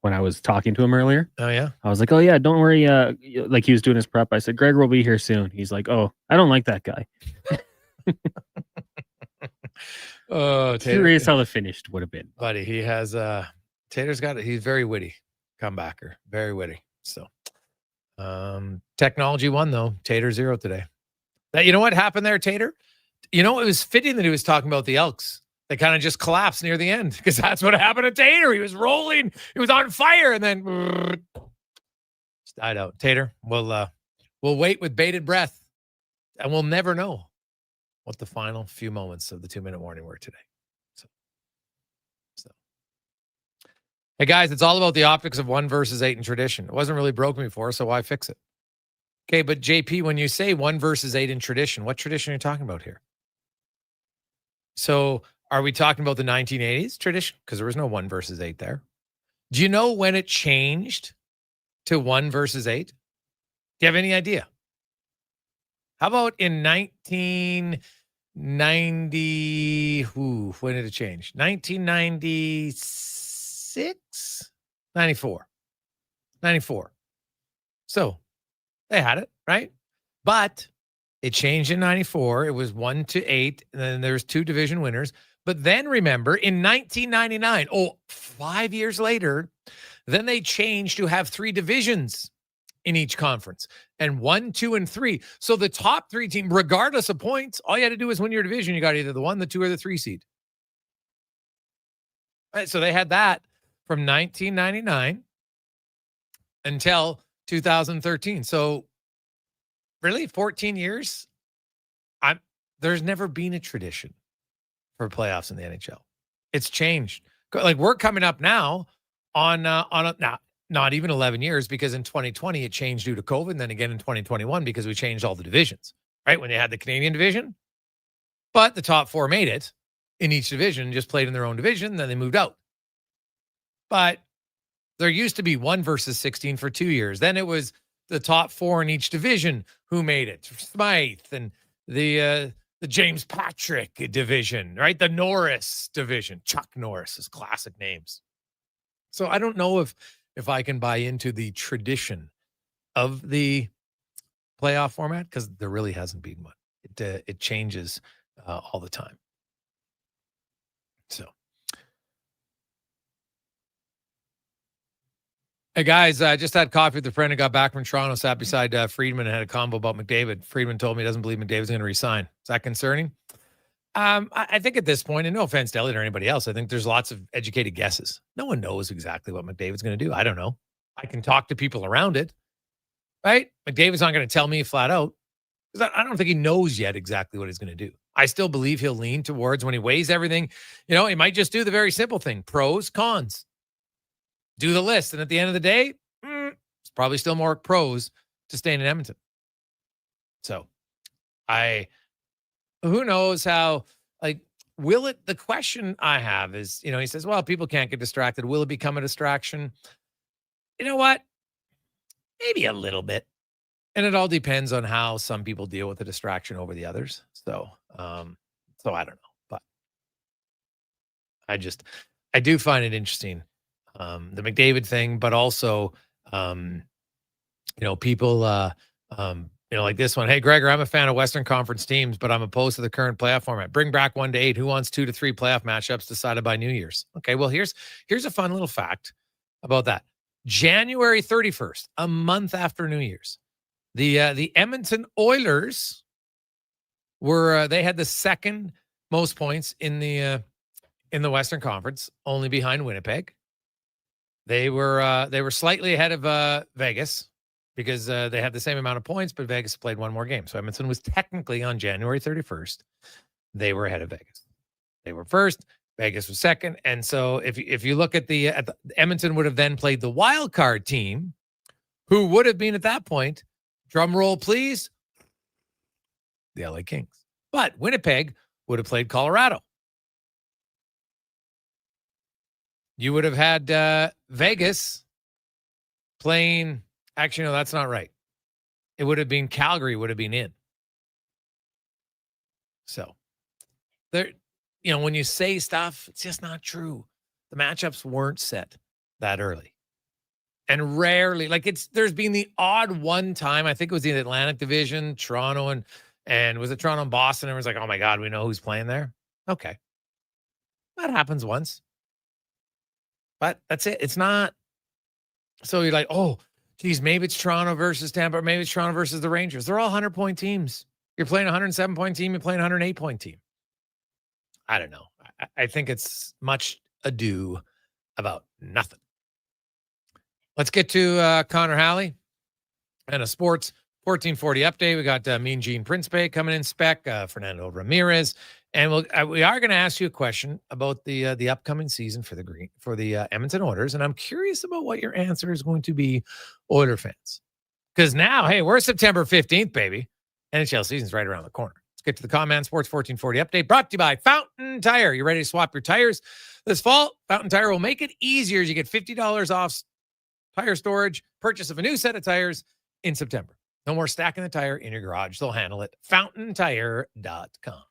When I was talking to him earlier. Oh, yeah? I was like, oh, yeah, don't worry. Like he was doing his prep. I said, Gregor will be here soon. He's like, oh, I don't like that guy. Oh, Tater. Curious how the finished would have been. Buddy, he has, Tater's got it. He's very witty. Comebacker. Very witty. So, technology won, though. Tater 0 today. That, you know what happened there, Tater? You know, it was fitting that he was talking about the Elks. They kind of just collapsed near the end because that's what happened to Tater. He was rolling. He was on fire and then just died out. Tater, we'll wait with bated breath and we'll never know what the final few moments of the 2-minute warning were today. So. Hey, guys, it's all about the optics of 1 versus 8 in tradition. It wasn't really broken before, so why fix it? Okay, but JP, when you say 1 versus 8 in tradition, what tradition are you talking about here? So... are we talking about the 1980s tradition? Because there was no 1 versus 8 there. Do you know when it changed to 1 versus 8? Do you have any idea? How about in 1990? When did it change? 1996? 94. 94. So they had it, right? But it changed in 94. It was 1-8. And then there's 2 division winners. But then remember, in 1999, 5 years later, then they changed to have 3 divisions in each conference, and 1, 2, and 3. So the top 3 teams, regardless of points, all you had to do was win your division. You got either the 1, the 2, or the 3 seed. All right, so they had that from 1999 until 2013. So really, 14 years. There's never been a tradition for playoffs in the NHL. It's changed. Like we're coming up now on not even 11 years because in 2020 it changed due to COVID, and then again in 2021 because we changed all the divisions, right? When they had the Canadian division, but the top 4 made it in each division, just played in their own division, then they moved out. But there used to be 1 versus 16 for 2 years. Then it was the top 4 in each division who made it. Smythe and the the James Patrick division, right? The Norris division. Chuck Norris is classic names. So I don't know if I can buy into the tradition of the playoff format, because there really hasn't been one. It changes all the time. So, hey guys, I just had coffee with a friend and got back from Toronto. Sat beside Friedman and had a convo about McDavid. Friedman told me he doesn't believe McDavid's going to resign. Is that concerning? I think at this point, and no offense to Elliot or anybody else, I think there's lots of educated guesses. No one knows exactly what McDavid's going to do. I don't know. I can talk to people around it, right? McDavid's not going to tell me flat out, because I don't think he knows yet exactly what he's going to do. I still believe he'll lean towards, when he weighs everything, he might just do the very simple thing: pros, cons. Do the list. And at the end of the day, it's probably still more pros to staying in Edmonton. So who knows how, will it, the question I have is, he says, well, people can't get distracted. Will it become a distraction? You know what? Maybe a little bit. And it all depends on how some people deal with the distraction over the others. So I don't know, but I do find it interesting. The McDavid thing, but also, people, like this one. Hey, Gregor, I'm a fan of Western Conference teams, but I'm opposed to the current playoff format. Bring back 1 to 8. Who wants 2 to 3 playoff matchups decided by New Year's? Okay, well, here's a fun little fact about that. January 31st, a month after New Year's, the Edmonton Oilers they had the second most points in the Western Conference, only behind Winnipeg. They were slightly ahead of Vegas, because they had the same amount of points, but Vegas played one more game. So Edmonton was technically, on January 31st, they were ahead of Vegas. They were first, Vegas was second. And so if you look at the Edmonton would have then played the wild card team, who would have been at that point, drum roll please, the LA Kings. But Winnipeg would have played Colorado. You would have had Vegas playing. Actually, no, that's not right. It would have been Calgary would have been in. So there, when you say stuff, it's just not true. The matchups weren't set that early. And rarely, there's been the odd one time, I think it was in the Atlantic Division, Toronto and was it Toronto and Boston? Everyone's like, oh my God, we know who's playing there. Okay. That happens once. But that's it. It's not. So you're like, oh, geez, maybe it's Toronto versus Tampa, or maybe it's Toronto versus the Rangers. They're all 100-point teams. You're playing a 107-point team. You're playing a 108-point team. I don't know. I think it's much ado about nothing. Let's get to Connor Halley and a Sports 1440 update. We got Mean Gene Principe coming in spec, Fernando Ramirez. And we are going to ask you a question about the upcoming season for the Edmonton Oilers, and I'm curious about what your answer is going to be, Oiler fans. Because now, hey, we're September 15th, baby. NHL season's right around the corner. Let's get to the Command Sports 1440 update, brought to you by Fountain Tire. You ready to swap your tires this fall? Fountain Tire will make it easier as you get $50 off tire storage, purchase of a new set of tires in September. No more stacking the tire in your garage. They'll handle it. FountainTire.com.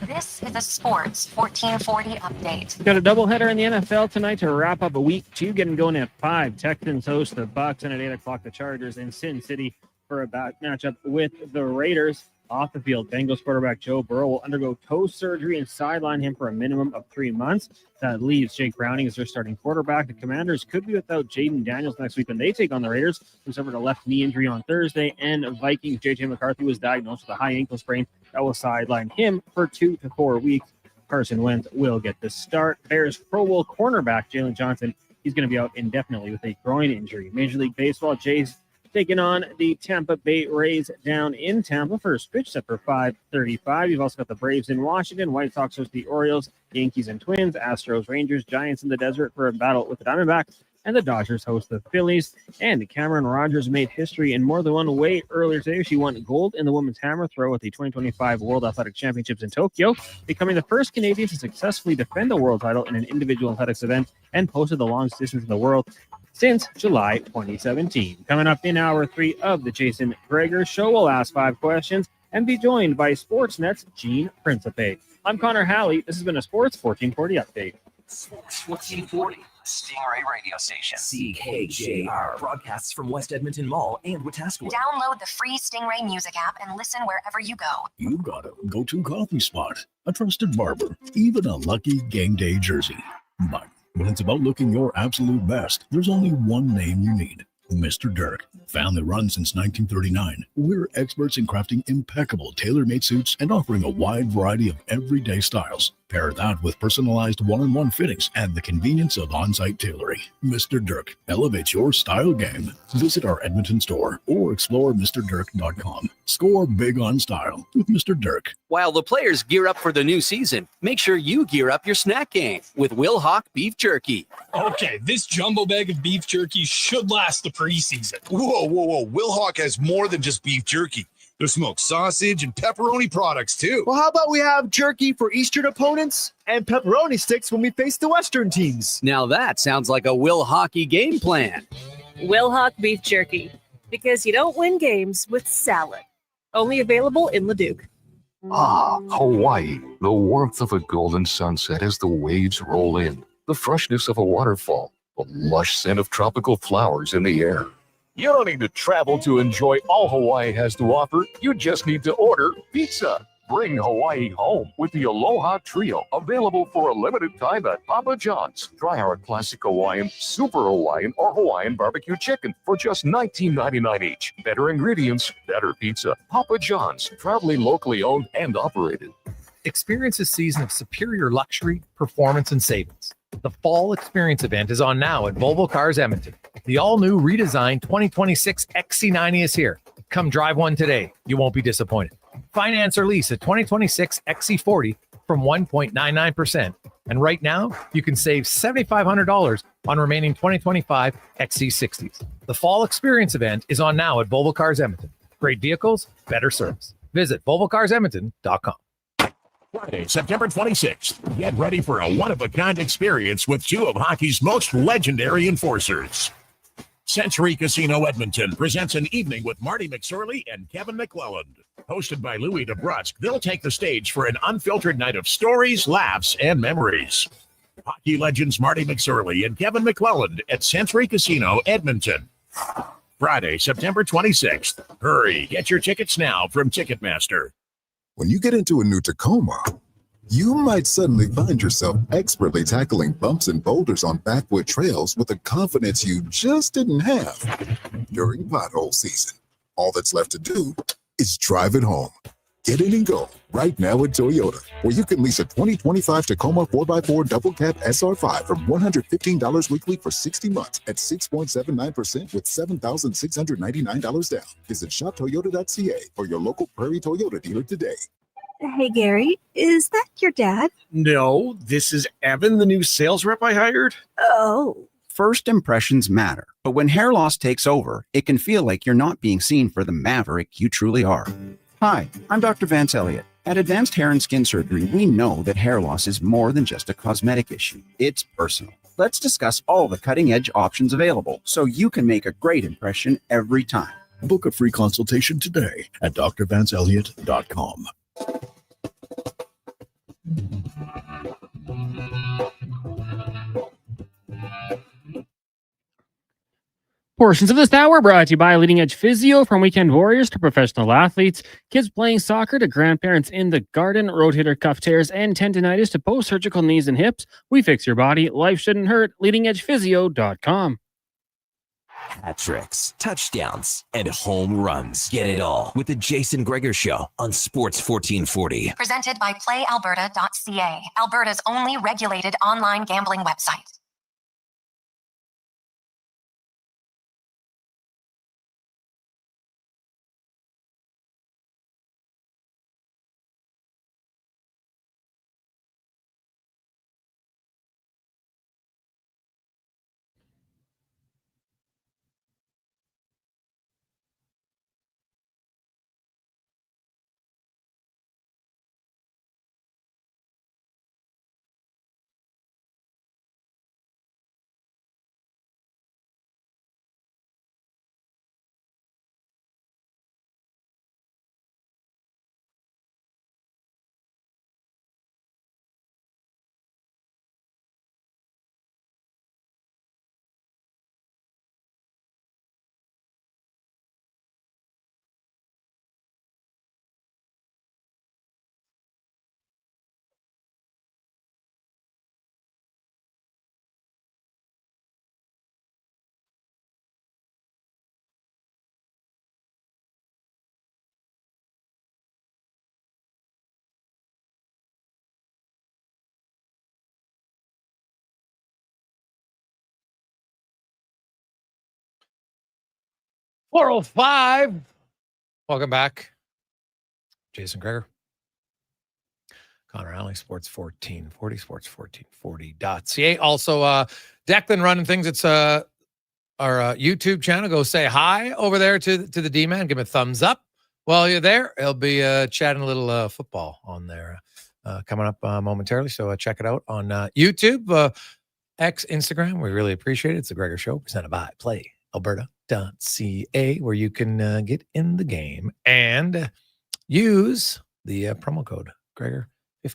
This is a Sports 1440 update. Got a doubleheader in the NFL tonight to wrap up a week 2, getting going at 5. Texans host the Bucs, and at 8 o'clock the Chargers in Sin City for a matchup with the Raiders. Off the field, Bengals quarterback Joe Burrow will undergo toe surgery and sideline him for a minimum of 3 months. That leaves Jake Browning as their starting quarterback. The Commanders could be without Jaden Daniels next week when they take on the Raiders, who suffered a left knee injury on Thursday. And Vikings J.J. McCarthy was diagnosed with a high ankle sprain that will sideline him for 2 to 4 weeks. Carson Wentz will get the start. Bears Pro Bowl cornerback Jalen Johnson, he's going to be out indefinitely with a groin injury. Major League Baseball, Jays taking on the Tampa Bay Rays down in Tampa. First pitch set for 5:35. You've also got the Braves in Washington. White Sox host the Orioles, Yankees and Twins, Astros, Rangers, Giants in the desert for a battle with the Diamondbacks, and the Dodgers host the Phillies. And Cameron Rogers made history in more than one way earlier today. She won gold in the women's hammer throw at the 2025 World Athletic Championships in Tokyo, becoming the first Canadian to successfully defend the world title in an individual athletics event and posted the longest distance in the world since July 2017. Coming up in hour 3 of the Jason Gregor Show, we'll ask 5 questions. and be joined by Sportsnet's Gene Principe. I'm Connor Halley. This has been a Sports 1440 update. Sports 1440, Stingray radio station. CKJR broadcasts from West Edmonton Mall and Wetaskiwin. Download the free Stingray music app and listen wherever you go. You've got a go-to coffee spot, a trusted barber, even a lucky game day jersey. But when it's about looking your absolute best, there's only one name you need. Mr. Dirk. Family run since 1939, we're experts in crafting impeccable tailor-made suits and offering a wide variety of everyday styles. Pair that with personalized one-on-one fittings and the convenience of on-site tailoring. Mr. Dirk elevates your style game. Visit our Edmonton store or explore MrDirk.com. Score big on style with Mr. Dirk. While the players gear up for the new season, make sure you gear up your snack game with Will Hawk Beef Jerky. Okay, this jumbo bag of beef jerky should last the preseason. Whoa. Will Hawk has more than just beef jerky. There's smoked sausage and pepperoni products, too. Well, how about we have jerky for Eastern opponents and pepperoni sticks when we face the Western teams? Now that sounds like a Will Hockey game plan. Will Hawk Beef Jerky, because you don't win games with salad. Only available in Leduc. Ah, Hawaii. The warmth of a golden sunset as the waves roll in. The freshness of a waterfall. The lush scent of tropical flowers in the air. You don't need to travel to enjoy all Hawaii has to offer. You just need to order pizza. Bring Hawaii home with the Aloha Trio, available for a limited time at Papa John's. Try our classic Hawaiian, super Hawaiian, or Hawaiian barbecue chicken for just $19.99 each. Better ingredients, better pizza. Papa John's, proudly locally owned and operated. Experience a season of superior luxury, performance, and savings. The Fall Experience event is on now at Volvo Cars Edmonton. The all-new redesigned 2026 XC90 is here. Come drive one today. You won't be disappointed. Finance or lease a 2026 XC40 from 1.99%. And right now, you can save $7,500 on remaining 2025 XC60s. The Fall Experience event is on now at Volvo Cars Edmonton. Great vehicles, better service. Visit VolvoCarsEdmonton.com. Friday, September 26th. Get ready for a one-of-a-kind experience with two of hockey's most legendary enforcers. Century Casino Edmonton presents an evening with Marty McSorley and Kevin McClelland. Hosted by Louis DeBrusque, they'll take the stage for an unfiltered night of stories, laughs, and memories. Hockey legends Marty McSorley and Kevin McClelland at Century Casino Edmonton. Friday, September 26th. Hurry, get your tickets now from Ticketmaster. When you get into a new Tacoma, you might suddenly find yourself expertly tackling bumps and boulders on backwood trails with a confidence you just didn't have during pothole season. All that's left to do is drive it home. Get in and go right now at Toyota, where you can lease a 2025 Tacoma 4x4 double cab SR5 from $115 weekly for 60 months at 6.79% with $7,699 down. Visit shoptoyota.ca or your local Prairie Toyota dealer today. Hey, Gary, is that your dad? No, this is Evan, the new sales rep I hired. Oh. First impressions matter, but when hair loss takes over, it can feel like you're not being seen for the maverick you truly are. Hi, I'm Dr. Vance Elliott. At Advanced Hair and Skin Surgery, we know that hair loss is more than just a cosmetic issue. It's personal. Let's discuss all the cutting-edge options available so you can make a great impression every time. Book a free consultation today at drvanceelliott.com. Portions of this hour brought to you by Leading Edge Physio, from weekend warriors to professional athletes, kids playing soccer to grandparents in the garden, rotator cuff tears and tendinitis to post-surgical knees and hips. We fix your body. Life shouldn't hurt. LeadingEdgePhysio.com. Hat tricks, touchdowns, and home runs. Get it all with the Jason Gregor Show on Sports 1440. Presented by PlayAlberta.ca, Alberta's only regulated online gambling website. 4:05. Welcome back. Jason Gregor. Connor Halley, Sports 1440, sports1440.ca. Also, Declan running things. It's our YouTube channel. Go say hi over there to the D-Man. Give him a thumbs up while you're there. He'll be chatting a little football on there coming up momentarily. So check it out on YouTube, X, Instagram. We really appreciate it. It's the Gregor Show presented by PlayAlberta.ca, where you can get in the game and use the promo code Gregor50.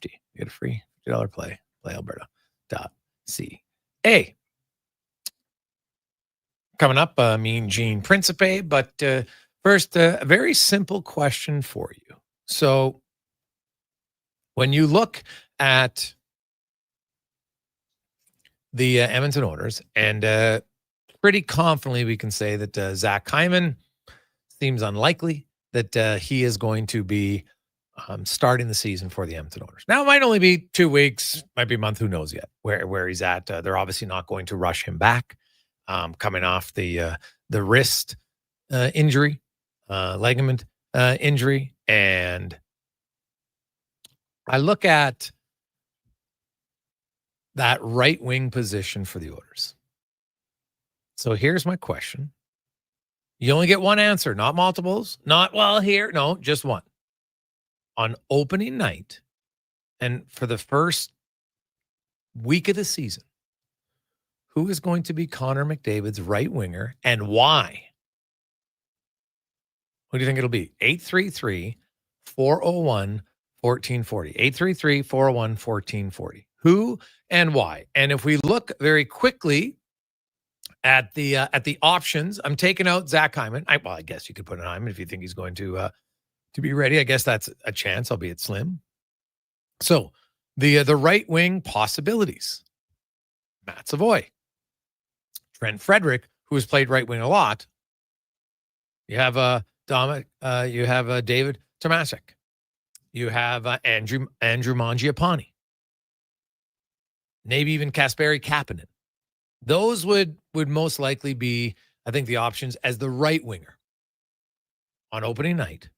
You get a free $50 play. PlayAlberta.ca. Coming up, Mean Gene Principe, but first, a very simple question for you. So, when you look at the Edmonton Oilers, and pretty confidently we can say that Zach Hyman seems unlikely that he is going to be starting the season for the Edmonton Oilers. Now, it might only be 2 weeks, might be a month, who knows yet where he's at. They're obviously not going to rush him back, coming off the wrist injury, ligament injury. And I look at that right wing position for the Oilers. So here's my question. You only get one answer, not multiples, not, well, here. No, just one. On opening night, and for the first week of the season, who is going to be Connor McDavid's right winger and why? What do you think it'll be? 833-401-1440. 833-401-1440. Who and why? And if we look very quickly at the options, I'm taking out Zach Hyman. I guess you could put an Hyman if you think he's going to be ready. I guess that's a chance, albeit slim. So the right wing possibilities: Matt Savoie, Trent Frederick, who has played right wing a lot. You have you have David Tomasic. You have Andrew Mangiapane. Maybe even Kasperi Kapanen. Those would most likely be, I think, the options as the right winger on opening night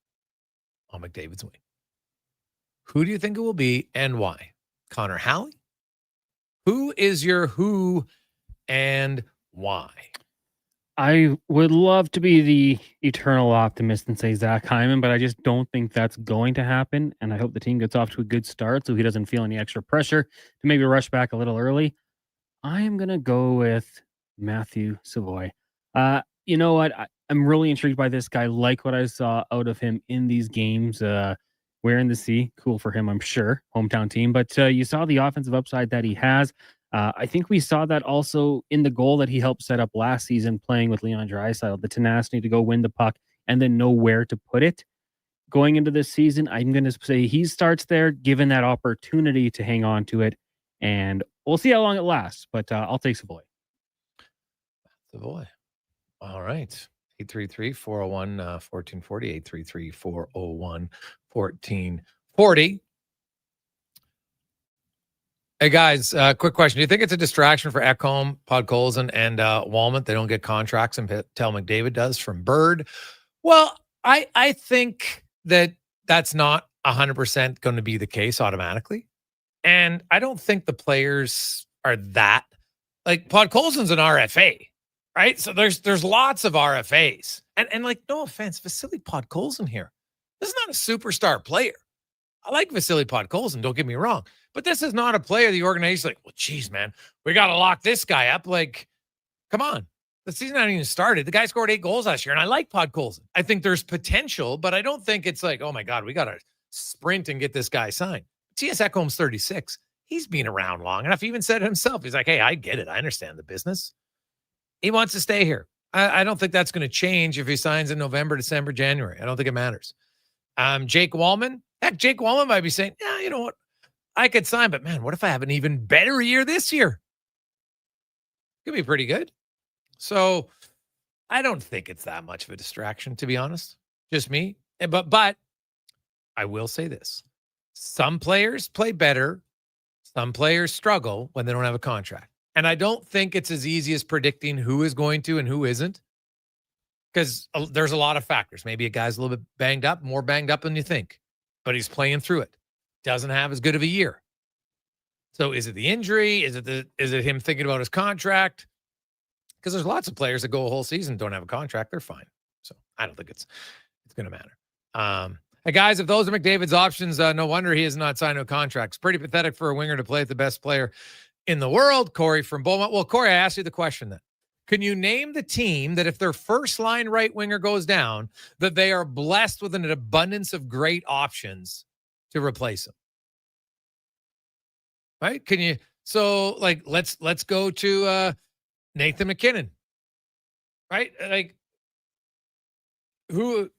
on McDavid's wing. Who do you think it will be and why? Connor Halley? Who is your who and why? I would love to be the eternal optimist and say Zach Hyman, but I just don't think that's going to happen. And I hope the team gets off to a good start so he doesn't feel any extra pressure to maybe rush back a little early. I am going to go with Matthew Savoie. You know what? I'm really intrigued by this guy. Like what I saw out of him in these games. Wearing the C. Cool for him, I'm sure. Hometown team. But you saw the offensive upside that he has. I think we saw that also in the goal that he helped set up last season playing with Leon Draisaitl, the tenacity to go win the puck and then know where to put it. Going into this season, I'm going to say he starts there, given that opportunity to hang on to it. And we'll see how long it lasts, but I'll take Savoie. Savoie. All right. 833-401-1440. 833-401-1440. Hey, guys, quick question. Do you think it's a distraction for Ekholm, Podkolzin, and Walmart? They don't get contracts and tell McDavid does from Bird. Well, I think that's not 100% going to be the case automatically. And I don't think the players are that. Like, Podkolzin's an RFA, right? So there's lots of RFAs. And like, no offense, Vasily Podkolzin here. This is not a superstar player. I like Vasily Podkolzin, don't get me wrong. But this is not a player the organization's like, well, geez, man, we got to lock this guy up. Like, come on. The season hasn't even started. The guy scored 8 goals last year, and I like Podkolzin. I think there's potential, but I don't think it's like, oh, my God, we got to sprint and get this guy signed. T.S. Ekholm's 36. He's been around long enough. He even said it himself. He's like, hey, I get it. I understand the business. He wants to stay here. I don't think that's going to change if he signs in November, December, January. I don't think it matters. Jake Wallman. Heck, Jake Wallman might be saying, yeah, you know what? I could sign, but man, what if I have an even better year this year? Could be pretty good. So I don't think it's that much of a distraction, to be honest. Just me. But I will say this. Some players play better. Some players struggle when they don't have a contract. And I don't think it's as easy as predicting who is going to and who isn't. because there's a lot of factors. Maybe a guy's a little bit banged up, more banged up than you think, but he's playing through it. Doesn't have as good of a year. So is it the injury? Is it him thinking about his contract? Because there's lots of players that go a whole season, don't have a contract. They're fine. So I don't think it's going to matter. Hey guys, if those are McDavid's options, no wonder he is not signed to a contract. It's pretty pathetic for a winger to play with the best player in the world. Corey from Beaumont. Well, Corey, I asked you the question then. Can you name the team that if their first line right winger goes down, that they are blessed with an abundance of great options to replace him? Right? Can you? So like, let's go to Nathan McKinnon. Right? Like who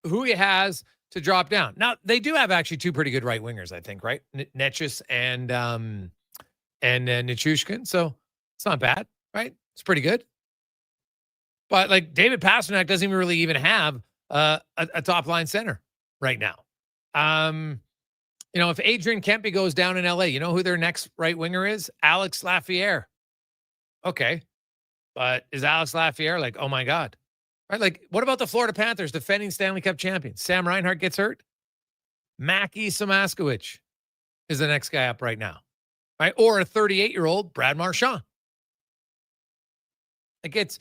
he has to drop down. Now they do have actually two pretty good right wingers, I think, right? Netchus and Nichushkin. So it's not bad, right? It's pretty good. But like David Pastrnak doesn't really even have a top line center right now. If Adrian Kempe goes down in LA, you know who their next right winger is? Alex Lafayette. Okay. But is Alex Lafayette like, oh my God? Right? Like, what about the Florida Panthers defending Stanley Cup champions? Sam Reinhart gets hurt. Mackie Samaskowicz is the next guy up right now. Right? Or a 38-year-old Brad Marchand. Like, it's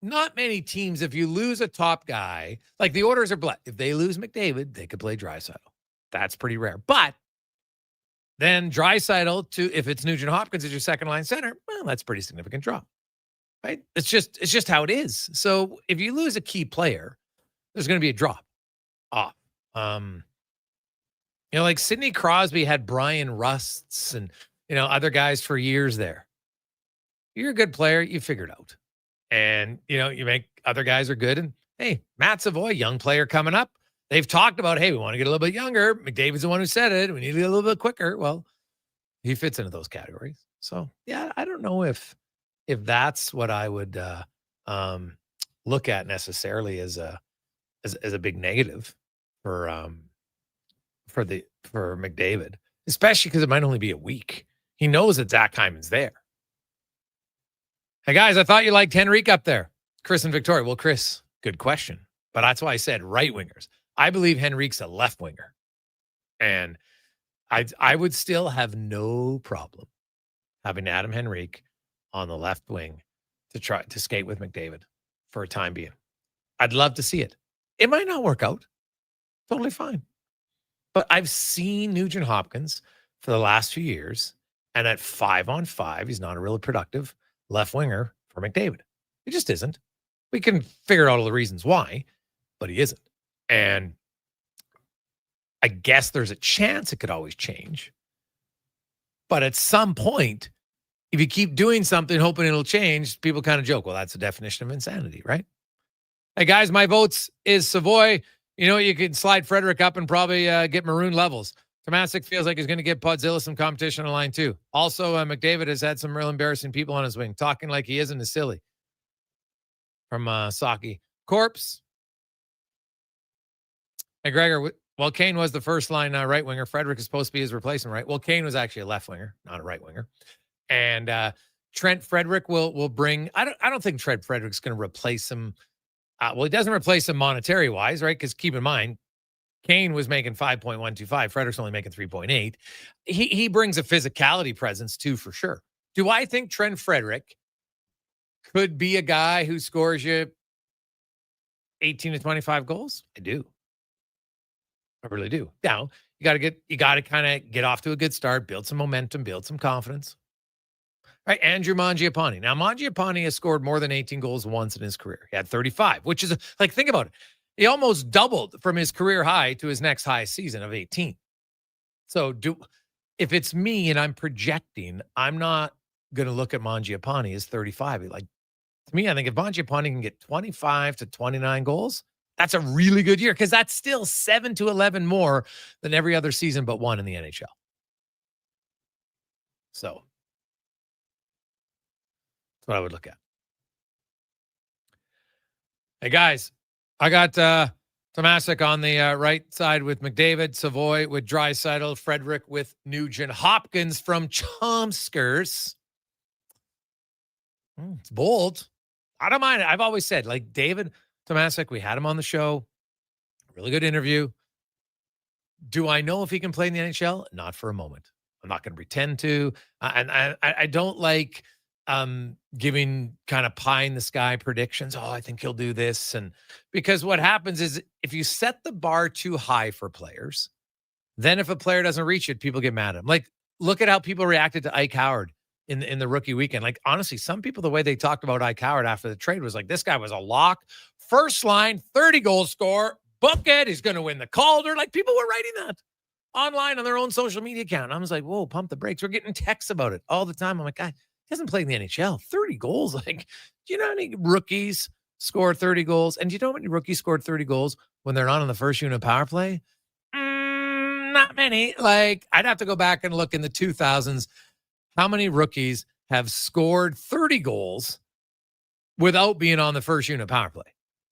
not many teams, if you lose a top guy, like the Oilers are blessed. If they lose McDavid, they could play Draisaitl. That's pretty rare. But then Draisaitl if it's Nugent Hopkins as your second line center, well, that's a pretty significant drop. Right? It's just how it is. So if you lose a key player, there's going to be a drop off. Like Sidney Crosby had Brian Rusts and, other guys for years there. You're a good player. You figure it out. And, you make other guys are good. And, hey, Matt Savoie, young player coming up. They've talked about, hey, we want to get a little bit younger. McDavid's the one who said it. We need to get a little bit quicker. Well, he fits into those categories. So, yeah, I don't know if that's what I would look at necessarily as a big negative for McDavid, especially because it might only be a week. He knows that Zach Hyman's there. Hey guys, I thought you liked Henrique up there. Chris and Victoria. Well, Chris, good question. But that's why I said right wingers. I believe Henrique's a left winger. And I would still have no problem having Adam Henrique on the left wing to try to skate with McDavid for a time being. I'd love to see it. It might not work out. Totally fine. But I've seen Nugent Hopkins for the last few years, and at 5-on-5, he's not a really productive left winger for McDavid. He just isn't. We can figure out all the reasons why, but he isn't. And I guess there's a chance it could always change. But at some point, if you keep doing something, hoping it'll change, people kind of joke, well, that's the definition of insanity, right? Hey, guys, my votes is Savoie. You can slide Frederick up and probably get maroon levels. Tomasic feels like he's going to get Podzilla some competition on line too. Also, McDavid has had some real embarrassing people on his wing. Talking like he isn't is silly. From Saki. Corpse. Hey, Gregor, well, Kane was the first line right winger. Frederick is supposed to be his replacement, right? Well, Kane was actually a left winger, not a right winger. And Trent Frederick will bring. I don't think Trent Frederick's going to replace him. Well, he doesn't replace him monetary wise, right? Because keep in mind, Kane was making 5.125. Frederick's only making 3.8. He brings a physicality presence too, for sure. Do I think Trent Frederick could be a guy who scores you 18 to 25 goals? I do. I really do. Now, you got to kind of get off to a good start, build some momentum, build some confidence. Right, Andrew Mangiapane. Now, Mangiapane has scored more than 18 goals once in his career. He had 35, which is, think about it. He almost doubled from his career high to his next highest season of 18. So, if it's me and I'm projecting, I'm not going to look at Mangiapane as 35. To me, I think if Mangiapane can get 25 to 29 goals, that's a really good year because that's still 7 to 11 more than every other season but one in the NHL. So, that's what I would look at. Hey, guys, I got Tomasic on the right side with McDavid, Savoie with Draisaitl, Frederick with Nugent Hopkins from Chomskers. It's bold. I don't mind it. I've always said, David, Tomasic. We had him on the show. Really good interview. Do I know if he can play in the NHL? Not for a moment. I'm not going to pretend to. And I don't like giving kind of pie in the sky predictions. Oh, I think he'll do this. And because what happens is if you set the bar too high for players, then if a player doesn't reach it, people get mad at him. Like, look at how people reacted to Ike Howard in the rookie weekend. Like, honestly, some people, the way they talked about Ike Howard after the trade was like, this guy was a lock. First line, 30 goal scorer, book it. He's going to win the Calder. Like, people were writing that online on their own social media account. I was like, whoa, pump the brakes. We're getting texts about it all the time. I'm like, guy, he hasn't played in the NHL. 30 goals. Like, do you know how many rookies scored 30 goals? And do you know how many rookies scored 30 goals when they're not on the first unit power play? Not many. Like, I'd have to go back and look in the 2000s. How many rookies have scored 30 goals without being on the first unit power play?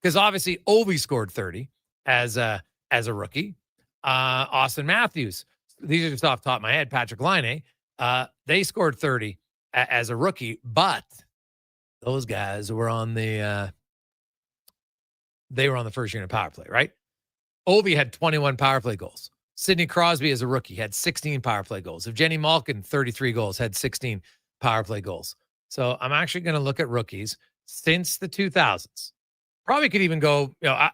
Because obviously Ovi scored 30 as a rookie. Austin Matthews, these are just off the top of my head. Patrick Laine, they scored 30 as a rookie, but those guys were on the first unit power play, right? Ovi had 21 power play goals. Sidney Crosby as a rookie had 16 power play goals. Evgeny Malkin, 33 goals, had 16 power play goals. So I'm actually going to look at rookies since the 2000s. Probably could even go, I'll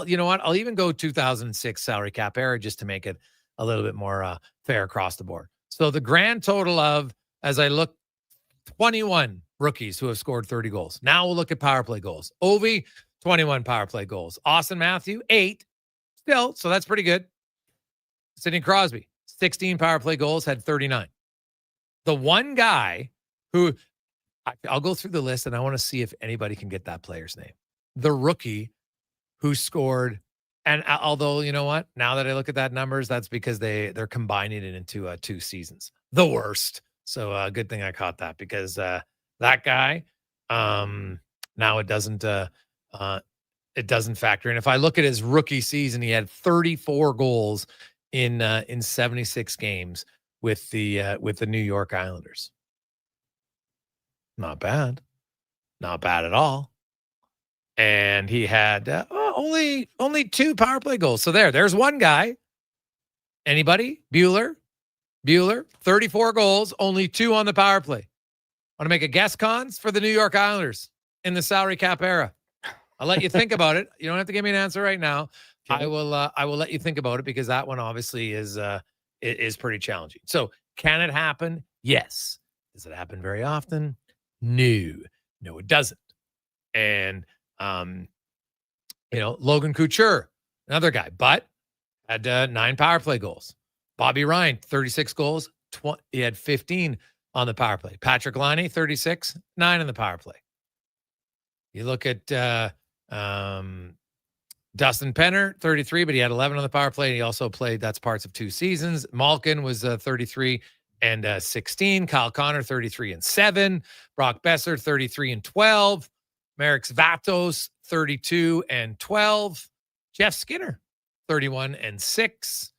even go 2006 salary cap era just to make it a little bit more fair across the board. So the grand total of, as I look, 21 rookies who have scored 30 goals. Now we'll look at power play goals. Ovi, 21 power play goals. Austin Matthews, 8. Still, so that's pretty good. Sidney Crosby, 16 power play goals, had 39. The one guy who, I'll go through the list and I want to see if anybody can get that player's name. The rookie who scored, and although, you know what? Now that I look at that numbers, that's because they're combining it into 2 seasons. The worst. So good thing I caught that because that guy, now it doesn't factor in. If I look at his rookie season, he had 34 goals in 76 games with the New York Islanders. Not bad. Not bad at all. And he had only 2 power play goals. So there's one guy. Anybody? Bueller, 34 goals, only 2 on the power play. Want to make a guess, Cons, for the New York Islanders in the salary cap era? I'll let you think about it. You don't have to give me an answer right now. Okay. I will let you think about it because that one obviously is pretty challenging. So can it happen? Yes. Does it happen very often? No, it doesn't. And Logan Couture, another guy, but had 9 power play goals. Bobby Ryan, 36 goals. He had 15 on the power play. Patrick Laine, 36, 9 on the power play. You look at Dustin Penner, 33, but he had 11 on the power play. And he also played, that's parts of 2 seasons. Malkin was 33 and 16. Kyle Connor, 33 and 7. Brock Besser, 33 and 12. Marek Vatos, 32 and 12. Jeff Skinner, 31 and 6.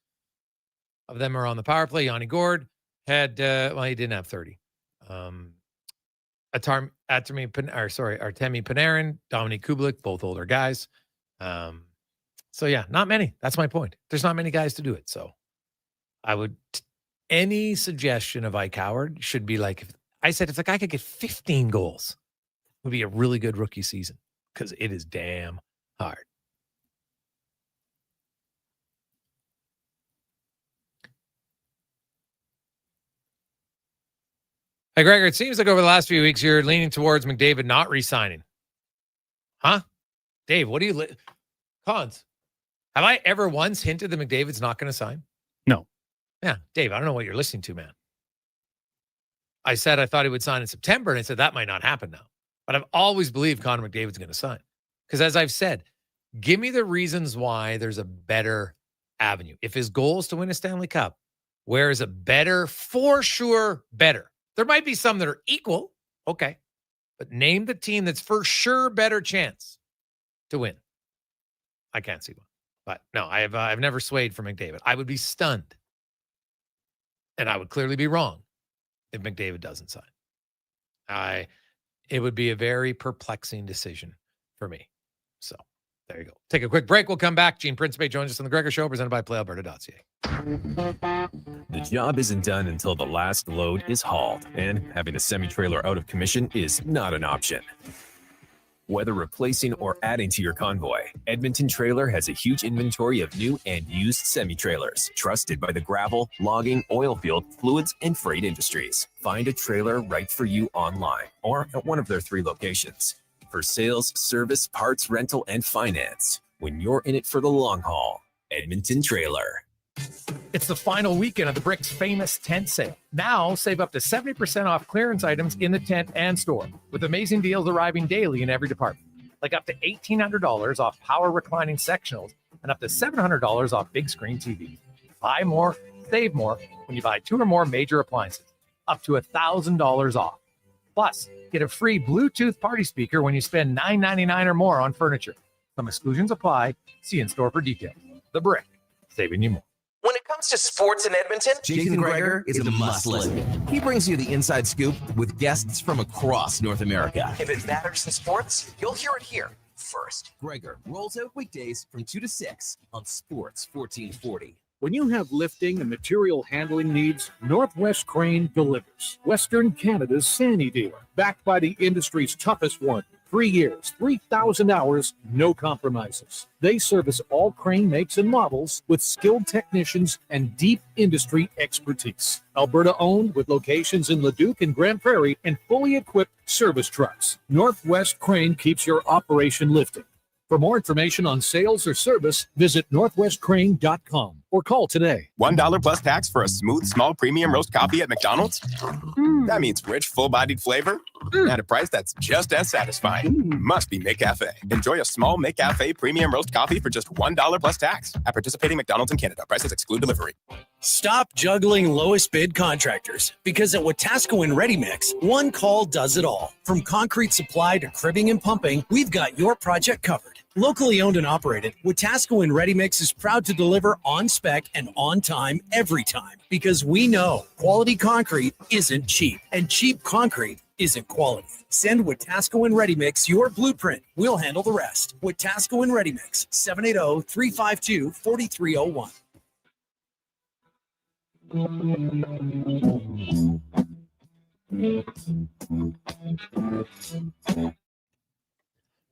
Of them are on the power play. Yanni Gord had, he didn't have 30. Artemi Panarin, Dominic Kubalik, both older guys. So yeah, not many. That's my point. There's not many guys to do it. So any suggestion of Ike Howard should be like, if the guy could get 15 goals, it would be a really good rookie season because it is damn hard. Hey, Gregor, it seems like over the last few weeks, you're leaning towards McDavid not re-signing. Huh? Dave, what do you... Cons, have I ever once hinted that McDavid's not going to sign? No. Yeah, Dave, I don't know what you're listening to, man. I said I thought he would sign in September, and I said that might not happen now. But I've always believed Connor McDavid's going to sign. Because as I've said, give me the reasons why there's a better avenue. If his goal is to win a Stanley Cup, where is a better, for sure better? There might be some that are equal, okay. But name the team that's for sure better chance to win. I can't see one. But no, I've never swayed for McDavid. I would be stunned. And I would clearly be wrong if McDavid doesn't sign. It would be a very perplexing decision for me. So there you go. Take a quick break. We'll come back. Gene Principe joins us on the Gregor Show, presented by PlayAlberta.ca. The job isn't done until the last load is hauled, and having a semi-trailer out of commission is not an option. Whether replacing or adding to your convoy, Edmonton Trailer has a huge inventory of new and used semi-trailers, trusted by the gravel, logging, oil field, fluids, and freight industries. Find a trailer right for you online or at one of their 3 locations. For sales, service, parts, rental, and finance, when you're in it for the long haul, Edmonton Trailer. It's the final weekend of the Brick's famous tent sale. Now, save up to 70% off clearance items in the tent and store, with amazing deals arriving daily in every department. Like up to $1,800 off power reclining sectionals and up to $700 off big screen TV. Buy more, save more when you buy 2 or more major appliances, up to $1,000 off. Plus, get a free Bluetooth party speaker when you spend $9.99 or more on furniture. Some exclusions apply. See in store for details. The Brick, saving you more. When it comes to sports in Edmonton, Jason Gregor is a must listen. He brings you the inside scoop with guests from across North America. If it matters in sports, you'll hear it here first. Gregor rolls out weekdays from 2 to 6 on Sports 1440. When you have lifting and material handling needs, Northwest Crane delivers. Western Canada's Sandy dealer, backed by the industry's toughest one. 3 years, 3,000 hours, no compromises. They service all crane makes and models with skilled technicians and deep industry expertise. Alberta owned with locations in Leduc and Grand Prairie and fully equipped service trucks. Northwest Crane keeps your operation lifting. For more information on sales or service, visit northwestcrane.com or call today. $1 plus tax for a smooth, small premium roast coffee at McDonald's? That means rich, full-bodied flavor at a price that's just as satisfying. Must be McCafe. Enjoy a small McCafe premium roast coffee for just $1 plus tax at participating McDonald's in Canada. Prices exclude delivery. Stop juggling lowest bid contractors, because at Wetaskiwin and Ready Mix, one call does it all. From concrete supply to cribbing and pumping, we've got your project covered. Locally owned and operated, Wetaskiwin and Ready Mix is proud to deliver on spec and on time every time, because we know quality concrete isn't cheap, and cheap concrete isn't quality. Send Wetaskiwin and Ready Mix your blueprint. We'll handle the rest. Wetaskiwin and Ready Mix, 780-352-4301.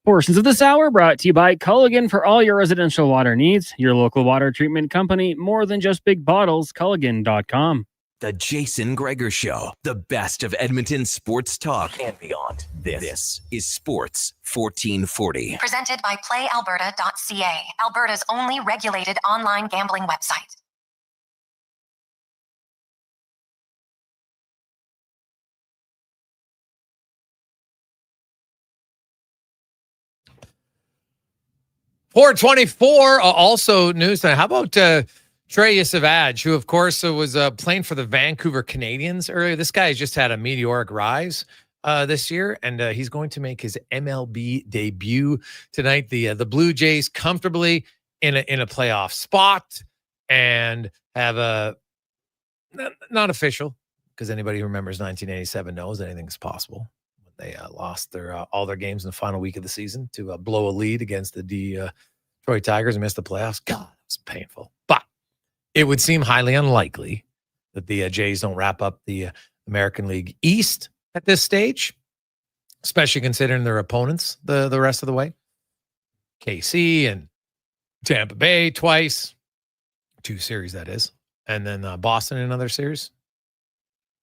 Portions of this hour brought to you by Culligan for all your residential water needs. Your local water treatment company, more than just big bottles, Culligan.com. The Jason Gregor Show, the best of Edmonton sports talk and beyond. This is Sports 1440. Presented by PlayAlberta.ca, Alberta's only regulated online gambling website. .424, also news tonight. How about Draisaitl, who, of course, was playing for the Vancouver Canadians earlier? This guy has just had a meteoric rise this year, and he's going to make his MLB debut tonight. The Blue Jays comfortably in a playoff spot and have a not official, because anybody who remembers 1987 knows anything's possible. They lost all their games in the final week of the season to blow a lead against the Detroit Tigers and missed the playoffs. God, it was painful. But it would seem highly unlikely that the Jays don't wrap up the American League East at this stage, especially considering their opponents the rest of the way. KC and Tampa Bay twice, 2 series that is, and then Boston in another series.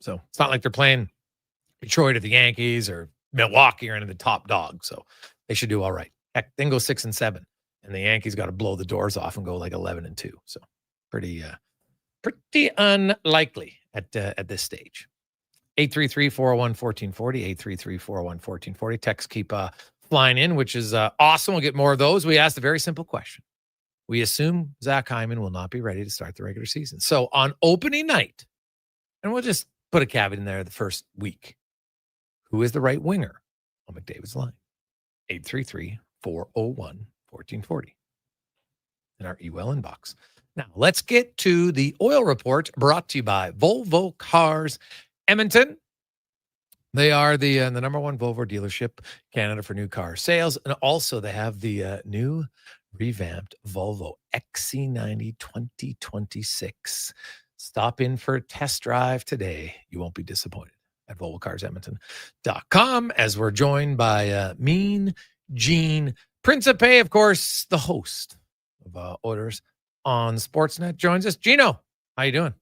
So it's not like they're playing Detroit or the Yankees or Milwaukee or any of the top dogs. So they should do all right. Heck, then go 6-7. And the Yankees got to blow the doors off and go like 11-2. So pretty unlikely at this stage. 833-401-1440, 833-401-1440. Texts keep flying in, which is awesome. We'll get more of those. We asked a very simple question. We assume Zach Hyman will not be ready to start the regular season. So on opening night, and we'll just put a caveat in there the first week, who is the right winger on McDavid's line? 833-401-1440 in our email inbox. Now, let's get to the oil report brought to you by Volvo Cars Edmonton. They are the number one Volvo dealership in Canada for new car sales. And also they have the new revamped Volvo XC90 2026. Stop in for a test drive today. You won't be disappointed at VolvoCarsEdmonton.com as we're joined by Mean Gene Principe, of course, the host of Orders on Sportsnet, joins us. Gino, how you doing?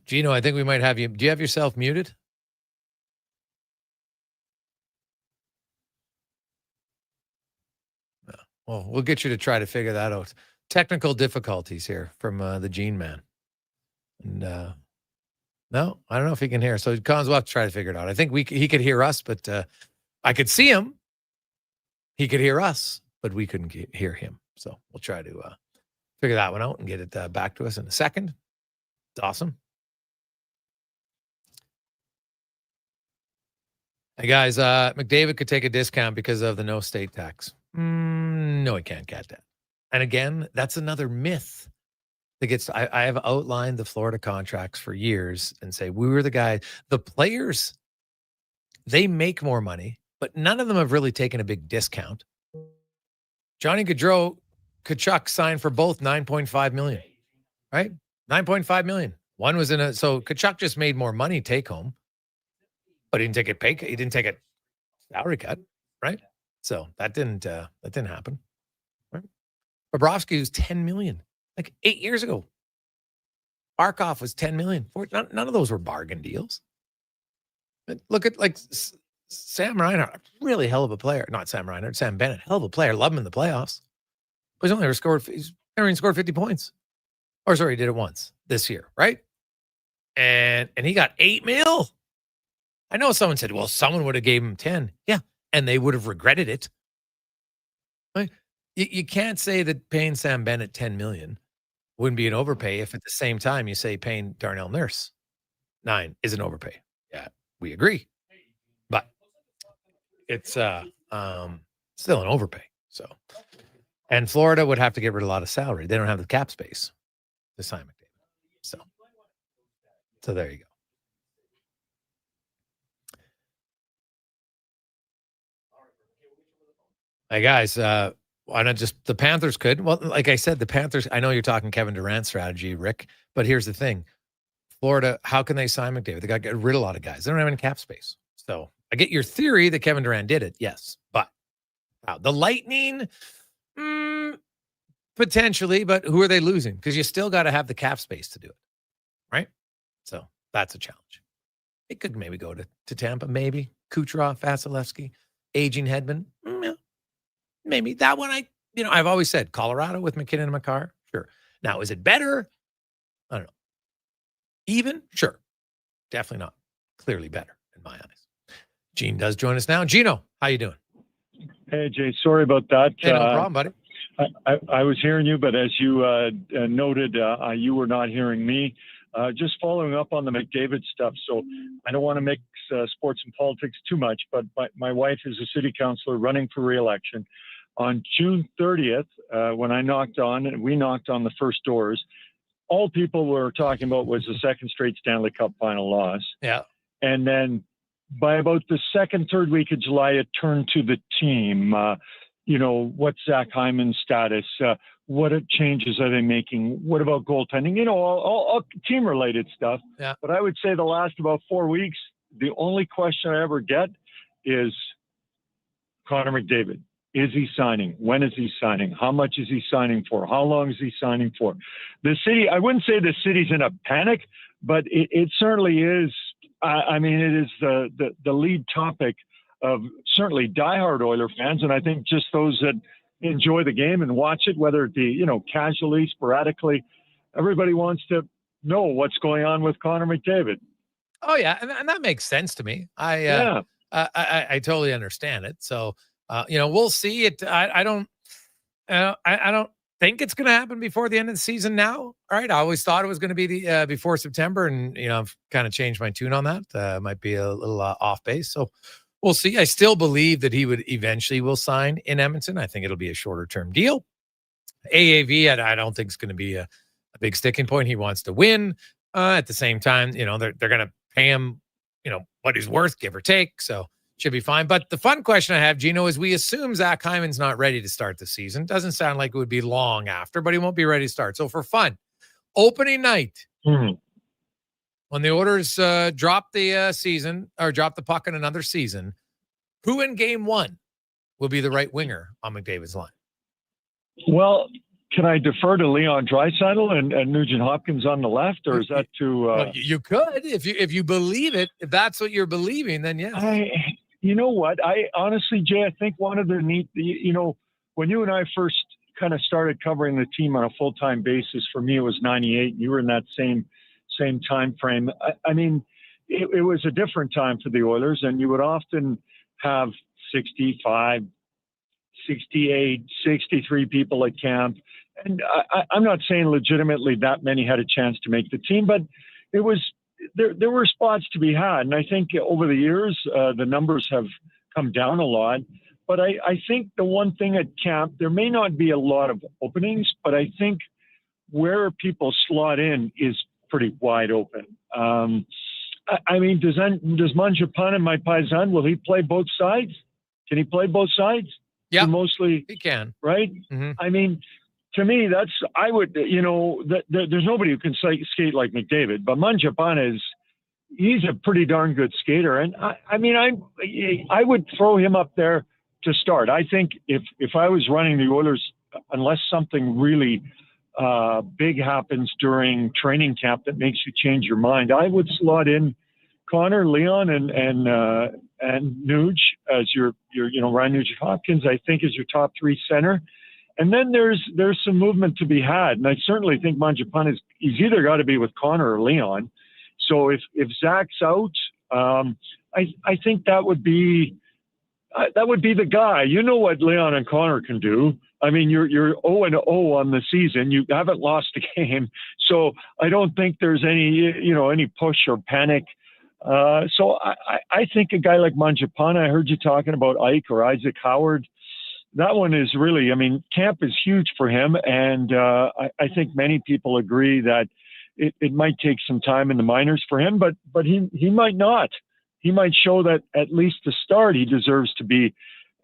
Gino, I think we might have you. Do you have yourself muted? No. Well, we'll get you to try to figure that out. Technical difficulties here from the Gene Man. And no, I don't know if he can hear. So Collins will have to try to figure it out. I think he could hear us, but I could see him. He could hear us, but we couldn't hear him. So we'll try to figure that one out and get it back to us in a second. It's awesome. Hey guys, McDavid could take a discount because of the no state tax. No, he can't get that. And again, that's another myth that gets. I have outlined the Florida contracts for years and say we were the guy. The players, they make more money, but none of them have really taken a big discount. Johnny Gaudreau, Tkachuk signed for both $9.5 million, right? $9.5 million. One was so Tkachuk just made more money take home. But he didn't take a pay cut. He didn't take a salary cut, right? So that didn't happen. Right? Bobrovsky was $10 million, like 8 years ago. Barkov was $10 million. None of those were bargain deals. But look at like Sam Reinhart, really hell of a player. Not Sam Reinhart, Sam Bennett, hell of a player. Love him in the playoffs. But he's never even scored 50 points. Or sorry, he did it once this year, right? And he got $8 million. I know someone said, well, someone would have gave him 10. Yeah, and they would have regretted it. Right? You can't say that paying Sam Bennett $10 million wouldn't be an overpay if at the same time you say paying Darnell Nurse $9 is an overpay. Yeah, we agree. But it's still an overpay. So, and Florida would have to get rid of a lot of salary. They don't have the cap space to sign McDavid. So there you go. Hey guys, why not just the Panthers could? Well, like I said, the Panthers, I know you're talking Kevin Durant strategy, Rick, but here's the thing. Florida, how can they sign McDavid? They got to get rid of a lot of guys. They don't have any cap space. So I get your theory that Kevin Durant did it. Yes. But the Lightning, potentially, but who are they losing? Because you still got to have the cap space to do it. Right? So that's a challenge. It could maybe go to Tampa, maybe. Kucherov, Vasilevsky, aging Hedman. Maybe that one. I've always said Colorado with McKinnon and Makar. Sure. Now, is it better? I don't know. Even? Sure. Definitely not. Clearly better in my eyes. Gene does join us now. Gino, how you doing? Hey, Jay. Sorry about that. Hey, no problem, buddy. I was hearing you, but as you noted, you were not hearing me. Just following up on the McDavid stuff. So I don't want to mix sports and politics too much, but my wife is a city councilor running for re-election. On June 30th, when we knocked on the first doors, all people were talking about was the second straight Stanley Cup final loss. Yeah. And then by about the second, third week of July, it turned to the team. What's Zach Hyman's status? What changes are they making? What about goaltending? All team-related stuff. Yeah. But I would say the last about 4 weeks, the only question I ever get is Connor McDavid. Is he signing? When is he signing? How much is he signing for? How long is he signing for? The city, I wouldn't say the city's in a panic, but it certainly is. It is the lead topic of certainly diehard Oiler fans, and I think just those that enjoy the game and watch it, whether it be casually, sporadically, everybody wants to know what's going on with Connor McDavid. Oh yeah, and that makes sense to me. I totally understand it. So we'll see it. I don't think it's going to happen before the end of the season now. All right. I always thought it was going to be before September, and I've kind of changed my tune on that. Might be a little off base. So we'll see. I still believe that he would eventually will sign in Edmonton. I think it'll be a shorter term deal. AAV, I don't think it's going to be a big sticking point. He wants to win. At the same time, they're going to pay him, what he's worth, give or take. So should be fine. But the fun question I have, Gino, is we assume Zach Hyman's not ready to start the season. Doesn't sound like it would be long after, but he won't be ready to start. So for fun, opening night, when the Oilers drop the season or drop the puck in another season, who in game one will be the right winger on McDavid's line? Well, can I defer to Leon Draisaitl and Nugent Hopkins on the left, or is that too? Well, you could if you believe it. If that's what you're believing, then yes. You know what? I honestly, Jay, I think one of the neat, when you and I first kind of started covering the team on a full-time basis, for me it was 98. You were in that same time frame. I mean, it was a different time for the Oilers, and you would often have 65, 68, 63 people at camp. And I'm not saying legitimately that many had a chance to make the team, but it was there were spots to be had. And I think over the years, the numbers have come down a lot. But I think the one thing at camp, there may not be a lot of openings, but I think where people slot in is pretty wide open. I mean, does Mangiapane, my paisan, will he play both sides? Can he play both sides? Yeah, mostly he can. Right? Mm-hmm. I mean, to me, I would, there's nobody who can skate like McDavid, but Mangiapane he's a pretty darn good skater. And I would throw him up there to start. I think if I was running the Oilers, unless something really big happens during training camp that makes you change your mind, I would slot in Connor, Leon, and Nuge as your Ryan Nugent-Hopkins, I think, is your top three center. And then there's some movement to be had. And I certainly think Mangiapane he's either got to be with Connor or Leon. So if Zach's out, I think that would be the guy. You know what Leon and Connor can do. I mean, you're 0-0 on the season. You haven't lost a game. So I don't think there's any push or panic. So I think a guy like Mangiapane, I heard you talking about Ike or Isaac Howard. That one is really, I mean, camp is huge for him. And I think many people agree that it might take some time in the minors for him, but he might not. He might show that at least to start, he deserves to be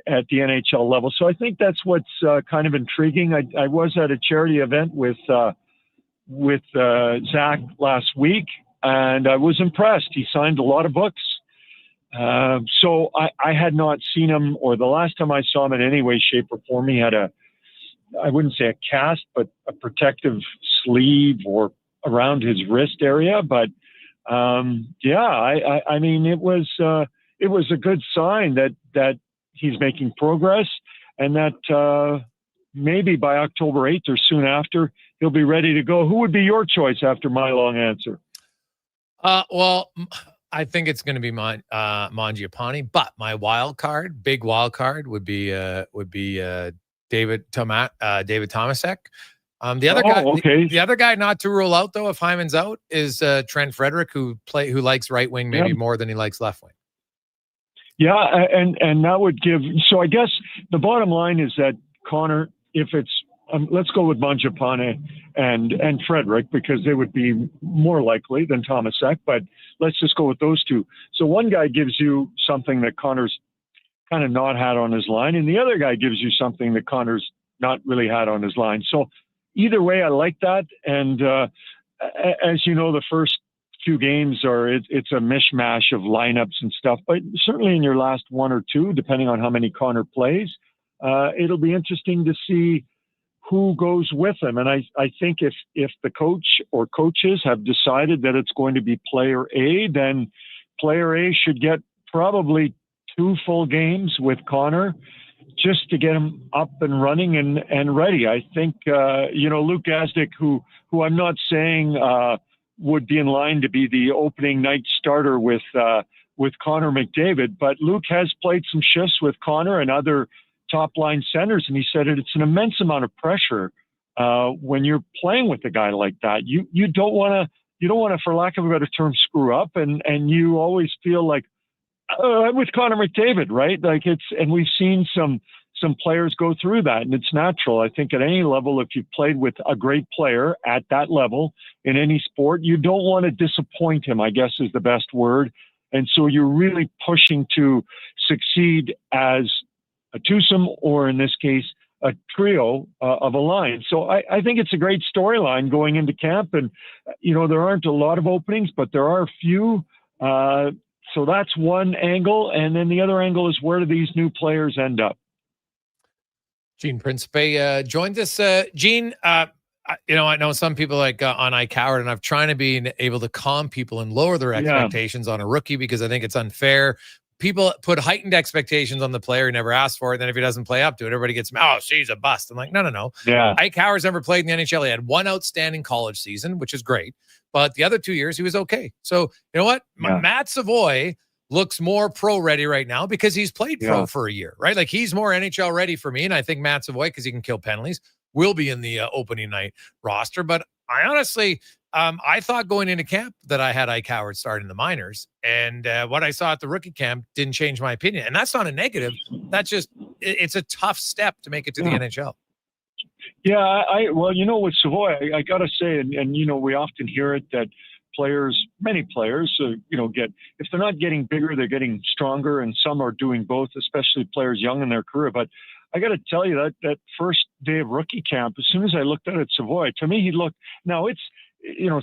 at the NHL level. So I think that's what's kind of intriguing. I was at a charity event with Zach last week, and I was impressed. He signed a lot of books. So I had not seen him, or the last time I saw him in any way, shape, or form, he had I wouldn't say a cast, but a protective sleeve or around his wrist area. But I mean, it was a good sign that he's making progress, and that maybe by October 8th or soon after, he'll be ready to go. Who would be your choice after my long answer? Well, I think it's going to be Mangiapane, but my big wild card would be David Tomasek. The other guy not to rule out, though, if Hyman's out, is Trent Frederick, who likes right wing maybe more than he likes left wing. Yeah, and that would give. So I guess the bottom line is that Connor, if it's let's go with Mangiapane and Frederick, because they would be more likely than Tomasek, but let's just go with those two. So one guy gives you something that Connor's kind of not had on his line, and the other guy gives you something that Connor's not really had on his line. So either way, I like that. And as you know, the first few games it's a mishmash of lineups and stuff, but certainly in your last one or two, depending on how many Connor plays, it'll be interesting to see who goes with him. And I think if the coach or coaches have decided that it's going to be player A, then player A should get probably 2 full games with Connor just to get him up and running and ready. I think, Luke Gazdic, who I'm not saying would be in line to be the opening night starter with Connor McDavid, but Luke has played some shifts with Connor and other top line centers, and he said it's an immense amount of pressure when you're playing with a guy like that. You don't want to, for lack of a better term, screw up, and you always feel like with Connor McDavid, right? Like and we've seen some some players go through that, and it's natural. I think at any level, if you've played with a great player at that level in any sport, you don't want to disappoint him, I guess is the best word. And so you're really pushing to succeed as a twosome, or in this case, a trio of a line. So I think it's a great storyline going into camp. And, there aren't a lot of openings, but there are a few. So that's one angle. And then the other angle is, where do these new players end up? Gene Principe joined us. Gene, I know some people on iCoward, and I've tried to be able to calm people and lower their expectations on a rookie, because I think it's unfair. People put heightened expectations on the player who never asked for it. Then if he doesn't play up to it, everybody gets, he's a bust. I'm like, no. Yeah. Ike Howard's never played in the NHL. He had one outstanding college season, which is great. But the other 2 years, he was okay. So, you know what? Yeah. Matt Savoie looks more pro ready right now because he's played pro for a year, right? Like, he's more NHL ready for me. And I think Matt Savoie, because he can kill penalties, will be in the opening night roster. But I honestly, I thought going into camp that I had Ike Howard starting the minors, and what I saw at the rookie camp didn't change my opinion. And that's not a negative. That's just, it's a tough step to make it to the NHL. Yeah, with Savoie, I got to say, and we often hear it that many players, if they're not getting bigger, they're getting stronger, and some are doing both, especially players young in their career. But I got to tell you that first day of rookie camp, as soon as I looked at Savoie, to me, he looked, now it's,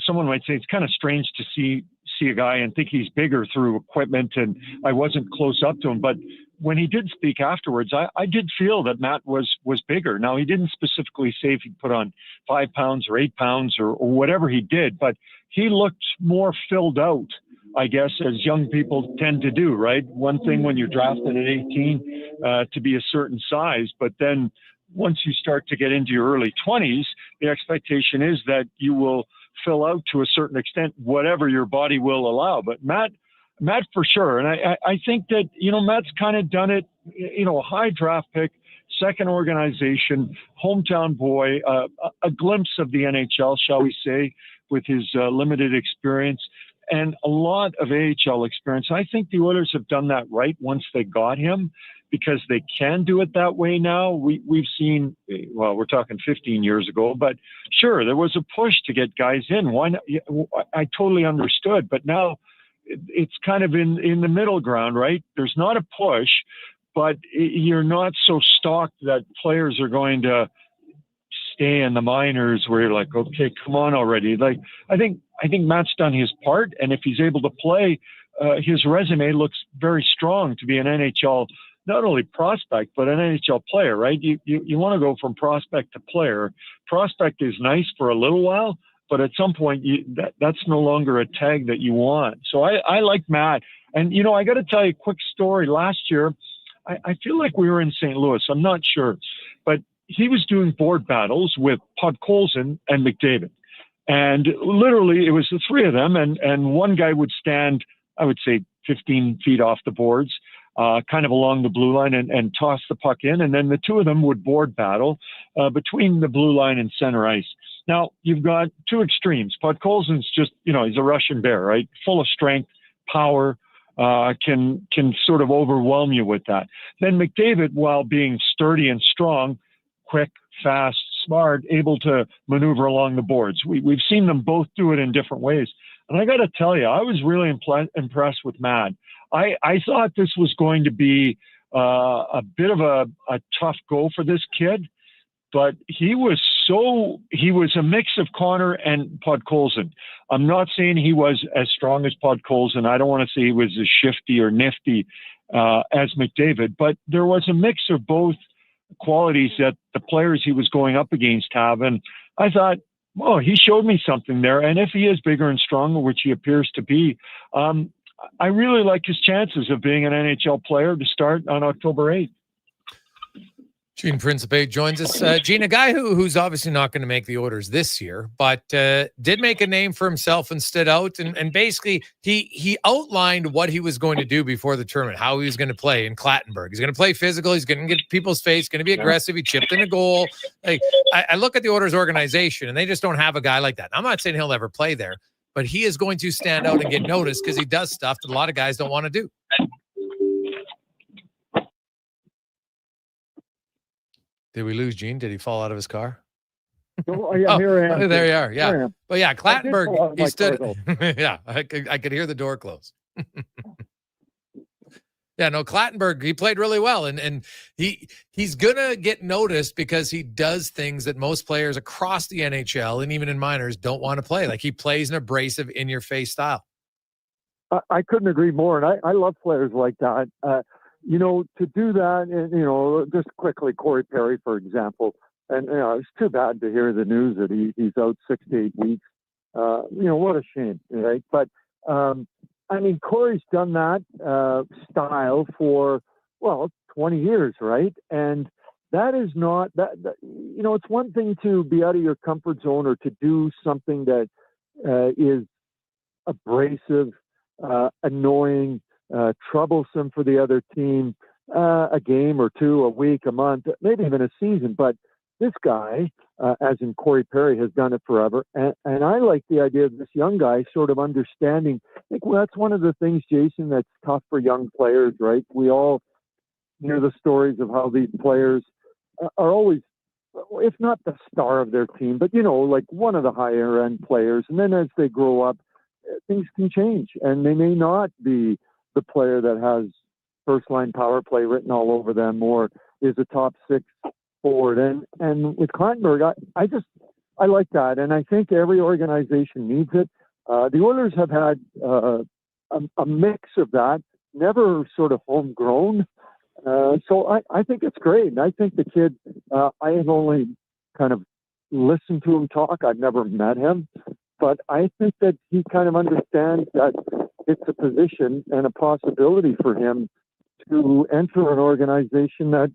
someone might say it's kind of strange to see a guy and think he's bigger through equipment, and I wasn't close up to him. But when he did speak afterwards, I did feel that Matt was bigger. Now, he didn't specifically say if he put on 5 pounds or 8 pounds or whatever he did, but he looked more filled out, I guess, as young people tend to do, right? One thing when you're drafted at 18 to be a certain size, but then once you start to get into your early 20s, the expectation is that you will fill out to a certain extent, whatever your body will allow. But Matt for sure. And I think that, Matt's kind of done it, high draft pick, second organization, hometown boy, a glimpse of the NHL, shall we say, with his limited experience and a lot of AHL experience. I think the Oilers have done that right once they got him, because they can do it that way now. We've seen, we're talking 15 years ago, but sure, there was a push to get guys in. I totally understood, but now it's kind of in the middle ground, right? There's not a push, but you're not so stocked that players are going to stay in the minors where you're like, okay, come on already. Like, I think Matt's done his part, and if he's able to play, his resume looks very strong to be an NHL, not only prospect, but an NHL player, right? You want to go from prospect to player. Prospect is nice for a little while, but at some point that's no longer a tag that you want. So I like Matt. And, I got to tell you a quick story. Last year, I feel like we were in St. Louis. I'm not sure, but he was doing board battles with Podkolzin and McDavid. And literally it was the three of them. And one guy would stand, I would say 15 feet off the boards, kind of along the blue line and toss the puck in. And then the two of them would board battle between the blue line and center ice. Now, you've got two extremes. Podkolzin's just, he's a Russian bear, right? Full of strength, power, can sort of overwhelm you with that. Then McDavid, while being sturdy and strong, quick, fast, smart, able to maneuver along the boards. We've seen them both do it in different ways. And I got to tell you, I was really impressed with Matt. I thought this was going to be a bit of a tough go for this kid, but he was a mix of Connor and Podkolzin. I'm not saying he was as strong as Podkolzin. I don't want to say he was as shifty or nifty as McDavid, but there was a mix of both qualities that the players he was going up against have. And I thought, he showed me something there. And if he is bigger and stronger, which he appears to be, I really like his chances of being an NHL player to start on October 8th. Gene Principe joins us. Gene, a guy who's obviously not going to make the Oilers this year, but did make a name for himself and stood out. And basically, he outlined what he was going to do before the tournament, how he was going to play in Clattenburg. He's going to play physical. He's going to get people's face, going to be aggressive. He chipped in a goal. Like, I look at the Oilers organization, and they just don't have a guy like that. I'm not saying he'll ever play there, but he is going to stand out and get noticed because he does stuff that a lot of guys don't want to do. Did we lose Gene? Did he fall out of his car? Oh, yeah, here I am. There you are. Here I Yeah. am. But yeah, I did Clattenburg, fall out of he my stood. car, though. Yeah, I could hear the door close. Yeah, no, Clattenburg, he played really well. And he's going to get noticed because he does things that most players across the NHL and even in minors don't want to play. Like he plays an abrasive, in-your-face style. I couldn't agree more. And I love players like that. To do that, and, just quickly, Corey Perry, for example. And, it's too bad to hear the news that he's out 6 to 8 weeks. What a shame, right? But, Corey's done that style for, 20 years, right? And that is not that, it's one thing to be out of your comfort zone or to do something that is abrasive, annoying, troublesome for the other team, a game or two, a week, a month, maybe even a season. But this guy, as in Corey Perry, has done it forever. And I like the idea of this young guy sort of understanding. I think that's one of the things, Jason, that's tough for young players, right? We all hear the stories of how these players are always, if not the star of their team, but, like one of the higher end players. And then as they grow up, things can change. And they may not be the player that has first line power play written all over them or is a top six forward. And with Clattenburg, I like that. And I think every organization needs it. The Oilers have had a mix of that, never sort of homegrown. So I think it's great. And I think the kid, I have only kind of listened to him talk. I've never met him. But I think that he kind of understands that it's a position and a possibility for him to enter an organization that,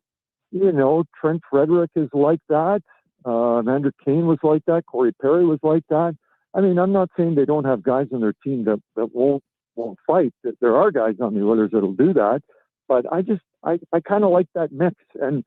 Trent Frederick is like that. Evander Kane was like that. Corey Perry was like that. I'm not saying they don't have guys on their team that won't fight. That there are guys on the Oilers that'll do that. But I kind of like that mix. And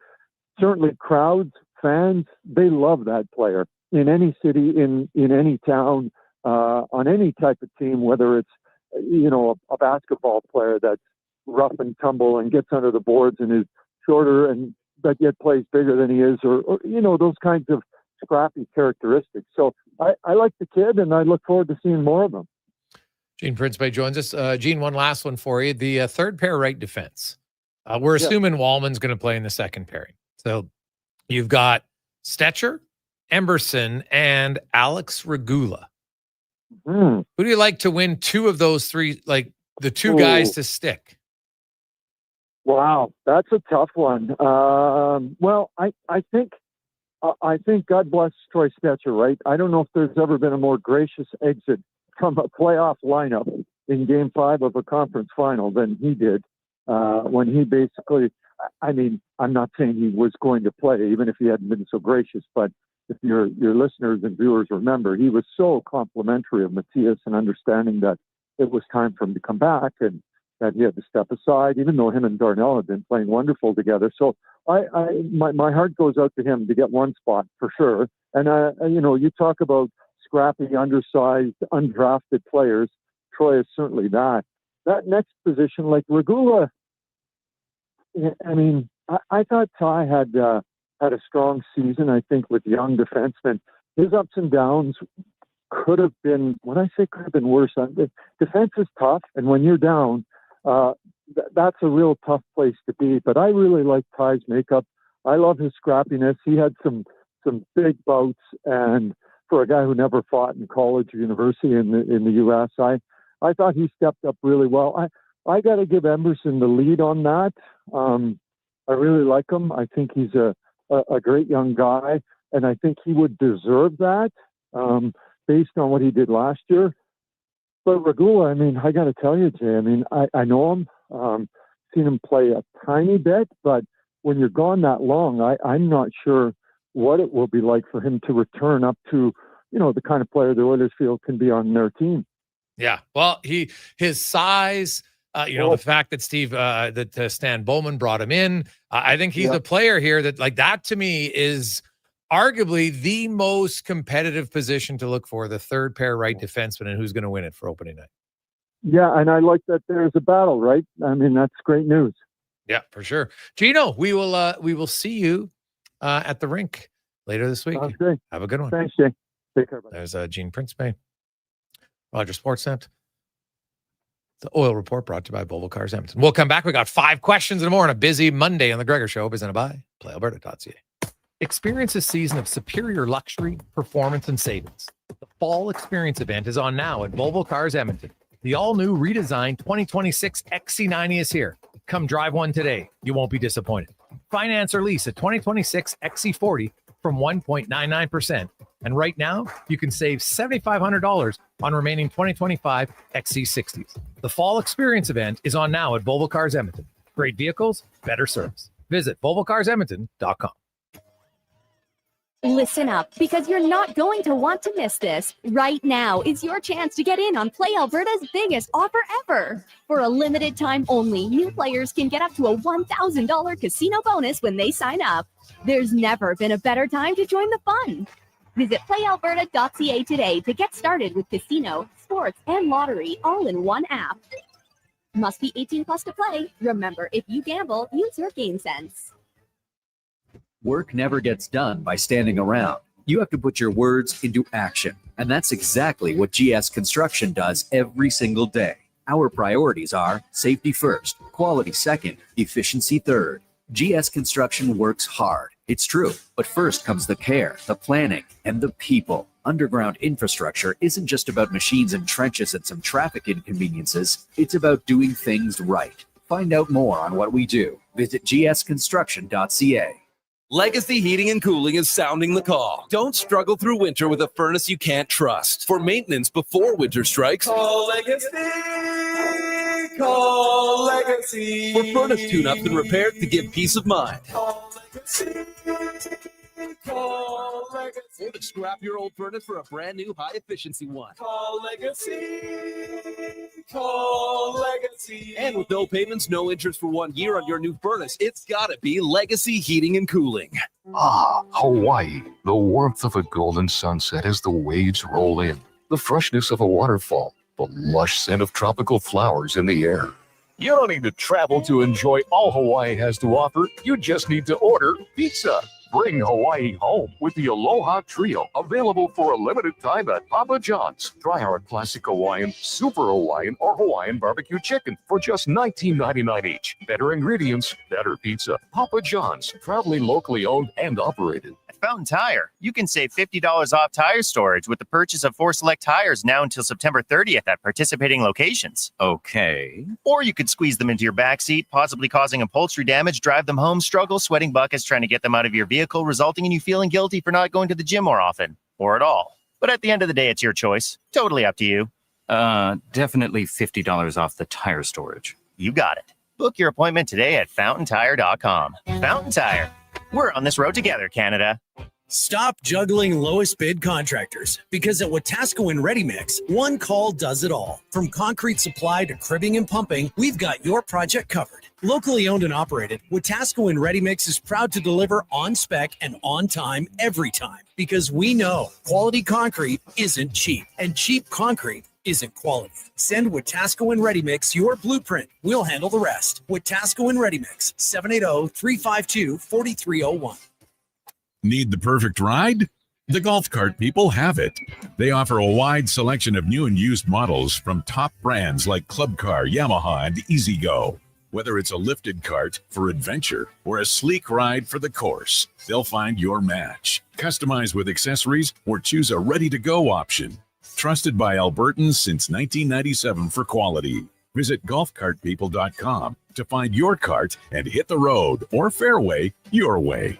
certainly crowds, fans, they love that player in any city, in any town, on any type of team, whether it's, a basketball player that's rough and tumble and gets under the boards and is shorter and but yet plays bigger than he is, or those kinds of scrappy characteristics. So I like the kid, and I look forward to seeing more of them. Gene Principe joins us. Gene, one last one for you. The third pair right defense. We're assuming Wallman's going to play in the second pairing. So you've got Stetcher, Emberson, and Alex Regula. Who do you like to win two of those three, like the two guys to stick? Wow, that's a tough one. I think God bless Troy Stetcher, right? I don't know if there's ever been a more gracious exit from a playoff lineup in Game 5 of a conference final than he did when he basically, I'm not saying he was going to play, even if he hadn't been so gracious, but if your listeners and viewers remember, he was so complimentary of Matthias and understanding that it was time for him to come back and that he had to step aside, even though him and Darnell had been playing wonderful together. So my heart goes out to him to get one spot for sure. And you talk about scrappy, undersized, undrafted players. Troy is certainly that. That next position, like Regula, I thought Ty had a strong season. I think with young defensemen, his ups and downs could have been worse. Defense is tough, and when you're down, that's a real tough place to be. But I really like Ty's makeup. I love his scrappiness. He had some big bouts, and for a guy who never fought in college or university in the U.S., I thought he stepped up really well. I got to give Emberson the lead on that. I really like him. I think he's a great young guy, and I think he would deserve that based on what he did last year. But Regula, I got to tell you, Jay, I know him, seen him play a tiny bit, but when you're gone that long, I'm not sure what it will be like for him to return up to, the kind of player the Oilers feel can be on their team. Yeah. Well, his size, the fact that Stan Bowman brought him in, I think he's a player here that to me is arguably the most competitive position to look for, the third pair right defenseman, and who's going to win it for opening night. Yeah, and I like that there's a battle, right? That's great news. Yeah, for sure. Gino, we will see you at the rink later this week. Okay. Have a good one. Thanks, Jay. Take care. Buddy. There's Gene Principe. Roger Sportsnet. The Oil Report brought to you by Volvo Cars Edmonton. We'll come back. We got 5 questions and more on a busy Monday on the Gregor Show, presented by PlayAlberta.ca. Experience a season of superior luxury, performance, and savings. The Fall Experience event is on now at Volvo Cars Edmonton. The all-new redesigned 2026 XC90 is here. Come drive one today. You won't be disappointed. Finance or lease a 2026 XC40 from 1.99%. And right now, you can save $7,500 on remaining 2025 XC60s. The Fall Experience event is on now at Volvo Cars Edmonton. Great vehicles, better service. Visit volvocarsedmonton.com. Listen up, because you're not going to want to miss this. Right now is your chance to get in on Play Alberta's biggest offer ever. For a limited time only, new players can get up to a $1,000 casino bonus when they sign up. There's never been a better time to join the fun. Visit playalberta.ca today to get started with casino, sports, and lottery all in one app. Must be 18 plus to play. Remember, if you gamble, use your game sense. Work never gets done by standing around. You have to put your words into action. And that's exactly what GS Construction does every single day. Our priorities are safety first, quality second, efficiency third. GS Construction works hard. It's true. But first comes the care, the planning, and the people. Underground infrastructure isn't just about machines and trenches and some traffic inconveniences. It's about doing things right. Find out more on what we do. Visit gsconstruction.ca. Legacy Heating and Cooling is sounding the call. Don't struggle through winter with a furnace you can't trust. For maintenance before winter strikes, call Legacy. Call Legacy. For furnace tune-ups and repairs to give peace of mind. Call Legacy. Call Legacy. Or to scrap your old furnace for a brand new high-efficiency one. Call Legacy. Call Legacy. And with no payments, no interest for 1 year on your new furnace, it's gotta be Legacy Heating and Cooling. Ah, Hawaii. The warmth of a golden sunset as the waves roll in. The freshness of a waterfall. The lush scent of tropical flowers in the air. You don't need to travel to enjoy all Hawaii has to offer. You just need to order pizza. Bring Hawaii home with the Aloha Trio, available for a limited time at Papa John's. Try our classic Hawaiian, Super Hawaiian, or Hawaiian barbecue chicken for just $19.99 each. Better ingredients, better pizza. Papa John's, proudly locally owned and operated. Fountain Tire. You can save $50 off tire storage with the purchase of 4 select tires now until September 30th at participating locations. Okay. Or you could squeeze them into your backseat, possibly causing upholstery damage, drive them home, struggle, sweating buckets trying to get them out of your vehicle, resulting in you feeling guilty for not going to the gym more often, or at all. But at the end of the day, it's your choice. Totally up to you. Definitely $50 off the tire storage. You got it. Book your appointment today at fountaintire.com. Fountain Tire. We're on this road together, Canada. Stop juggling lowest bid contractors, because at Wetaskiwin Ready Mix, one call does it all. From concrete supply to cribbing and pumping, we've got your project covered. Locally owned and operated, Wetaskiwin Ready Mix is proud to deliver on spec and on time every time, because we know quality concrete isn't cheap, and cheap concrete isn't quality. Send Wetaskiwin Ready Mix your blueprint. We'll handle the rest. Wetaskiwin Ready Mix, 780-352-4301. Need the perfect ride? The Golf Cart people have it. They offer a wide selection of new and used models from top brands like Club Car, Yamaha, and E-Z-Go. Whether it's a lifted cart for adventure or a sleek ride for the course, they'll find your match. Customize with accessories or choose a ready-to-go option. Trusted by Albertans since 1997 for quality. Visit golfcartpeople.com to find your cart and hit the road or fairway your way.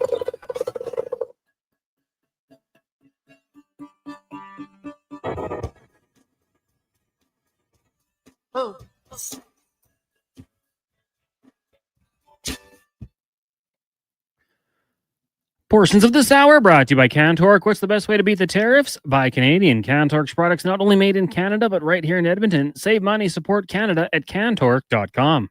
Oh. Portions of this hour brought to you by Cantork. What's the best way to beat the tariffs? Buy Canadian. Cantork's products not only made in Canada, but right here in Edmonton. Save money, support Canada at cantork.com.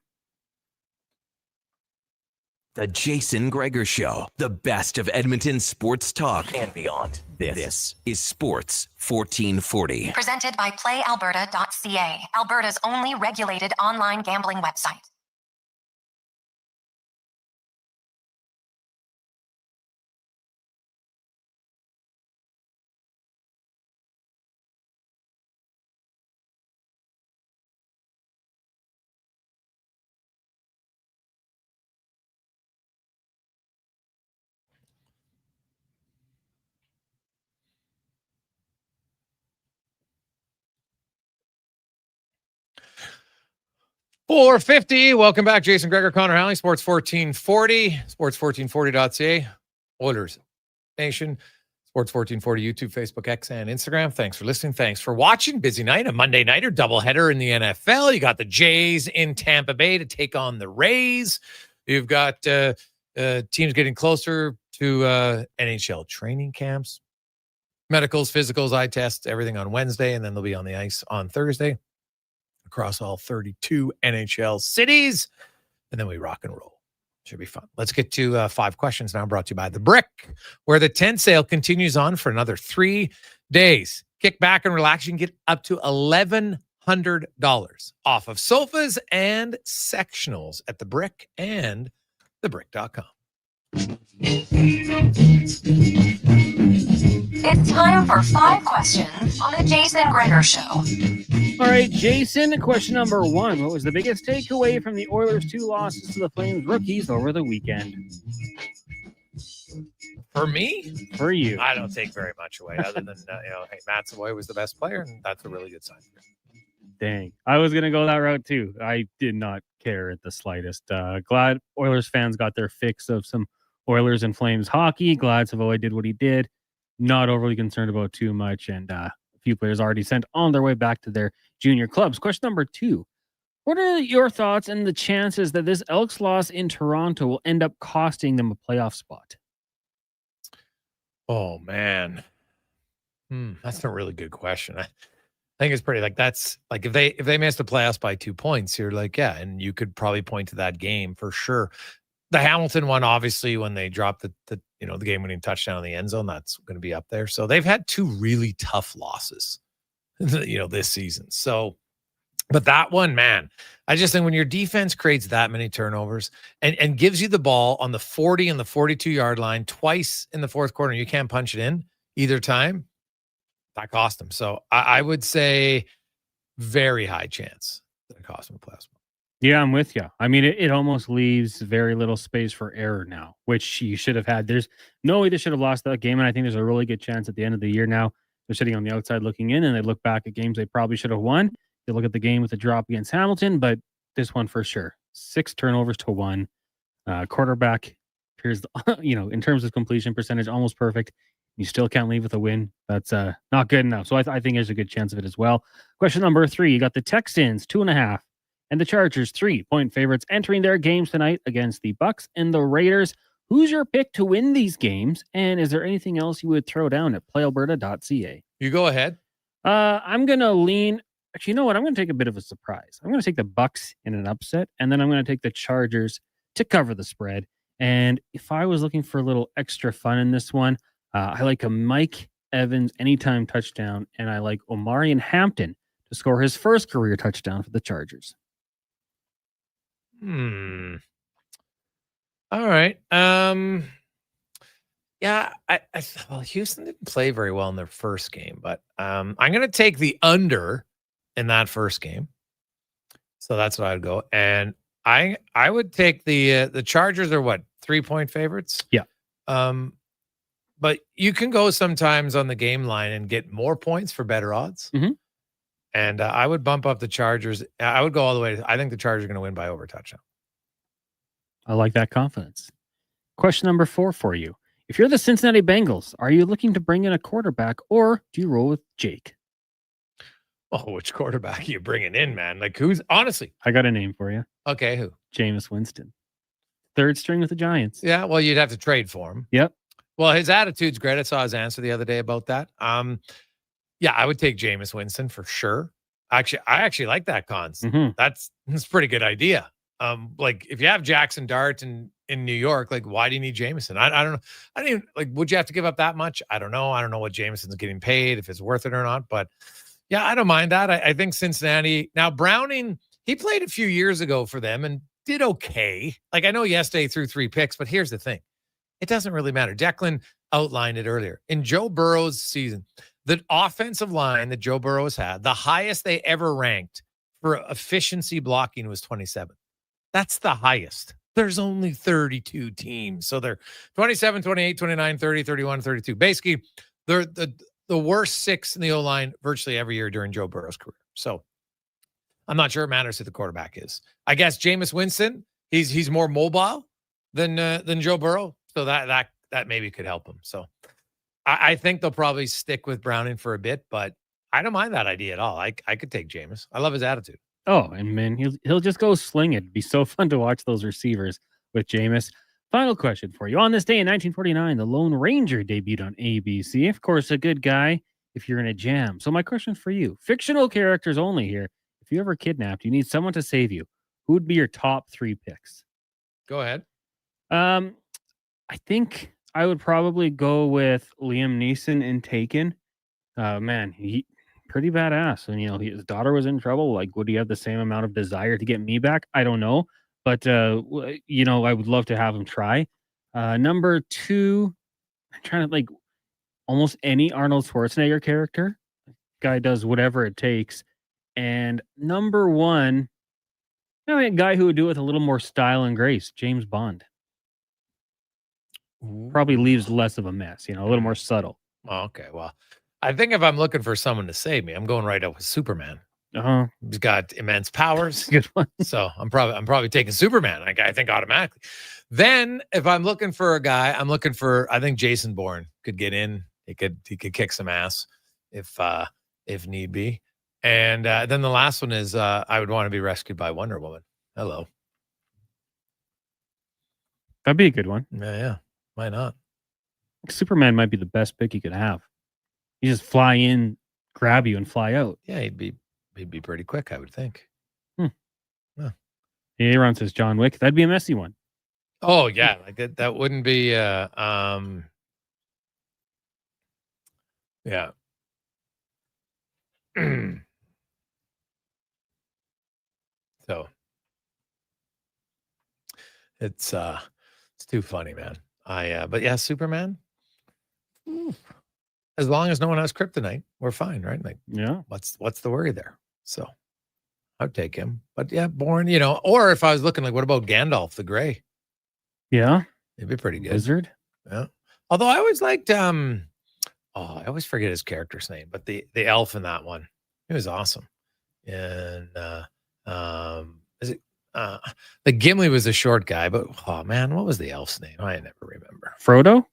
The Jason Gregor Show, the best of Edmonton sports talk and beyond. This is Sports 1440. Presented by PlayAlberta.ca, Alberta's only regulated online gambling website. 450. Welcome back. Jason Gregor, Connor Halley, Sports 1440, sports1440.ca, Oilers Nation, Sports 1440, YouTube, Facebook, X, and Instagram. Thanks for listening. Thanks for watching. Busy night, a Monday nighter, doubleheader in the NFL. You got the Jays in Tampa Bay to take on the Rays. You've got teams getting closer to NHL training camps, medicals, physicals, eye tests, everything on Wednesday, and then they'll be on the ice on Thursday across all 32 NHL cities. And then we rock and roll. Should be fun. Let's get to 5 questions now, brought to you by The Brick, where the tent sale continues on for another 3 days. Kick back and relax. You can get up to $1,100 off of sofas and sectionals at The Brick and thebrick.com. It's time for 5 questions on the Jason Gregor Show. All right, Jason, question number 1. What was the biggest takeaway from the Oilers' 2 losses to the Flames rookies over the weekend? For me? For you. I don't take very much away other than, hey, Matt Savoie was the best player, and that's a really good sign. Dang. I was going to go that route too. I did not care at the slightest. Glad Oilers fans got their fix of some Oilers and Flames hockey. Glad Savoie did what he did. Not overly concerned about too much. And a few players already sent on their way back to their junior clubs. Question number 2. What are your thoughts and the chances that this Elks loss in Toronto will end up costing them a playoff spot? Oh, man. That's a really good question. I think it's pretty that's like if they missed the playoffs by 2 points, you're like, yeah, and you could probably point to that game for sure. The Hamilton one, obviously, when they dropped the game-winning touchdown in the end zone, that's going to be up there. So they've had 2 really tough losses, this season. So, but that one, man, I just think when your defense creates that many turnovers and gives you the ball on the 40 and the 42-yard line twice in the fourth quarter, and you can't punch it in either time, that cost them. So I would say very high chance that it cost them a playoff spot. Yeah, I'm with you. I mean, it almost leaves very little space for error now, which you should have had. There's no way they should have lost that game, and I think there's a really good chance at the end of the year now they're sitting on the outside looking in, and they look back at games they probably should have won. They look at the game with the drop against Hamilton, but this one for sure. 6 turnovers to 1. Quarterback appears, in terms of completion percentage, almost perfect. You still can't leave with a win. That's not good enough. So I think there's a good chance of it as well. Question number 3. You got the Texans 2.5 and the Chargers 3-point favorites entering their games tonight against the Bucks and the Raiders. Who's your pick to win these games? And is there anything else you would throw down at playalberta.ca? You go ahead. I'm going to lean. Actually, you know what? I'm going to take a bit of a surprise. I'm going to take the Bucks in an upset, and then I'm going to take the Chargers to cover the spread. And if I was looking for a little extra fun in this one, I like a Mike Evans anytime touchdown, and I like Omarion Hampton to score his first career touchdown for the Chargers. All right. Yeah, well, Houston didn't play very well in their first game, but I'm going to take the under in that first game. So that's what I'd go. And I would take the Chargers are what, 3-point favorites? Yeah. But you can go sometimes on the game line and get more points for better odds. Mm-hmm. And I would bump up the Chargers. I would go all the way. I think the Chargers are going to win by over touchdown. I like that confidence. Question number 4 for you. If you're the Cincinnati Bengals, are you looking to bring in a quarterback or do you roll with Jake? Oh, which quarterback are you bringing in, man? Like who's honestly? I got a name for you. Okay, who? Jameis Winston. 3rd string with the Giants. Yeah, well, you'd have to trade for him. Yep. Well, his attitude's great. I saw his answer the other day about that. Yeah, I would take Jameis Winston for sure. I actually like that, Cons. Mm-hmm. That's a pretty good idea. Like if you have Jackson Dart in New York, like why do you need Jameson? I don't know. I don't even like. Would you have to give up that much? I don't know. I don't know what Jameson's getting paid, if it's worth it or not. But yeah, I don't mind that. I think Cincinnati now. Browning, he played a few years ago for them and did okay. Like I know yesterday he threw 3 picks, but here's the thing: it doesn't really matter. Declan outlined it earlier in Joe Burrow's season. The offensive line that Joe Burrow has had, the highest they ever ranked for efficiency blocking was 27. That's the highest. There's only 32 teams. So they're 27, 28, 29, 30, 31, 32. Basically, they're the worst 6 in the O-line virtually every year during Joe Burrow's career. So I'm not sure it matters who the quarterback is. I guess Jameis Winston, he's more mobile than Joe Burrow, so that maybe could help him. So I think they'll probably stick with Browning for a bit, but I don't mind that idea at all. I could take Jameis. I love his attitude. Oh, and man, he'll just go sling it. It'd be so fun to watch those receivers with Jameis. Final question for you. On this day in 1949, the Lone Ranger debuted on ABC. Of course, a good guy if you're in a jam. So my question for you, fictional characters only here. If you ever kidnapped, you need someone to save you. Who would be your top 3 picks? Go ahead. I think I would probably go with Liam Neeson in Taken. Man, he pretty badass. And, his daughter was in trouble. Like, would he have the same amount of desire to get me back? I don't know. But, I would love to have him try. Number 2, I'm trying to, almost any Arnold Schwarzenegger character. Guy does whatever it takes. And number 1, a guy who would do it with a little more style and grace, James Bond. Probably leaves less of a mess, a little more subtle. Okay, well, I think if I'm looking for someone to save me, I'm going right up with Superman. He's got immense powers. Good one. So I'm probably taking Superman. I think automatically. Then if I'm looking for a guy, I think Jason Bourne could get in. He could kick some ass if need be. And then the last one is I would want to be rescued by Wonder Woman. Hello. That'd be a good one. Yeah. Why not? Superman might be the best pick you could have. You just fly in, grab you, and fly out. Yeah, he'd be pretty quick, I would think. Yeah. Aaron says John Wick. That'd be a messy one. Oh yeah, that wouldn't be. Yeah. So it's too funny, man. But yeah, Superman. As long as no one has kryptonite, we're fine, right? Yeah. What's the worry there? So I'd take him. But yeah, Bourne, or if I was looking what about Gandalf the Grey? Yeah. It'd be pretty good. Wizard. Yeah. Although I always liked I always forget his character's name, but the elf in that one, he was awesome. And is it the Gimli was a short guy, but oh man, what was the elf's name? I never remember. Frodo?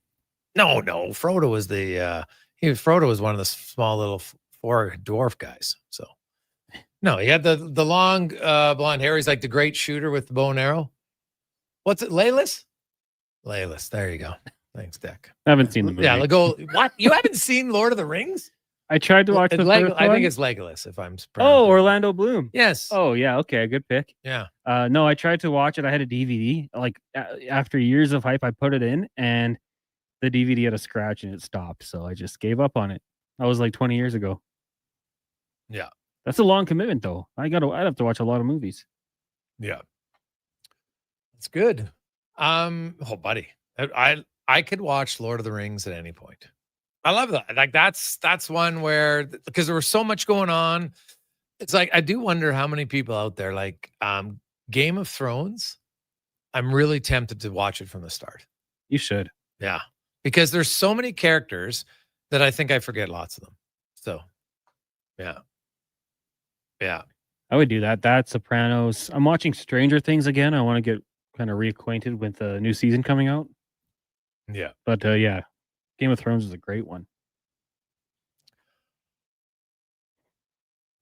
No, Frodo was Frodo was one of the small little 4 dwarf guys. So no, he had the long blonde hair. He's like the great shooter with the bow and arrow. What's it? Legolas? There you go. Thanks, Deck. I haven't seen the movie. Yeah, what? You haven't seen Lord of the Rings? I tried to watch the first one. I think it's Legolas, if I'm surprised. Oh, Orlando Bloom. Yes. Oh, yeah. Okay, good pick. Yeah. No, I tried to watch it. I had a DVD. After years of hype, I put it in, and the DVD had a scratch, and it stopped. So I just gave up on it. That was 20 years ago. Yeah. That's a long commitment, though. I'd have to watch a lot of movies. Yeah. That's good. Oh, buddy. I could watch Lord of the Rings at any point. I love that. That's one where, because there was so much going on. It's I do wonder how many people out there Game of Thrones. I'm really tempted to watch it from the start. You should. Yeah. Because there's so many characters that I think I forget lots of them. So, yeah. Yeah. I would do that. That, Sopranos. I'm watching Stranger Things again. I want to get kind of reacquainted with the new season coming out. Yeah. But yeah, Game of Thrones is a great one.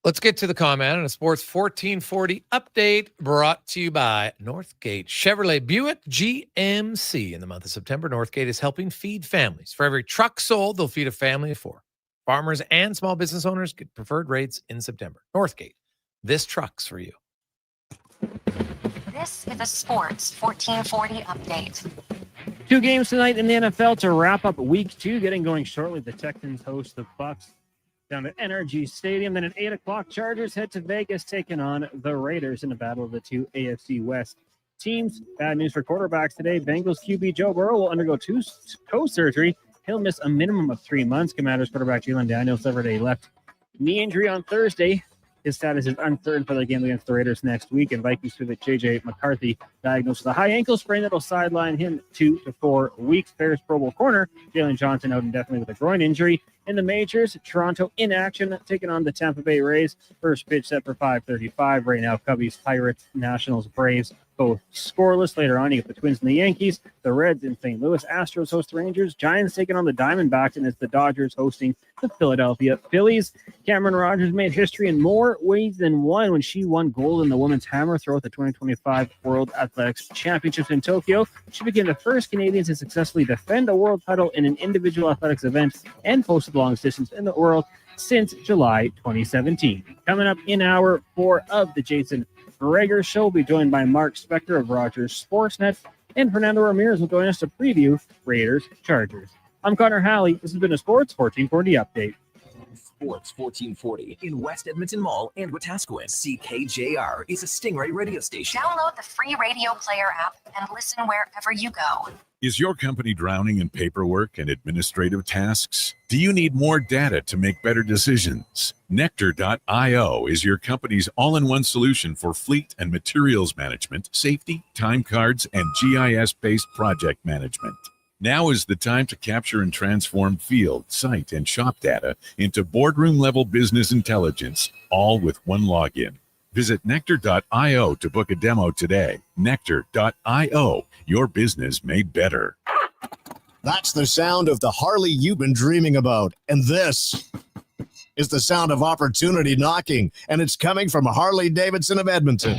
Let's get to the comment on a Sports 1440 update brought to you by Northgate Chevrolet Buick GMC. In the month of September, Northgate is helping feed families. For every truck sold, they'll feed a family of 4. Farmers and small business owners get preferred rates in September. Northgate, this truck's for you. This is a Sports 1440 update. 2 games tonight in the NFL to wrap up week 2. Getting going shortly. The Texans host the Bucs down at NRG Stadium. Then at 8 o'clock, Chargers head to Vegas, taking on the Raiders in a battle of the 2 AFC West teams. Bad news for quarterbacks today. Bengals QB Joe Burrow will undergo toe surgery. He'll miss a minimum of 3 months. Commanders quarterback Jalen Daniels suffered a left knee injury on Thursday. His status is uncertain for the game against the Raiders next week, and Vikings pivot J.J. McCarthy diagnosed with a high ankle sprain that'll sideline him 2 to 4 weeks. Bears Pro Bowl corner Jalen Johnson out indefinitely with a groin injury. In the majors, Toronto in action, taking on the Tampa Bay Rays. First pitch set for 5:35 right now. Cubbies, Pirates, Nationals, Braves, both scoreless. Later on, you get the Twins and the Yankees. The Reds in St. Louis. Astros host the Rangers. Giants taking on the Diamondbacks, and it's the Dodgers hosting the Philadelphia Phillies. Cameron Rogers made history in more ways than one when she won gold in the women's hammer throw at the 2025 World Athletics Championships in Tokyo. She became the first Canadian to successfully defend a world title in an individual athletics event and posted the longest distance in the world since July 2017. Coming up in hour 4 of the Jason Gregor Show, we'll be joined by Mark Spector of Rogers Sportsnet, and Fernando Ramirez will join us to preview Raiders Chargers. I'm Connor Halley. This has been a Sports 1440 update. Sports 1440 in West Edmonton Mall and Wetaskiwin. CKJR is a Stingray radio station. Download the free radio player app and listen wherever you go. Is your company drowning in paperwork and administrative tasks? Do you need more data to make better decisions? Nectar.io is your company's all-in-one solution for fleet and materials management, safety, time cards, and GIS-based project management. Now is the time to capture and transform field, site, and shop data into boardroom-level business intelligence, all with one login. Visit Nectar.io to book a demo today. Nectar.io, your business made better. That's the sound of the Harley you've been dreaming about. And this is the sound of opportunity knocking, and it's coming from Harley-Davidson of Edmonton.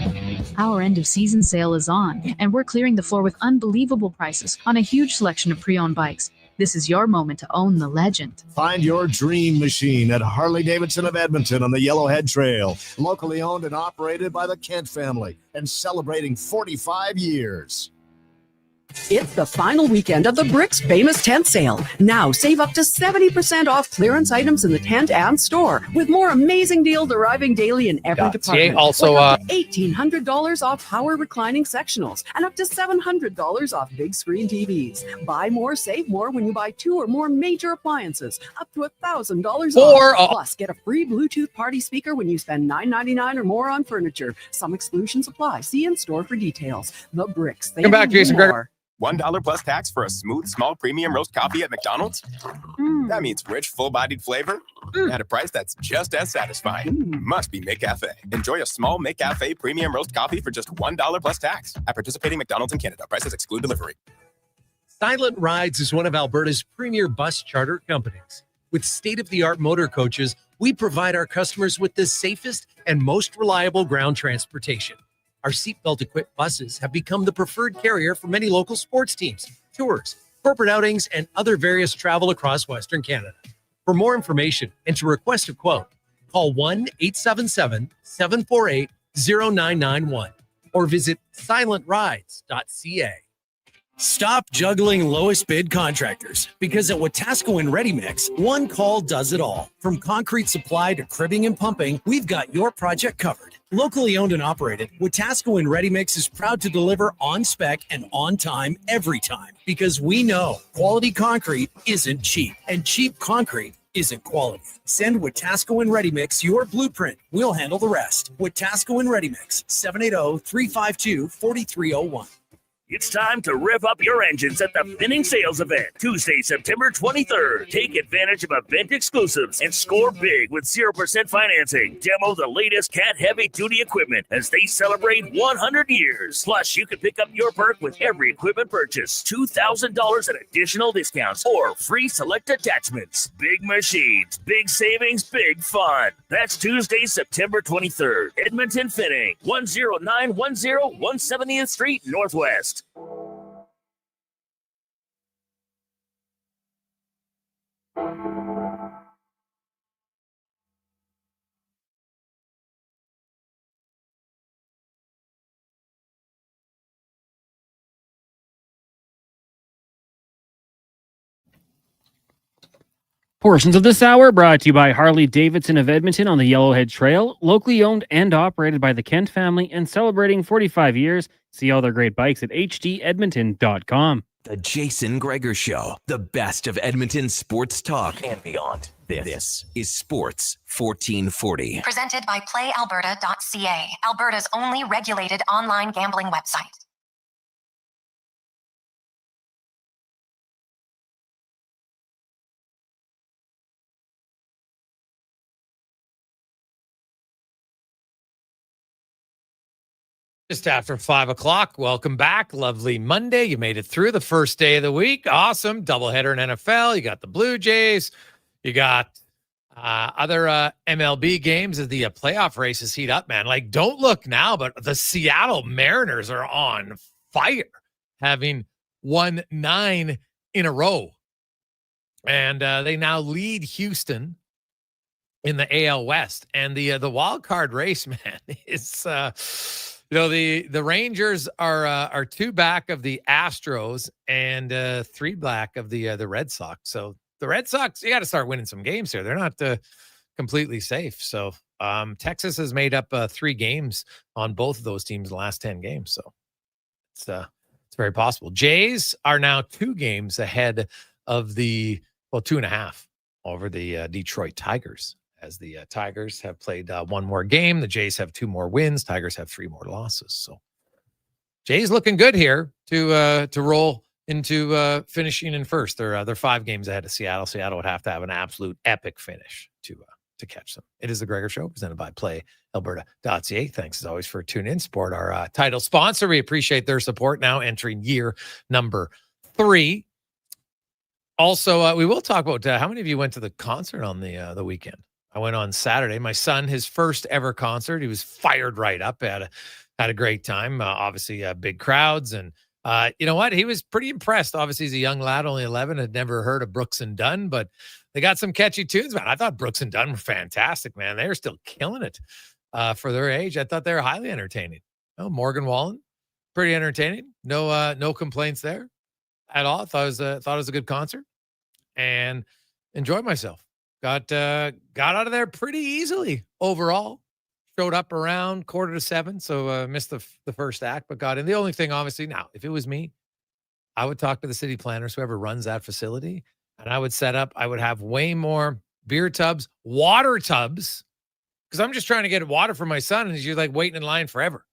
Our end-of-season sale is on, and we're clearing the floor with unbelievable prices on a huge selection of pre-owned bikes. This is your moment to own the legend. Find your dream machine at Harley-Davidson of Edmonton on the Yellowhead Trail. Locally owned and operated by the Kent family and celebrating 45 years. It's the final weekend of the Bricks Famous Tent Sale. Now save up to 70% off clearance items in the tent and store, with more amazing deals arriving daily in every department. Also, like up to $1,800 off power reclining sectionals and up to $700 off big screen TVs. Buy more, save more when you buy 2 or more major appliances, up to $1,000 off. Plus, get a free Bluetooth party speaker when you spend $9.99 or more on furniture. Some exclusions apply. See in store for details. The Bricks. Come back, Jason Gregor. $1 plus tax for a smooth, small premium roast coffee at McDonald's? That means rich, full-bodied flavor at a price that's just as satisfying. Must be McCafe. Enjoy a small McCafe premium roast coffee for just $1 plus tax at participating McDonald's in Canada. Prices exclude delivery. Silent Rides is one of Alberta's premier bus charter companies. With state-of-the-art motor coaches, we provide our customers with the safest and most reliable ground transportation. Our seatbelt-equipped buses have become the preferred carrier for many local sports teams, tours, corporate outings, and other various travel across Western Canada. For more information and to request a quote, call 1-877-748-0991 or visit silentrides.ca. Stop juggling lowest bid contractors, because at Wetaskiwin Ready Mix, one call does it all. From concrete supply to cribbing and pumping, we've got your project covered. Locally owned and operated, Wetaskiwin Ready Mix is proud to deliver on spec and on time every time, because we know quality concrete isn't cheap, and cheap concrete isn't quality. Send Wetaskiwin Ready Mix your blueprint. We'll handle the rest. Wetaskiwin Ready Mix, 780-352-4301. It's time to rev up your engines at the Finning Sales Event, Tuesday, September 23rd. Take advantage of event exclusives and score big with 0% financing. Demo the latest Cat heavy-duty equipment as they celebrate 100 years. Plus, you can pick up your perk with every equipment purchase, $2,000 in additional discounts or free select attachments. Big machines, big savings, big fun. That's Tuesday, September 23rd. Edmonton Finning, 10910 170th Street Northwest. Portions of this hour brought to you by Harley-Davidson of Edmonton on the Yellowhead Trail, locally owned and operated by the Kent family and celebrating 45 years. See all their great bikes at hdedmonton.com. The Jason Gregor Show, the best of Edmonton sports talk and beyond. This is Sports 1440. Presented by PlayAlberta.ca, Alberta's only regulated online gambling website. Just after 5 o'clock. Welcome back. Lovely Monday. You made it through the first day of the week. Awesome. Doubleheader in NFL. You got the Blue Jays. You got other MLB games as the playoff races heat up, man. Like, don't look now, but the Seattle Mariners are on fire, having won 9 in a row. And they now lead Houston in the AL West. And the wild card race, man, is the Rangers are 2 back of the Astros and 3 back of the Red Sox. So the Red Sox, you got to start winning some games here. They're not completely safe. So Texas has made up 3 games on both of those teams in the last 10 games. So it's very possible. Jays are now 2 games ahead of 2.5 over the Detroit Tigers. As the Tigers have played 1 more game, the Jays have 2 more wins. Tigers have 3 more losses. So Jays looking good here to roll into finishing in first. They're 5 games ahead of Seattle. Seattle would have to have an absolute epic finish to catch them. It is the Gregor Show, presented by PlayAlberta.ca. Thanks as always for tuning in. Support our title sponsor. We appreciate their support. Now entering year number 3. Also, we will talk about how many of you went to the concert on the weekend. I went on Saturday. My son, his first ever concert. He was fired right up. Had a great time. Obviously, big crowds. And you know what? He was pretty impressed. Obviously, he's a young lad, only 11, had never heard of Brooks and Dunn, but they got some catchy tunes, man. I thought Brooks and Dunn were fantastic, man. They were still killing it for their age. I thought they were highly entertaining. Oh, Morgan Wallen, pretty entertaining. No complaints there at all. Thought it was a good concert and enjoyed myself. Got out of there pretty easily overall. Showed up around 6:45, so missed the first act, but got in. The only thing, obviously, now, if it was me, I would talk to the city planners, whoever runs that facility, and I would set up, I would have way more beer tubs, water tubs, because I'm just trying to get water for my son, and you're like waiting in line forever,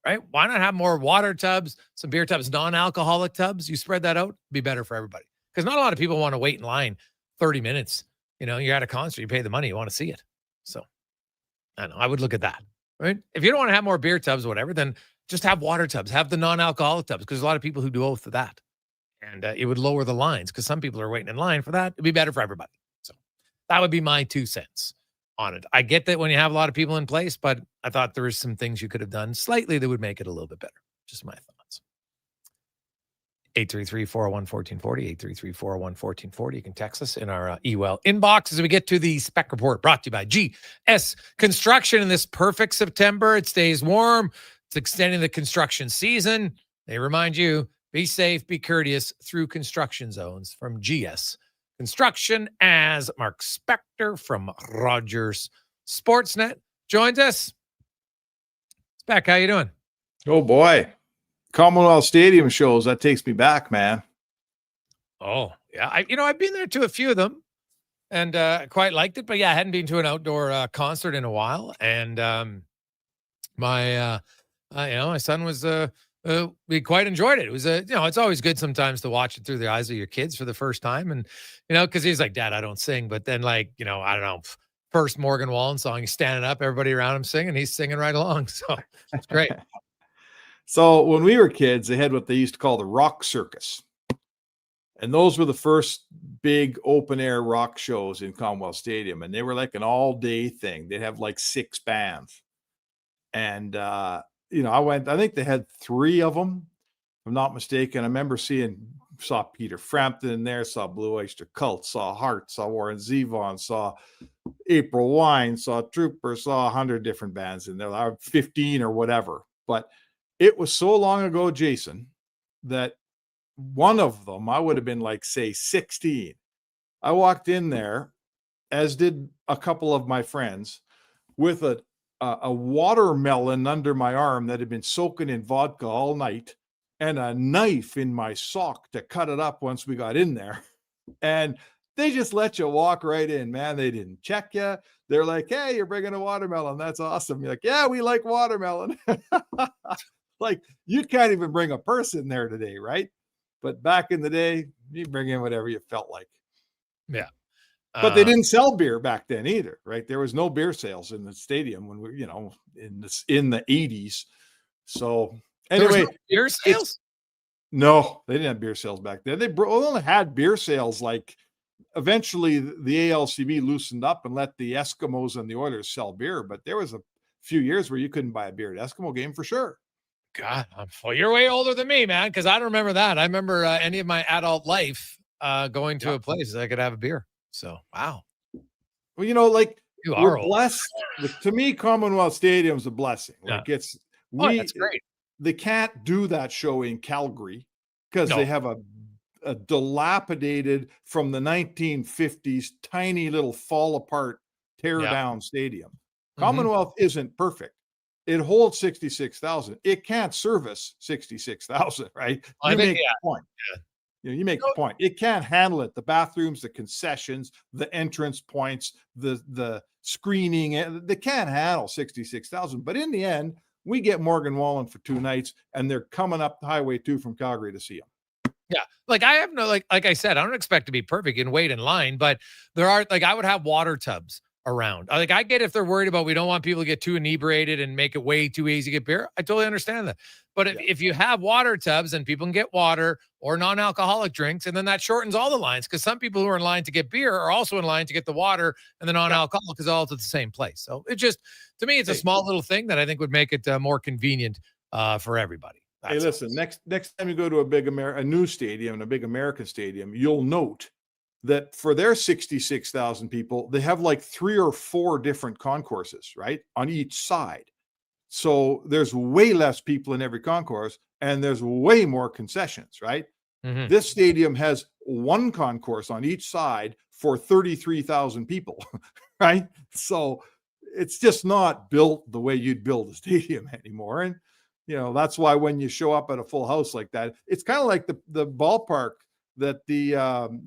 right? Why not have more water tubs, some beer tubs, non-alcoholic tubs? You spread that out, be better for everybody. Because not a lot of people want to wait in line 30 minutes. You know, you're at a concert, you pay the money, you want to see it. So, I don't know, I would look at that, right? If you don't want to have more beer tubs or whatever, then just have water tubs, have the non-alcoholic tubs, because there's a lot of people who do both of that. And it would lower the lines, because some people are waiting in line for that. It'd be better for everybody. So, that would be my 2 cents on it. I get that when you have a lot of people in place, but I thought there was some things you could have done slightly that would make it a little bit better. Just my thoughts. 833-401-1440, 833-401-1440. You can text us in our email inbox as we get to the Spec Report, brought to you by GS Construction. In this perfect September, it stays warm. It's extending the construction season. They remind you, be safe, be courteous through construction zones from GS Construction, as Mark Spector from Rogers Sportsnet joins us. Spec, how you doing? Oh, boy. Commonwealth Stadium shows, that takes me back, man. Oh, yeah. I've been there to a few of them and quite liked it, but yeah, I hadn't been to an outdoor concert in a while. And my son was we quite enjoyed it. It was it's always good sometimes to watch it through the eyes of your kids for the first time. And because he's like, Dad, I don't sing, but then I don't know, first Morgan Wallen song, he's standing up, everybody around him singing, he's singing right along. So it's great. So when we were kids, they had what they used to call the rock circus. And those were the first big open air rock shows in Commonwealth Stadium. And they were like an all day thing. They'd have like 6 bands. And, I went, I think they had 3 of them, if I'm not mistaken. I remember saw Peter Frampton in there, saw Blue Oyster Cult, saw Heart, saw Warren Zevon, saw April Wine, saw Trooper, saw 100 different bands in there, 15 or whatever. But it was so long ago, Jason, that one of them, I would have been like, say, 16. I walked in there, as did a couple of my friends, with a watermelon under my arm that had been soaking in vodka all night, and a knife in my sock to cut it up once we got in there. And they just let you walk right in, man. They didn't check you. They're like, hey, you're bringing a watermelon. That's awesome. You're like, yeah, we like watermelon. Like, you can't even bring a purse in there today, right? But back in the day, you bring in whatever you felt like. Yeah. But they didn't sell beer back then either, right? There was no beer sales in the stadium when we, in the 80s. So anyway, beer sales? No, they didn't have beer sales back then. They only had beer sales like eventually the ALCB loosened up and let the Eskimos and the Oilers sell beer. But there was a few years where you couldn't buy a beer at Eskimo game for sure. God, you're way older than me, man, because I don't remember that. I remember any of my adult life going to a place I could have a beer. So, wow. Well, like, you we're are blessed. To me, Commonwealth Stadium's a blessing. Like, that's great. They can't do that show in Calgary because they have a dilapidated from the 1950s, tiny little fall apart, tear down stadium. Commonwealth isn't perfect. It holds 66,000. It can't service 66,000, right? You make the point. You make the point. It can't handle it. The bathrooms, the concessions, the entrance points, the screening, they can't handle 66,000. But in the end, we get Morgan Wallen for 2 nights, and they're coming up the Highway 2 from Calgary to see him. Yeah. Like, I have no, like I said, I don't expect to be perfect and wait in line, but there are, like, I would have water tubs around. Like, I get if they're worried about, we don't want people to get too inebriated and make it way too easy to get beer. I totally understand that. But if you have water tubs and people can get water or non-alcoholic drinks, and then that shortens all the lines, because some people who are in line to get beer are also in line to get the water and the non-alcoholic is all at the same place. So it just, to me, it's a small little thing that I think would make it more convenient for everybody. Hey, listen, next time you go to a new stadium, a big American stadium, you'll note that for their 66,000 people, they have like 3 or 4 different concourses, right, on each side. So there's way less people in every concourse, and there's way more concessions, right? This stadium has 1 concourse on each side for 33,000 people, right? So it's just not built the way you'd build a stadium anymore. And, that's why when you show up at a full house like that, it's kind of like the ballpark that the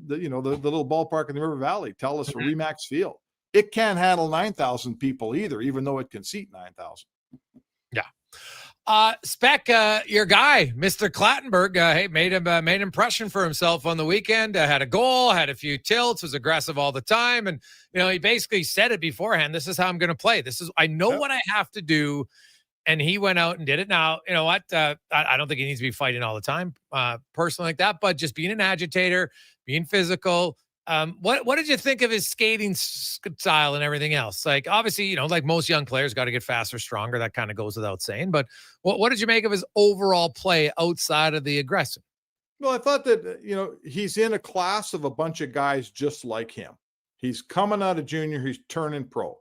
little ballpark in the River Valley, Telus or Remax Field. It can't handle 9,000 people either, even though it can seat 9,000. Yeah. Spec, your guy, Mr. Clattenburg, made an impression for himself on the weekend. Had a goal, had a few tilts, was aggressive all the time, and he basically said it beforehand. This is how I'm going to play. I know what I have to do, and he went out and did it. Now, you know what? I don't think he needs to be fighting all the time, personally like that, but just being an agitator, being physical. What did you think of his skating style and everything else? Like, obviously, like most young players, got to get faster, stronger. That kind of goes without saying. But what did you make of his overall play outside of the aggressive? Well, I thought that, he's in a class of a bunch of guys just like him. He's coming out of junior. He's turning pro.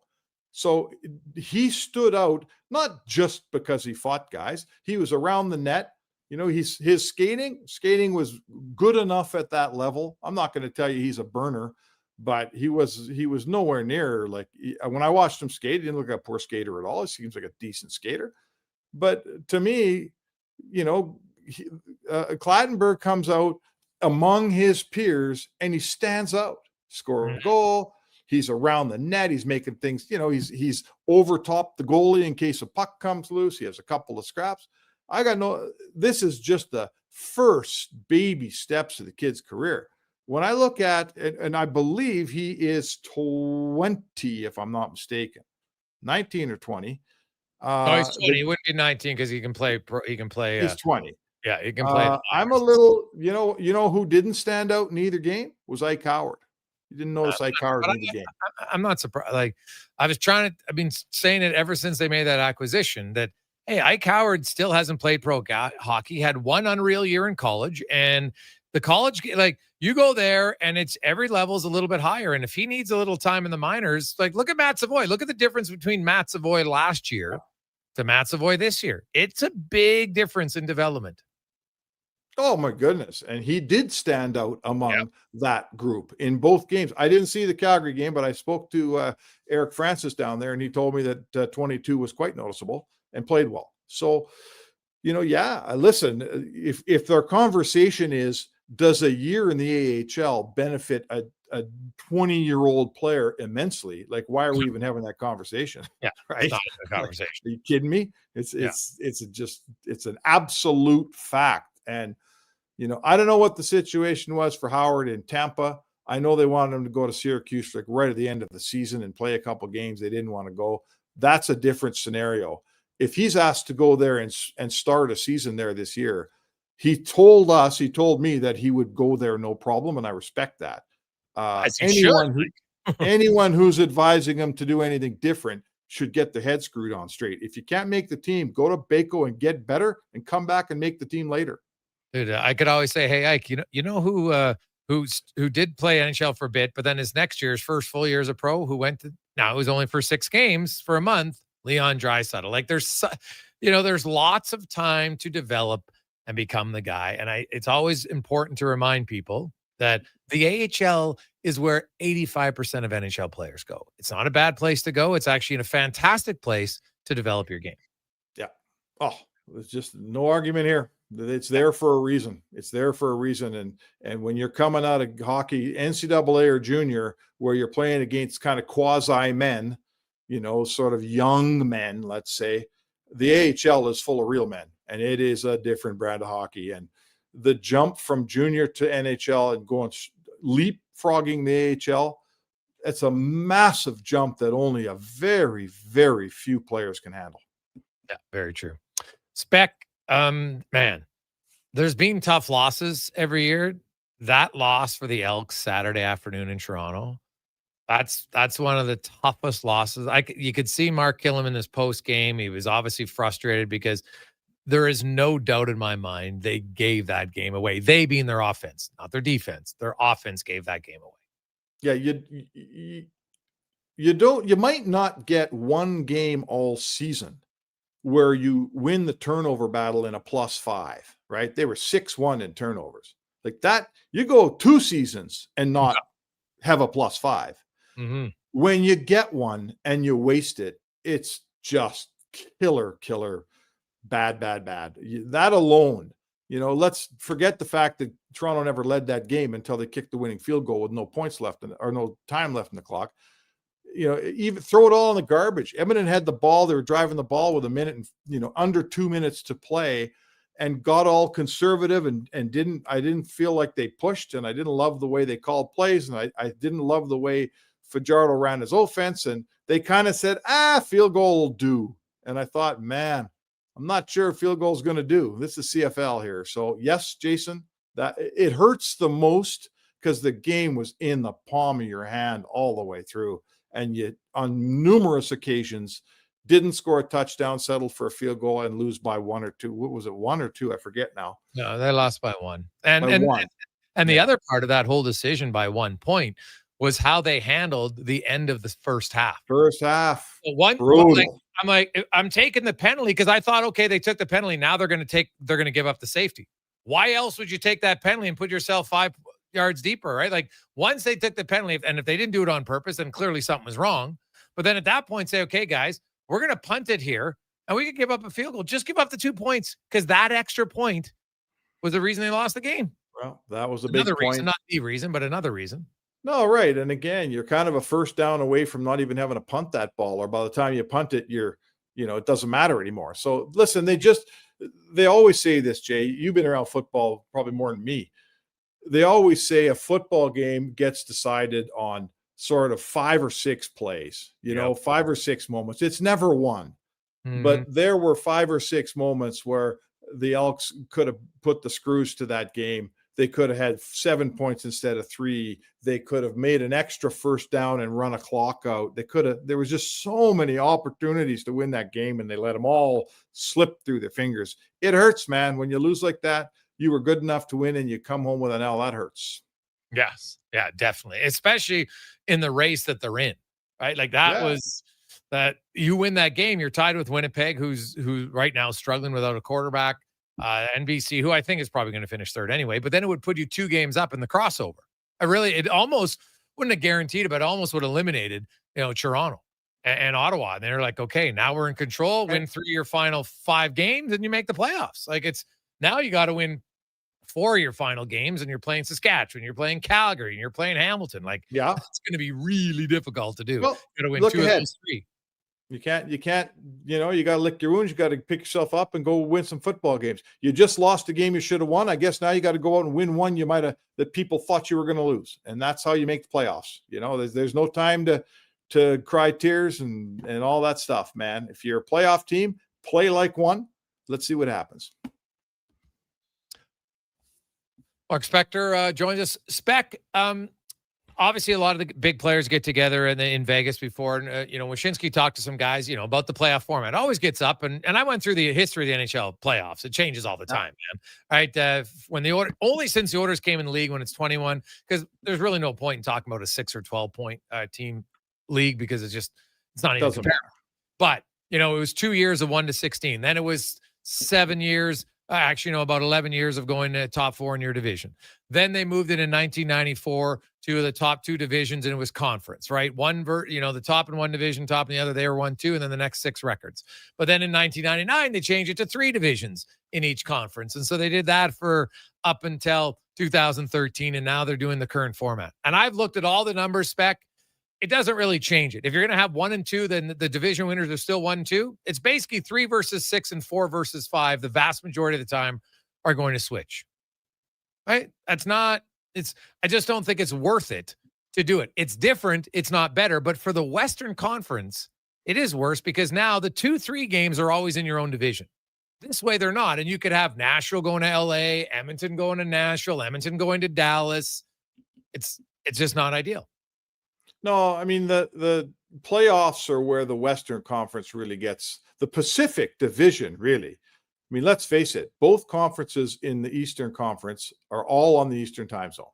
So he stood out, not just because he fought guys. He was around the net. His skating was good enough at that level. I'm not going to tell you he's a burner, but he was nowhere near like, when I watched him skate, he didn't look like a poor skater at all. He seems like a decent skater. But to me, Clattenburg comes out among his peers and he stands out, score a goal. He's around the net. He's making things, he's overtopped the goalie in case a puck comes loose. He has a couple of scraps. This is just the first baby steps of the kid's career. When I look at, and I believe he is 20, if I'm not mistaken, 19 or 20. No, he's 20. He wouldn't be 19 because he can play. He's 20. Yeah, he can play. I'm a little, who didn't stand out in either game was Ike Howard. You didn't notice Ike Howard in the game. I'm not surprised. Like, I've been saying it ever since they made that acquisition that, hey, Ike Howard still hasn't played pro hockey. He had 1 unreal year in college, and the college, like, you go there and it's every level is a little bit higher. And if he needs a little time in the minors, like, look at Matt Savoie. Look at the difference between Matt Savoie last year to Matt Savoie this year. It's a big difference in development. Oh my goodness. And he did stand out among that group in both games. I didn't see the Calgary game, but I spoke to Eric Francis down there, and he told me that 22 was quite noticeable and played well. So Listen, if their conversation is, does a year in the AHL benefit a 20-year-old player immensely? Like, why are we even having that conversation? Yeah, right. it's not a conversation. Like, are you kidding me? It's an absolute fact. And, I don't know what the situation was for Howard in Tampa. I know they wanted him to go to Syracuse like right at the end of the season and play a couple games. They didn't want to go. That's a different scenario. If he's asked to go there and start a season there this year, he told me that he would go there no problem, and I respect that. Anyone who's advising him to do anything different should get their head screwed on straight. If you can't make the team, go to Baco and get better and come back and make the team later. Dude, I could always say, hey, Ike, you know who did play NHL for a bit, but then his first full year as a pro, who went to, now it was only for 6 games for a month, Leon Draisaitl. Like there's lots of time to develop and become the guy. And it's always important to remind people that the AHL is where 85% of NHL players go. It's not a bad place to go. It's actually a fantastic place to develop your game. Yeah. Oh, there's just no argument here. It's there for a reason. It's there for a reason. And when you're coming out of hockey, NCAA or junior, where you're playing against kind of quasi men, sort of young men, let's say, the AHL is full of real men, and it is a different brand of hockey. And the jump from junior to NHL and going leapfrogging the AHL, it's a massive jump that only a very, very few players can handle. Yeah, very true. Spec, man, there's been tough losses every year. That loss for the Elks Saturday afternoon in Toronto, that's one of the toughest losses. You could see Mark Killam in this post game. He was obviously frustrated because there is no doubt in my mind they gave that game away. They being their offense, not their defense. Their offense gave that game away. Yeah, you might not get one game all season where you win the turnover battle in a +5, right? They were 6-1 in turnovers. Like that, you go 2 seasons and not have a +5. Mm-hmm. When you get one and you waste it, it's just killer, bad. That alone, let's forget the fact that Toronto never led that game until they kicked the winning field goal with no points left or no time left in the clock. Even throw it all in the garbage. Edmonton had the ball. They were driving the ball with a minute and, under 2 minutes to play, and got all conservative and I didn't feel like they pushed, and I didn't love the way they called plays, and I didn't love the way Fajardo ran his offense, and they kind of said, field goal will do. And I thought, man, I'm not sure if field goal is going to do. This is CFL here. So yes, Jason, that it hurts the most because the game was in the palm of your hand all the way through. And yet on numerous occasions didn't score a touchdown, settled for a field goal, and lose by 1 or 2. What was it, 1 or 2? I forget now. No, they lost by 1. And the other part of that whole decision by 1 point was how they handled the end of the first half. I'm taking the penalty because I thought, okay, they took the penalty. Now they're going to give up the safety. Why else would you take that penalty and put yourself 5 yards deeper, right? Like once they took the penalty, and if they didn't do it on purpose, then clearly something was wrong. But then at that point, say, okay, guys, we're going to punt it here, and we could give up a field goal. Just give up the 2 points, because that extra point was the reason they lost the game. Well, that was a big point. Reason, not the reason, but another reason. No, right. And again, you're kind of a first down away from not even having to punt that ball, or by the time you punt it, it doesn't matter anymore. So listen, they always say this, Jay, you've been around football probably more than me. They always say a football game gets decided on sort of 5 or 6 plays, 5 or 6 moments. It's never one, but there were 5 or 6 moments where the Elks could have put the screws to that game. They could have had 7 points instead of 3. They could have made an extra first down and run a clock out. There was just so many opportunities to win that game, and they let them all slip through their fingers. It hurts, man. When you lose like that, you were good enough to win and you come home with an L. That hurts. Yes. Yeah, definitely. Especially in the race that they're in, right? Like that was that you win that game. You're tied with Winnipeg, who's right now struggling without a quarterback. NBC, who I think is probably going to finish third anyway, but then it would put you 2 games up in the crossover. It almost wouldn't have guaranteed it, but almost would have eliminated, Toronto. and Ottawa. And they're like, okay, now we're in control, win 3 of your final 5 games, and you make the playoffs. Like, it's now you got to win 4 of your final games, and you're playing Saskatchewan, you're playing Calgary, and you're playing Hamilton. Like, yeah, it's going to be really difficult to do. Well, you got to win look 2 ahead. of those 3. You can't, you got to lick your wounds. You got to pick yourself up and go win some football games. You just lost a game you should have won. I guess now you got to go out and win one that people thought you were going to lose. And that's how you make the playoffs. There's no time to cry tears and all that stuff, man. If you're a playoff team, play like one. Let's see what happens. Mark Spector joins us. Spec, obviously, a lot of the big players get together in Vegas before. And, Wyshynski talked to some guys, about the playoff format. It always gets up. And I went through the history of the NHL playoffs. It changes all the time, man. Right? When the order, only since the orders came in the league when it's 21, because there's really no point in talking about a 6 or 12 point team league because it's not even comparable. But, it was 2 years of 1 to 16. Then it was 7 years. About 11 years of going to top 4 in your division. Then they moved it in 1994 to the top 2 divisions, and it was conference, right? The top in one division, top in the other, they were 1-2, and then the next 6 records. But then in 1999, they changed it to 3 divisions in each conference. And so they did that for up until 2013, and now they're doing the current format. And I've looked at all the numbers, Spec. It doesn't really change it. If you're going to have 1 and 2, then the division winners are still 1-2. It's basically 3 versus 6 and 4 versus 5. The vast majority of the time are going to switch. Right? I just don't think it's worth it to do it. It's different. It's not better. But for the Western Conference, it is worse because now the 2-3 games are always in your own division. This way they're not. And you could have Nashville going to LA, Edmonton going to Nashville, Edmonton going to Dallas. It's just not ideal. No, I mean, the playoffs are where the Western Conference really gets the Pacific Division, really. I mean, let's face it, both conferences in the Eastern Conference are all on the Eastern time zone.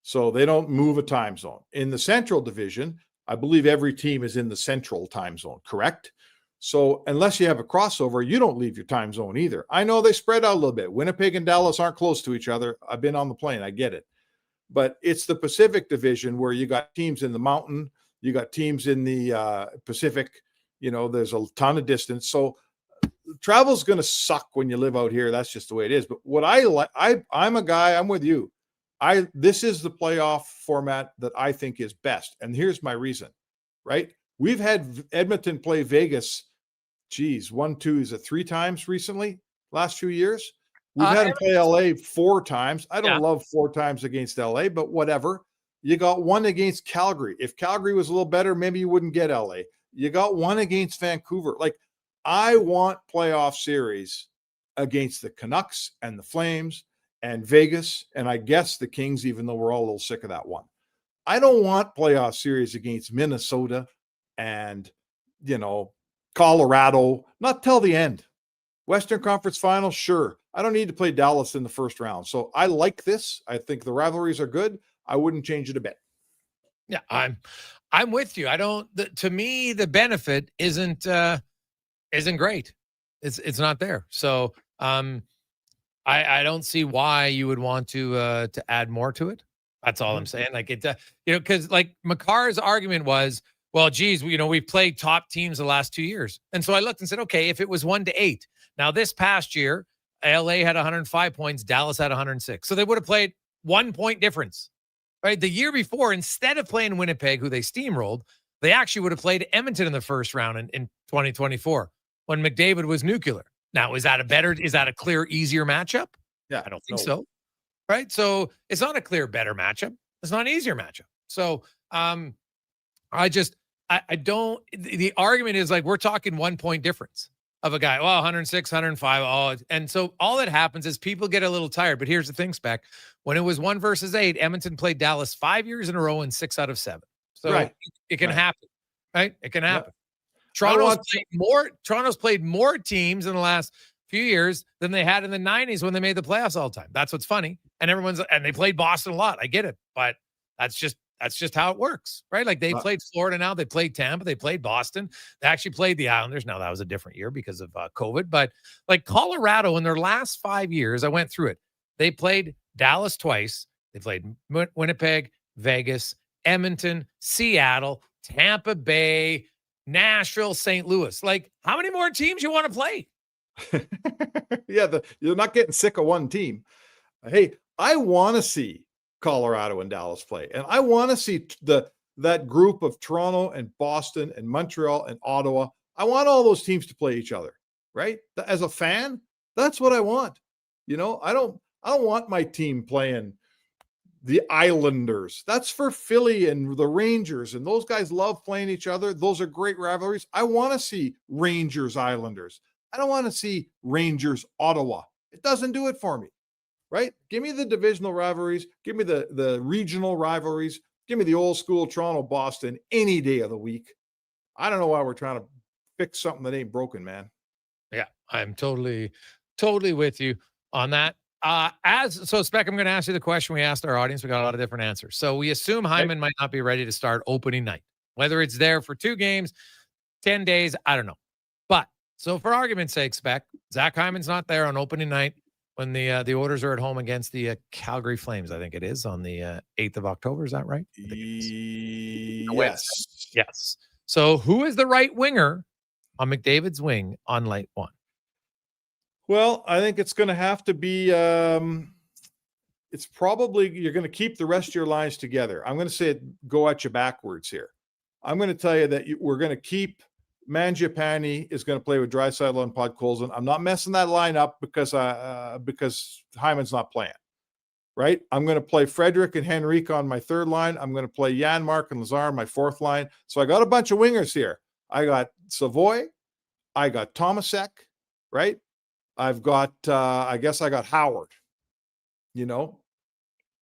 So they don't move a time zone. In the Central Division, I believe every team is in the Central time zone, correct? So unless you have a crossover, you don't leave your time zone either. I know they spread out a little bit. Winnipeg and Dallas aren't close to each other. I've been on the plane. I get it. But it's the Pacific Division where you got teams in the mountain, you got teams in the Pacific, there's a ton of distance. So travel's going to suck when you live out here. That's just the way it is. But what I like, I'm a guy, I'm with you. This is the playoff format that I think is best. And here's my reason, right? We've had Edmonton play Vegas, 3 times recently, last few years. We've had him play LA 4 times. I don't love 4 times against LA, but whatever. You got 1 against Calgary. If Calgary was a little better, maybe you wouldn't get LA. You got 1 against Vancouver. Like, I want playoff series against the Canucks and the Flames and Vegas, and I guess the Kings, even though we're all a little sick of that one. I don't want playoff series against Minnesota and, Colorado, not till the end. Western Conference Finals, sure. I don't need to play Dallas in the first round. So I like this. I think the rivalries are good. I wouldn't change it a bit. Yeah, I'm with you. To me, the benefit isn't great. It's not there. So I don't see why you would want to add more to it. That's all I'm saying. Like because like McCarr's argument was, well, geez, we've played top teams the last 2 years. And so I looked and said, okay, if it was 1-8, now this past year, LA had 105 points, Dallas had 106. So they would have played 1 point difference, right? The year before, instead of playing Winnipeg, who they steamrolled, they actually would have played Edmonton in the first round in 2024 when McDavid was nuclear. Now, is that a clear, easier matchup? Yeah, I don't think so. Right. So it's not a clear, better matchup. It's not an easier matchup. So I don't, the argument is like, we're talking 1 point difference of a guy, 106, 105. And so all that happens is people get a little tired. But here's the thing, Spec. When it was 1 versus 8, Edmonton played Dallas 5 years in a row and 6 out of 7. So it can happen, right? It can happen. Yep. Toronto's played more teams in the last few years than they had in the 90s when they made the playoffs all the time. That's what's funny. And they played Boston a lot. I get it. But that's just how it works, right? Like they played Florida now, they played Tampa, they played Boston, they actually played the Islanders. Now that was a different year because of COVID, but like Colorado in their last 5 years, I went through it. They played Dallas twice, they played Winnipeg, Vegas, Edmonton, Seattle, Tampa Bay, Nashville, St. Louis. Like, how many more teams you want to play? Yeah, you're not getting sick of one team. Hey, I want to see Colorado and Dallas play, and I want to see that group of Toronto and Boston and Montreal and Ottawa. I want all those teams to play each other, right? As a fan, that's what I want. You know, I don't want my team playing the Islanders. That's for Philly and the Rangers, and those guys love playing each other. Those are great rivalries. I want to see Rangers Islanders. I don't want to see Rangers Ottawa. It doesn't do it for me, right? Give me the divisional rivalries. Give me the regional rivalries. Give me the old school Toronto Boston any day of the week. I don't know why we're trying to fix something that ain't broken, man. Yeah, I'm totally with you on that. Spec, I'm going to ask you the question we asked our audience. We got a lot of different answers. So we assume Hyman might not be ready to start opening night, whether it's there for 2 games, 10 days, I don't know. But so for argument's sake, Spec, Zach Hyman's not there on opening night when the Oilers are at home against the Calgary Flames. I think it is on the 8th of October. Is that right? Yes. Yes. So who is the right winger on McDavid's wing on night 1? Well, I think it's going to have to be, it's probably, you're going to keep the rest of your lines together. I'm going to say go at you backwards here. I'm going to tell you that we're going to keep Mangiapane is going to play with Draisaitl and Podkolzin. I'm not messing that line up because Hyman's not playing, right? I'm going to play Frederick and Henrique on my 3rd line. I'm going to play Janmark and Lazar on my 4th line. So I got a bunch of wingers here. I got Savoie. I got Tomasek, right? I've got, I guess I got Howard, you know.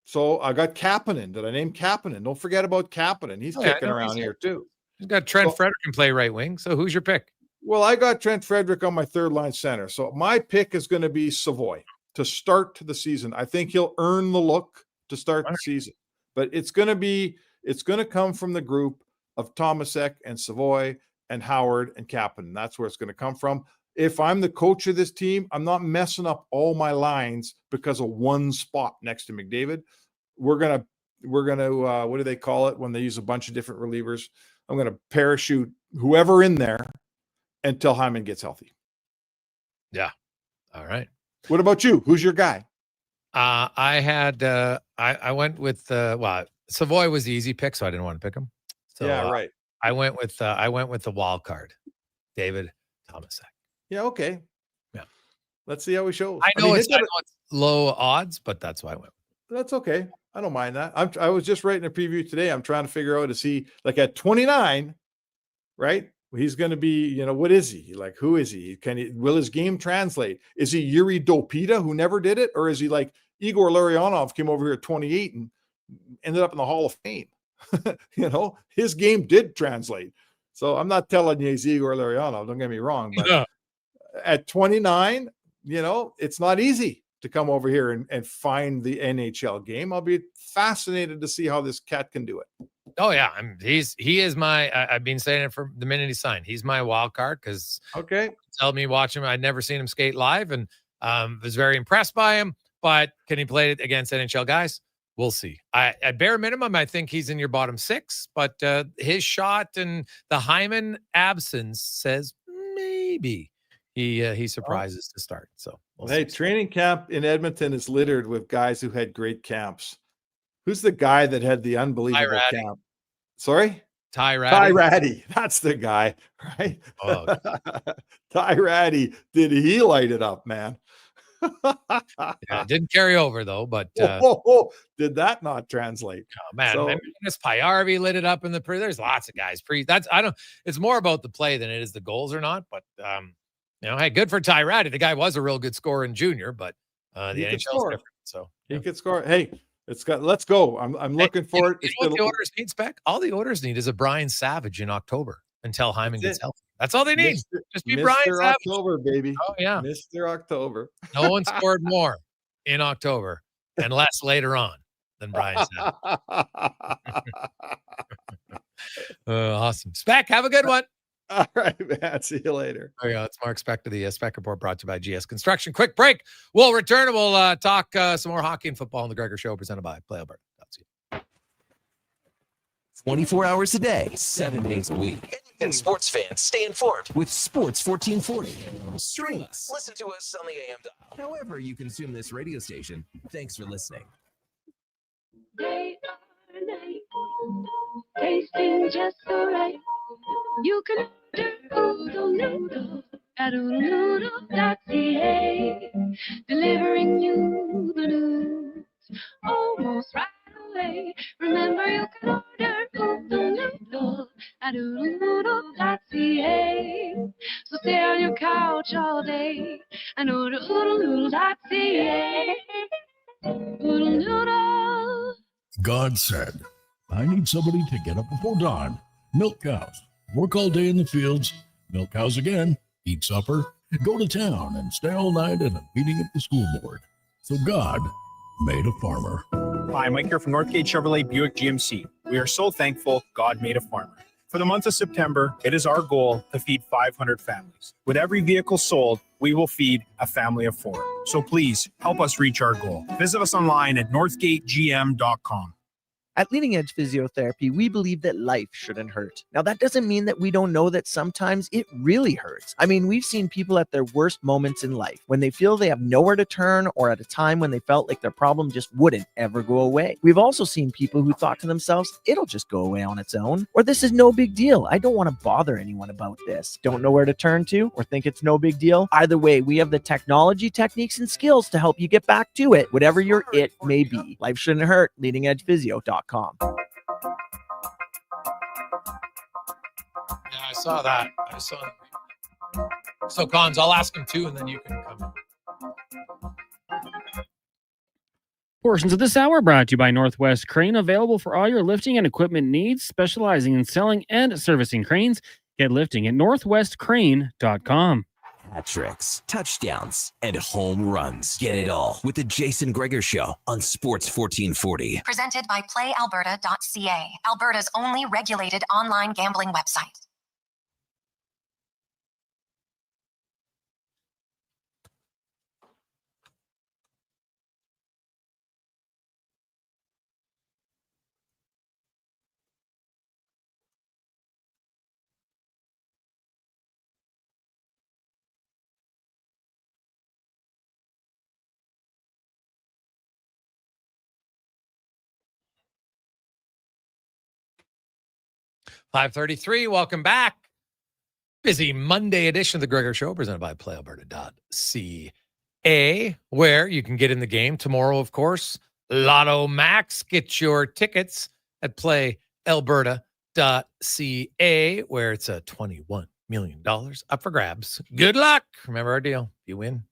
So I got Kapanen. Did I name Kapanen? Don't forget about Kapanen. He's kicking around here too. He's got Trent Frederick can play right wing. So who's your pick? Well, I got Trent Frederick on my 3rd line center. So my pick is going to be Savoie to start the season. I think he'll earn the look to start the season. But it's going to come from the group of Tomasek and Savoie and Howard and Kapanen. That's where it's going to come from. If I'm the coach of this team, I'm not messing up all my lines because of one spot next to McDavid. We're gonna what do they call it when they use a bunch of different relievers? I'm gonna parachute whoever in there until Hyman gets healthy. Yeah. All right. What about you? Who's your guy? I went with Savoie was the easy pick, so I didn't want to pick him. So yeah, right. I went with the wild card, David Tomasek. Yeah, okay. Yeah. Let's see how he shows. I know it's low odds, but that's why I went. That's okay. I don't mind that. I was just writing a preview today. I'm trying to figure out to see, like at 29, right? He's going to be, you know, what is he? Like, who is he? Will his game translate? Is he Yuri Dopita, who never did it? Or is he like Igor Larionov, came over here at 28 and ended up in the Hall of Fame? You know, his game did translate. So I'm not telling you he's Igor Larionov, don't get me wrong, but at 29, you know, it's not easy to come over here and find the NHL game. I'll be fascinated to see how this cat can do it. Oh yeah, he is my. I've been saying it from the minute he signed. He's my wild card because tell me watch him. I'd never seen him skate live and was very impressed by him. But can he play it against NHL guys? We'll see. At bare minimum, I think he's in your bottom 6. But his shot and the Hyman absence says maybe he surprises to start. So training camp in Edmonton is littered with guys who had great camps. Who's the guy that had the unbelievable camp? Sorry? Ty Ratty. That's the guy, right? Oh. Ty Ratty. Did he light it up, man? Yeah, it didn't carry over though, but did that not translate? Oh man, this Payarvi lit it up in the there's lots of guys. It's more about the play than it is the goals or not. But you know, hey, good for Ty Ratty. The guy was a real good scorer in junior, but the NHL is different. So he could score. Hey, let's go. I'm looking for it. You know what the Oilers need, Spec? All the Oilers need is a Brian Savage in October until Hyman gets healthy. That's all they need. Just be Brian Savage. October, baby. Oh yeah, Mr. October. No one scored more in October and less later on than Brian Savage. Awesome, Spec. Have a good one. All right, man. See you later. Oh yeah, it's Mark Speck to the Spec Report, brought to you by GS Construction. Quick break. We'll return and we'll talk some more hockey and football on the Gregor Show, presented by Play Alberta. 24 hours a day, 7 days a week. And sports fans, stay informed with Sports 1440. Stream us. Listen to us on the AM dial. However you consume this radio station, thanks for listening. They are night, tasting just so right. You can order noodle at oodle-noodle.ca, delivering you the news almost right away. Remember, you can order oodle-noodle at oodle-noodle.ca. So stay on your couch all day and order oodle-noodle.ca. Oodle-noodle. God said, I need somebody to get up before dawn, milk cows, work all day in the fields, milk cows again, eat supper, go to town, and stay all night at a meeting at the school board. So God made a farmer. Hi, Mike here from Northgate Chevrolet Buick GMC. We are so thankful God made a farmer. For the month of September, it is our goal to feed 500 families. With every vehicle sold, we will feed a family of 4. So please help us reach our goal. Visit us online at northgategm.com. At Leading Edge Physiotherapy, we believe that life shouldn't hurt. Now, that doesn't mean that we don't know that sometimes it really hurts. I mean, we've seen people at their worst moments in life, when they feel they have nowhere to turn, or at a time when they felt like their problem just wouldn't ever go away. We've also seen people who thought to themselves, it'll just go away on its own, or this is no big deal. I don't want to bother anyone about this. Don't know where to turn to, or think it's no big deal. Either way, we have the technology, techniques, and skills to help you get back to it, whatever your it may be. Life shouldn't hurt. LeadingEdgePhysio.com. Yeah, I saw that. So, Cons, I'll ask him too, and then you can come in. Portions of this hour brought to you by Northwest Crane, available for all your lifting and equipment needs, specializing in selling and servicing cranes. Get lifting at northwestcrane.com. Hat tricks, touchdowns, and home runs. Get it all with the Jason Gregor Show on Sports 1440. Presented by PlayAlberta.ca, Alberta's only regulated online gambling website. .533, welcome back. Busy Monday edition of the Gregor Show, presented by PlayAlberta.ca, where you can get in the game tomorrow, of course. Lotto Max, get your tickets at PlayAlberta.ca, where it's a $21 million up for grabs. Good luck. Remember our deal. If you win,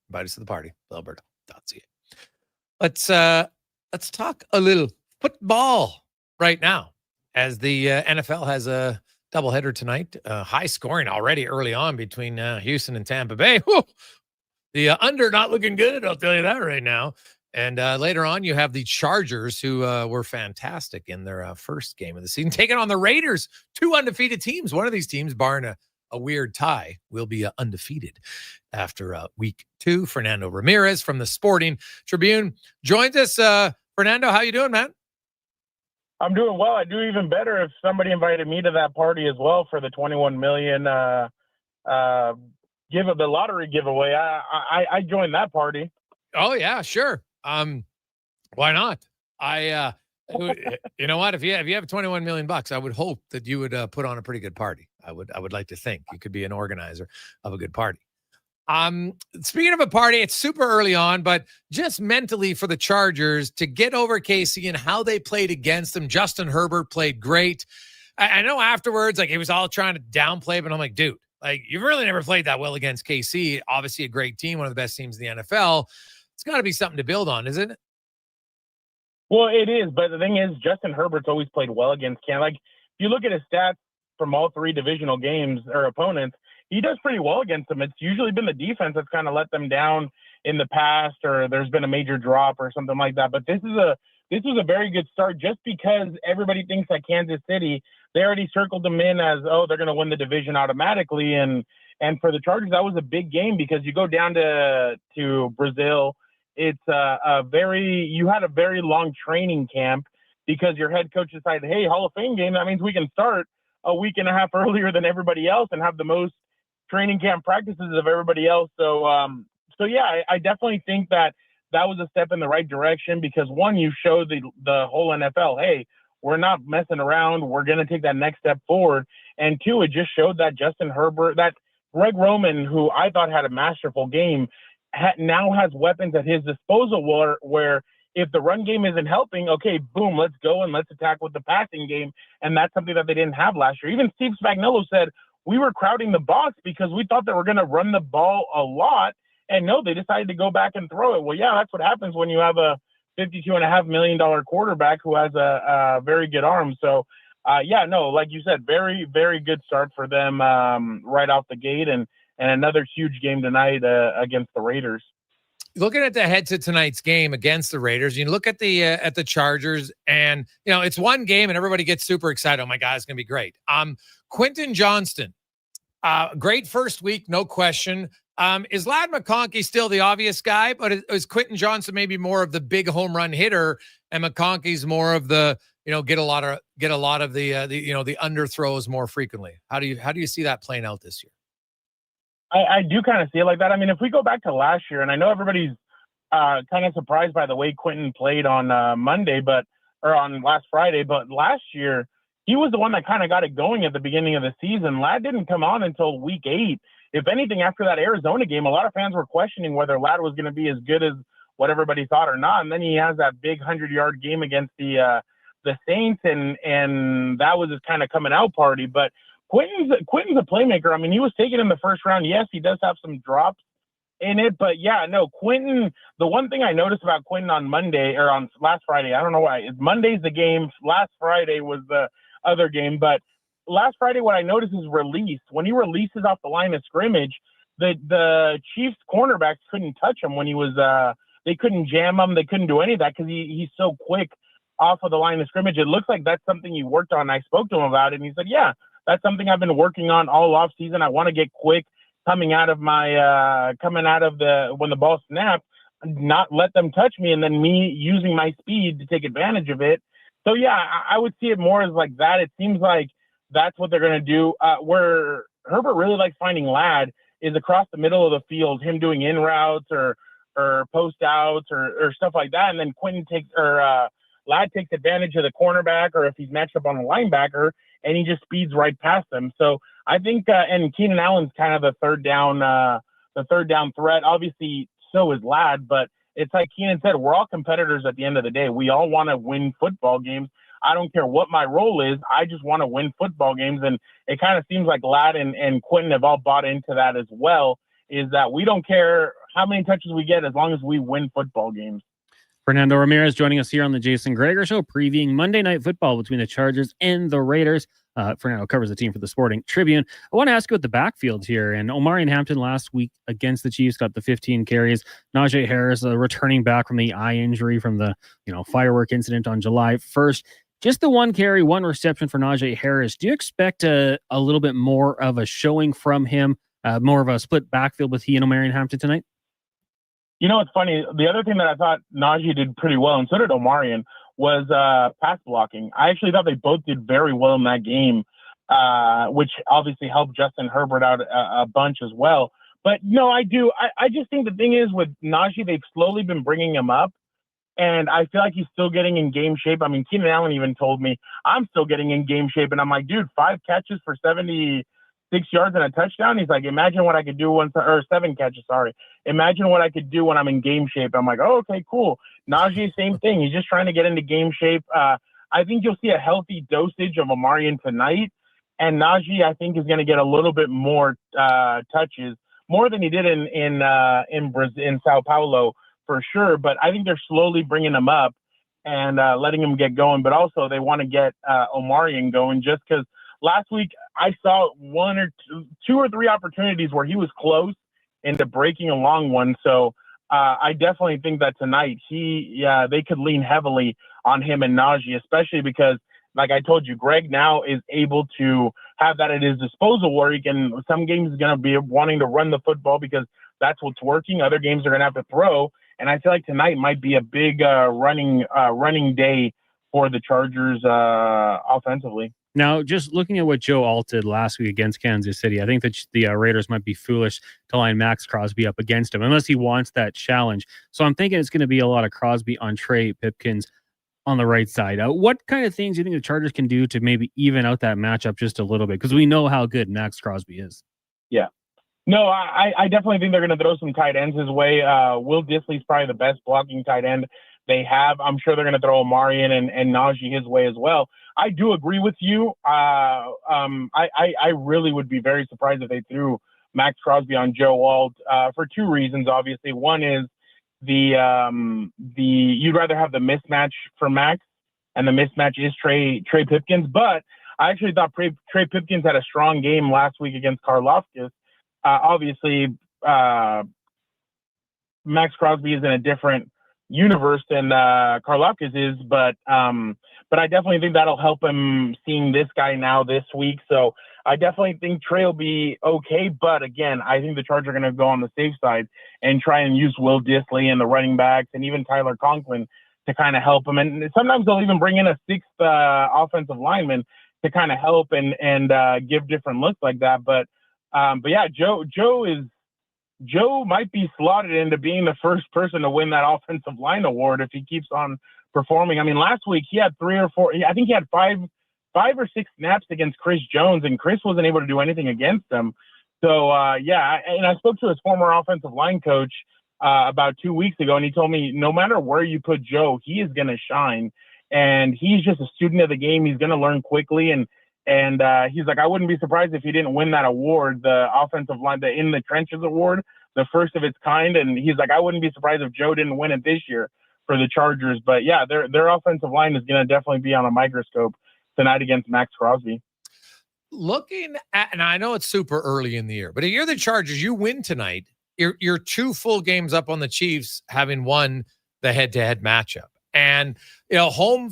invite us to the party. PlayAlberta.ca. Let's talk a little football right now, as the NFL has a doubleheader tonight. High scoring already early on between Houston and Tampa Bay. Whew. The under not looking good, I'll tell you that right now. And later on, you have the Chargers, who were fantastic in their first game of the season, taking on the Raiders, 2 undefeated teams. One of these teams, barring a weird tie, will be undefeated after week 2. Fernando Ramirez from the Sporting Tribune joins us. Fernando, how you doing, man? I'm doing well. I'd do even better if somebody invited me to that party as well for the 21 million the lottery giveaway. I joined that party. Oh yeah, sure. Why not? You know what? If you have 21 million bucks, I would hope that you would put on a pretty good party. I would like to think you could be an organizer of a good party. Speaking of a party, it's super early on, but just mentally for the Chargers to get over KC and how they played against them. Justin Herbert played great. I know afterwards, like, he was all trying to downplay, but I'm like, dude, like, you've really never played that well against KC. Obviously a great team, one of the best teams in the NFL. It's got to be something to build on, isn't it? Well, it is, but the thing is, Justin Herbert's always played well against Canada. Like, if you look at his stats from all 3 divisional games or opponents, he does pretty well against them. It's usually been the defense that's kind of let them down in the past, or there's been a major drop or something like that. But this was a very good start, just because everybody thinks that Kansas City, they already circled them in as, oh, they're going to win the division automatically. And for the Chargers, that was a big game, because you go down to Brazil. It's you had a very long training camp, because your head coach decided, hey, Hall of Fame game, that means we can start. a week and a half earlier than everybody else and have the most training camp practices of everybody else. So yeah, I definitely think that was a step in the right direction because one, you show the whole NFL, hey, we're not messing around. We're going to take that next step forward. And two, it just showed that Justin Herbert, that Greg Roman, who I thought had a masterful game, now has weapons at his disposal where if the run game isn't helping, okay, boom, let's go and let's attack with the passing game. And that's something that they didn't have last year. Even Steve Spagnuolo said, we were crowding the box because we thought they were going to run the ball a lot. And no, they decided to go back and throw it. Well, yeah, that's what happens when you have a $52.5 million quarterback who has a very good arm. So, yeah, no, like you said, very, very good start for them right off the gate. And another huge game tonight against the Raiders. Looking at the head to tonight's game against the Raiders, you look at the Chargers, and it's one game, and everybody gets super excited. Oh my God, it's gonna be great. Quentin Johnston, great first week, no question. Is Ladd McConkey still the obvious guy, but is Quentin Johnston maybe more of the big home run hitter, and McConkey's more of the get a lot of the underthrows more frequently? How do you see that playing out this year? I do kind of see it like that. I mean, if we go back to last year, and I know everybody's kind of surprised by the way Quentin played on on last Friday, but last year he was the one that kind of got it going at the beginning of the season. Ladd didn't come on until week 8. If anything, after that Arizona game, a lot of fans were questioning whether Ladd was going to be as good as what everybody thought or not. And then he has that big 100-yard game against the Saints, and that was his kind of coming out party. But Quentin's a playmaker. I mean, he was taken in the first round. Yes, he does have some drops in it, but yeah, no, Quentin, the one thing I noticed about Quentin on Monday or on last Friday, I don't know why, Monday's the game, last Friday was the other game, but last Friday what I noticed is release. When he releases off the line of scrimmage, the Chiefs cornerbacks couldn't touch him when he was they couldn't jam him, they couldn't do any of that because he's so quick off of the line of scrimmage. It looks like that's something you worked on. I spoke to him about it, and he said, yeah, that's something I've been working on all off season. I want to get quick coming out of when the ball snaps, not let them touch me, and then me using my speed to take advantage of it. So yeah, I would see it more as like that. It seems like that's what they're going to do. Where Herbert really likes finding Ladd is across the middle of the field, him doing in routes or post outs or stuff like that. And then Ladd takes advantage of the cornerback, or if he's matched up on a linebacker, and he just speeds right past them. So I think, and Keenan Allen's kind of the third down threat. Obviously, so is Ladd, but it's like Keenan said, we're all competitors at the end of the day. We all want to win football games. I don't care what my role is. I just want to win football games. And it kind of seems like Ladd and Quentin have all bought into that as well, is that we don't care how many touches we get as long as we win football games. Fernando Ramirez joining us here on the Jason Gregor Show, previewing Monday Night Football between the Chargers and the Raiders. Fernando covers the team for the Sporting Tribune. I want to ask you about the backfield here. And Omarion Hampton last week against the Chiefs got the 15 carries. Najee Harris returning back from the eye injury from the firework incident on July 1st. Just the 1 carry, 1 reception for Najee Harris. Do you expect a little bit more of a showing from him, more of a split backfield with he and Omarion Hampton tonight? It's funny. The other thing that I thought Najee did pretty well, and so did Omarion, was pass blocking. I actually thought they both did very well in that game, which obviously helped Justin Herbert out a bunch as well. But no, I do. I just think the thing is with Najee, they've slowly been bringing him up, and I feel like he's still getting in game shape. I mean, Keenan Allen even told me I'm still getting in game shape, and I'm like, dude, 5 catches for 76 yards and a touchdown. He's like, imagine what I could do or 7 catches. Sorry. Imagine what I could do when I'm in game shape. I'm like, oh, okay, cool. Najee, same thing. He's just trying to get into game shape. I think you'll see a healthy dosage of Omarion tonight. And Najee, I think, is going to get a little bit more touches, more than he did in Sao Paulo for sure. But I think they're slowly bringing him up and letting him get going. But also they want to get Omarion going, just because last week I saw 1 or 2 or 3 opportunities where he was close into breaking a long one. So I definitely think that tonight they could lean heavily on him and Najee, especially because, like I told you, Greg now is able to have that at his disposal, where he can, some games is going to be wanting to run the football because that's what's working. Other games are going to have to throw. And I feel like tonight might be a big running day for the Chargers offensively. Now, just looking at what Joe Alt did last week against Kansas City, I think that the Raiders might be foolish to line Max Crosby up against him unless he wants that challenge. So I'm thinking it's going to be a lot of Crosby on Trey Pipkins on the right side. What kind of things do you think the Chargers can do to maybe even out that matchup just a little bit? Because we know how good Max Crosby is. Yeah. No, I definitely think they're going to throw some tight ends his way. Will Dissly's probably the best blocking tight end they have. I'm sure they're going to throw Amarian and Najee his way as well. I do agree with you. I really would be very surprised if they threw Max Crosby on Joe Alt for two reasons. Obviously, one is the you'd rather have the mismatch for Max, and the mismatch is Trey Pipkins. But I actually thought Trey Pipkins had a strong game last week against Karlaftis. Obviously, Max Crosby is in a different universe than Karlaftis is, but I definitely think that'll help him seeing this guy now this week. So I definitely think Trey will be okay. But again, I think the Chargers are going to go on the safe side and try and use Will Dissly and the running backs and even Tyler Conklin to kind of help him. And sometimes they'll even bring in a sixth offensive lineman to kind of help and give different looks like that. But yeah, Joe might be slotted into being the first person to win that offensive line award if he keeps on performing. I mean, last week he had 3 or 4. I think he had five or six snaps against Chris Jones, and Chris wasn't able to do anything against him. So yeah, and I spoke to his former offensive line coach about 2 weeks ago, and he told me no matter where you put Joe, he is going to shine, and he's just a student of the game. He's going to learn quickly, and he's like, I wouldn't be surprised if he didn't win that award, the offensive line, the In the Trenches award, the first of its kind. And he's like, I wouldn't be surprised if Joe didn't win it this year for the Chargers. But yeah, their offensive line is going to definitely be on a microscope tonight against Max Crosby. Looking at, and I know it's super early in the year, but if you're the Chargers, you win tonight. You're 2 full games up on the Chiefs, having won the head-to-head matchup. And, home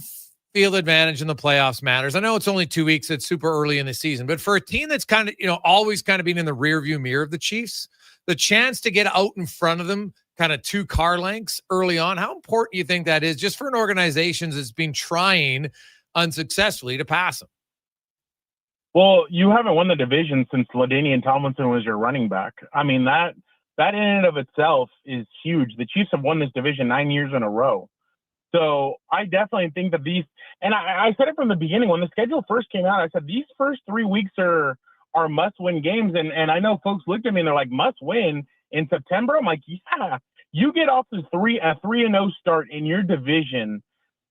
field advantage in the playoffs matters. I know it's only 2 weeks. It's super early in the season, but for a team that's kind of, always kind of been in the rearview mirror of the Chiefs, the chance to get out in front of them kind of 2 car lengths early on, how important do you think that is just for an organization that's been trying unsuccessfully to pass them? Well, you haven't won the division since LaDainian Tomlinson was your running back. I mean, that in and of itself is huge. The Chiefs have won this division 9 years in a row. So I definitely think that these, and I said it from the beginning, when the schedule first came out, I said these first 3 weeks are must-win games. And I know folks looked at me and they're like, must-win in September? I'm like, yeah, you get off to a 3-0 start in your division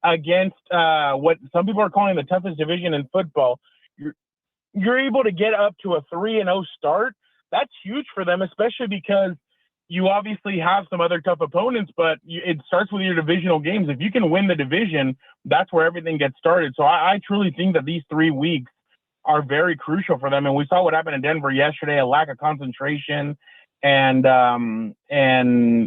against what some people are calling the toughest division in football. You're able to get up to a 3-0 start. That's huge for them, especially because you obviously have some other tough opponents, but it starts with your divisional games. If you can win the division, that's where everything gets started. So I truly think that these 3 weeks are very crucial for them. And we saw what happened in Denver yesterday, a lack of concentration. And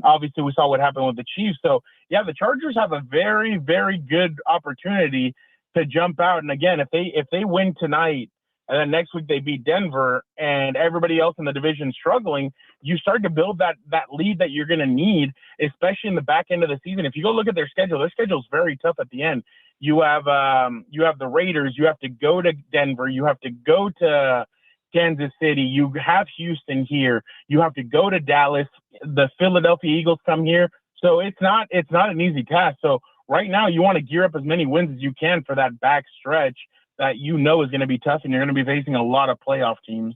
obviously we saw what happened with the Chiefs. So yeah, the Chargers have a very, very good opportunity to jump out. And again, if they win tonight, and then next week they beat Denver and everybody else in the division struggling, you start to build that lead that you're going to need, especially in the back end of the season. If you go look at their schedule is very tough at the end. You have the Raiders, you have to go to Denver, you have to go to Kansas City, you have Houston here, you have to go to Dallas, the Philadelphia Eagles come here. So it's not an easy task. So right now you want to gear up as many wins as you can for that back stretch that is going to be tough, and you're going to be facing a lot of playoff teams.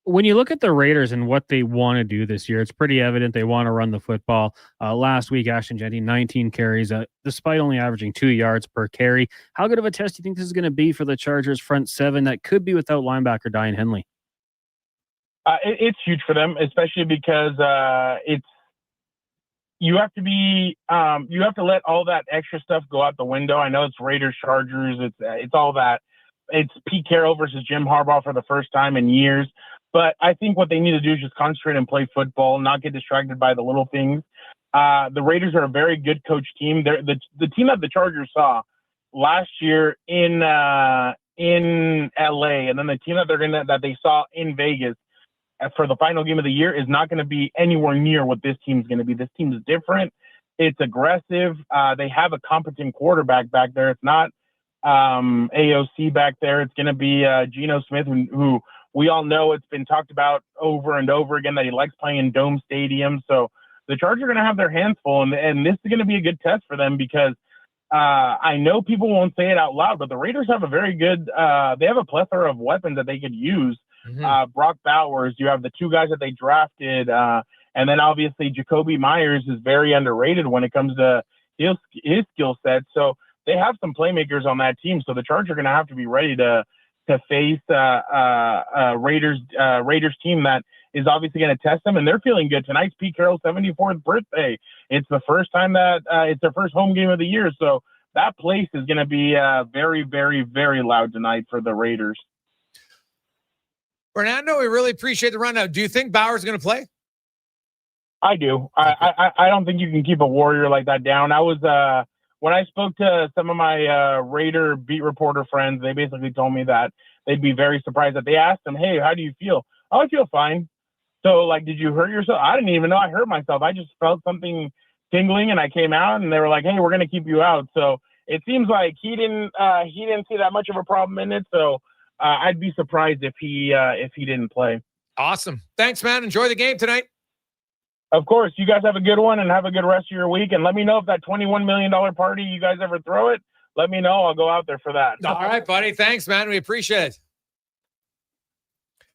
When you look at the Raiders and what they want to do this year, it's pretty evident they want to run the football. Last week, Ashton Jennings, 19 carries, despite only averaging 2 yards per carry. How good of a test do you think this is going to be for the Chargers front seven that could be without linebacker Diane Henley? It's huge for them, especially because you have to let all that extra stuff go out the window. I know it's Raiders, Chargers. It's all that. It's Pete Carroll versus Jim Harbaugh for the first time in years. But I think what they need to do is just concentrate and play football, not get distracted by the little things. The Raiders are a very good coach team. They're the team that the Chargers saw last year in LA, and then the team that they saw in Vegas for the final game of the year is not going to be anywhere near what this team's going to be. This team's different. It's aggressive. They have a competent quarterback back there. It's not AOC back there. It's going to be Geno Smith, who we all know it's been talked about over and over again that he likes playing in dome stadiums. So the Chargers are going to have their hands full, and this is going to be a good test for them because I know people won't say it out loud, but the Raiders have a very good they have a plethora of weapons that they could use. Brock Bowers, you have the two guys that they drafted, and then obviously Jacoby Myers is very underrated when it comes to his skill set. So they have some playmakers on that team. So the Chargers are going to have to be ready to face Raiders team that is obviously going to test them, and they're feeling good. Tonight's Pete Carroll's 74th birthday. It's the first time that it's their first home game of the year, so that place is going to be very, very, very loud tonight for the Raiders. Fernando, we really appreciate the rundown. Do you think Bauer's going to play? I do. I don't think you can keep a Warrior like that down. I was when I spoke to some of my Raider beat reporter friends, they basically told me that they'd be very surprised that they asked him, "Hey, how do you feel?" "Oh, I feel fine." So, like, did you hurt yourself? I didn't even know I hurt myself. I just felt something tingling, and I came out, and they were like, "Hey, we're going to keep you out." So it seems like he didn't see that much of a problem in it. So I'd be surprised if he didn't play. Awesome. Thanks, man. Enjoy the game tonight. Of course. You guys have a good one and have a good rest of your week. And let me know if that $21 million party, you guys ever throw it. Let me know. I'll go out there for that. All right, buddy. Thanks, man. We appreciate it.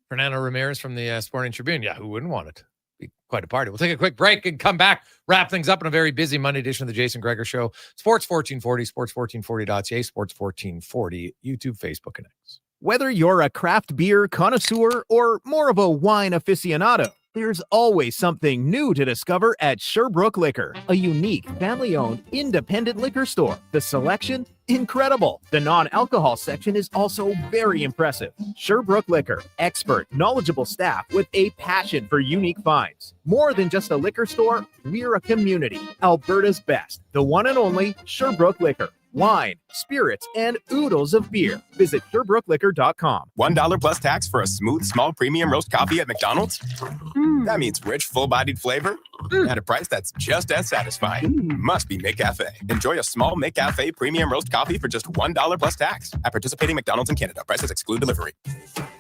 Fernando Ramirez from the Sporting Tribune. Yeah, who wouldn't want it? Be quite a party. We'll take a quick break and come back, wrap things up in a very busy Monday edition of the Jason Gregor Show. Sports 1440, sports1440.ca, Sports 1440, YouTube, Facebook, and X. Whether you're a craft beer connoisseur or more of a wine aficionado, there's always something new to discover at Sherbrooke Liquor, a unique, family-owned, independent liquor store. The selection, incredible. The non-alcohol section is also very impressive. Sherbrooke Liquor, expert, knowledgeable staff with a passion for unique finds. More than just a liquor store, we're a community. Alberta's best, the one and only Sherbrooke Liquor. Wine, spirits, and oodles of beer. Visit SherbrookeLiquor.com. $1 plus tax for a smooth, small premium roast coffee at McDonald's? That means rich, full-bodied flavor at a price that's just as satisfying. Must be McCafe. Enjoy a small McCafe premium roast coffee for just $1 plus tax at participating McDonald's in Canada. Prices exclude delivery.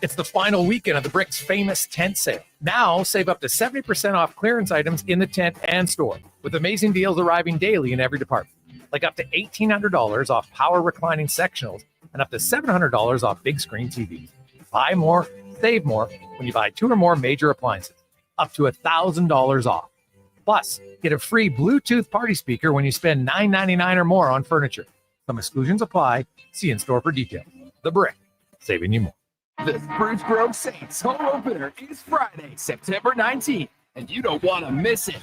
It's the final weekend of the Brick's famous tent sale. Now, save up to 70% off clearance items in the tent and store, with amazing deals arriving daily in every department. Like up to $1,800 off power reclining sectionals and up to $700 off big screen TVs. Buy more, save more when you buy 2 or more major appliances. Up to $1,000 off. Plus, get a free Bluetooth party speaker when you spend $9.99 or more on furniture. Some exclusions apply. See in store for details. The Brick, saving you more. The Spruce Grove Saints home opener is Friday, September 19th, and you don't want to miss it.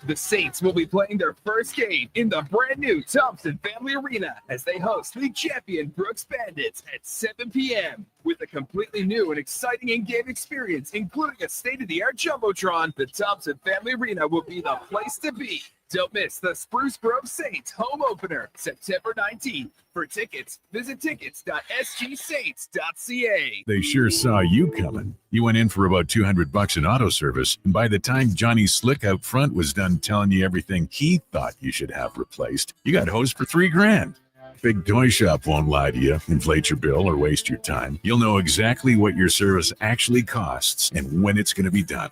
The Saints will be playing their first game in the brand new Thompson Family Arena as they host the champion Brooks Bandits at 7 p.m. With a completely new and exciting in-game experience, including a state-of-the-art Jumbotron, the Thompson Family Arena will be the place to be. Don't miss the Spruce Grove Saints home opener, September 19th. For tickets, visit tickets.sgsaints.ca. They sure saw you coming. You went in for about $200 in auto service, and by the time Johnny Slick out front was done telling you everything he thought you should have replaced, you got hosed for $3,000. Big Toy Shop won't lie to you, inflate your bill, or waste your time. You'll know exactly what your service actually costs and when it's going to be done.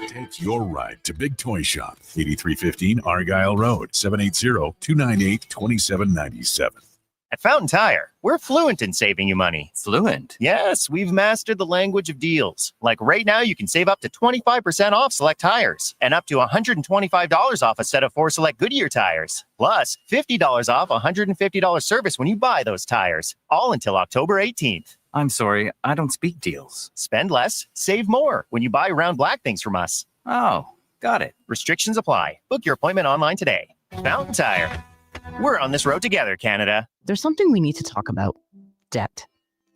Take your ride to Big Toy Shop, 8315 Argyle Road, 780-298-2797. At Fountain Tire, we're fluent in saving you money. Fluent? Yes, we've mastered the language of deals. Like right now, you can save up to 25% off select tires and up to $125 off a set of 4 select Goodyear tires. Plus, $50 off $150 service when you buy those tires. All until October 18th. I'm sorry, I don't speak deals. Spend less, save more when you buy round black things from us. Oh, got it. Restrictions apply. Book your appointment online today. Fountain Tire. We're on this road together, Canada. There's something we need to talk about. Debt.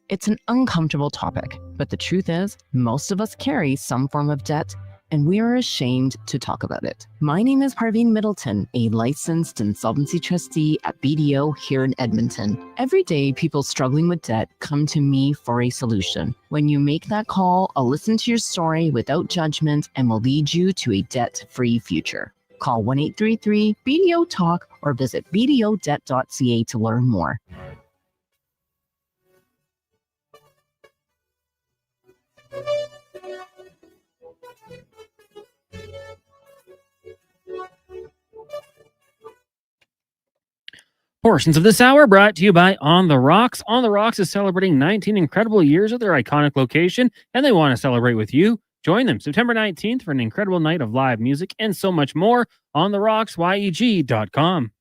It's an uncomfortable topic, but the truth is, most of us carry some form of debt, and we are ashamed to talk about it. My name is Parveen Middleton, a licensed insolvency trustee at BDO here in Edmonton. Every day, people struggling with debt come to me for a solution. When you make that call, I'll listen to your story without judgment and will lead you to a debt-free future. Call 1-833-BDO-TALK or visit bdodebt.ca to learn more. Portions of this hour brought to you by On the Rocks. On the Rocks is celebrating 19 incredible years of their iconic location, and they want to celebrate with you. Join them September 19th for an incredible night of live music and so much more. On the Rocks, YEG.com.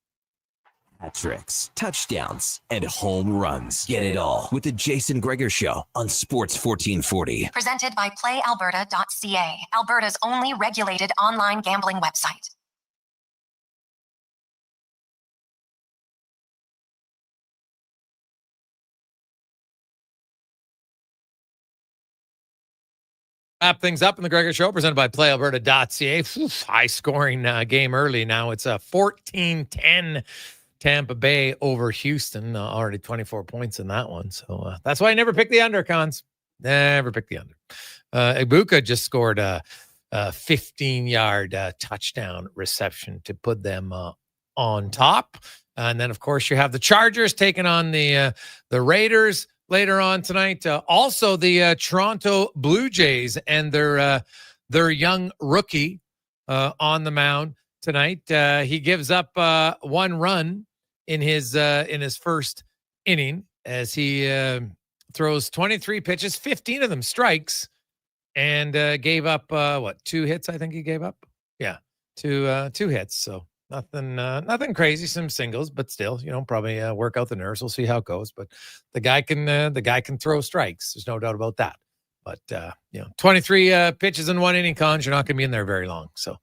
Hat tricks, touchdowns, and home runs. Get it all with the Jason Gregor Show on Sports 1440. Presented by PlayAlberta.ca, Alberta's only regulated online gambling website. Wrap things up in the Gregor Show, presented by PlayAlberta.ca. High-scoring game early now. It's a 14-10 Tampa Bay over Houston. Already 24 points in that one. So that's why I never pick the under, Cons. Never pick the under. Ibuka just scored a 15-yard touchdown reception to put them on top. And then, of course, you have the Chargers taking on the Raiders later on tonight. Also, the Toronto Blue Jays and their young rookie on the mound tonight. He gives up one run in his first inning as he throws 23 pitches, 15 of them strikes, and gave up 2 hits. I think he gave up. Yeah, two hits. So nothing crazy. Some singles, but still, probably work out the nerves. We'll see how it goes. But the guy can throw strikes. There's no doubt about that. But 23 pitches in one inning, Cons, you're not going to be in there very long. So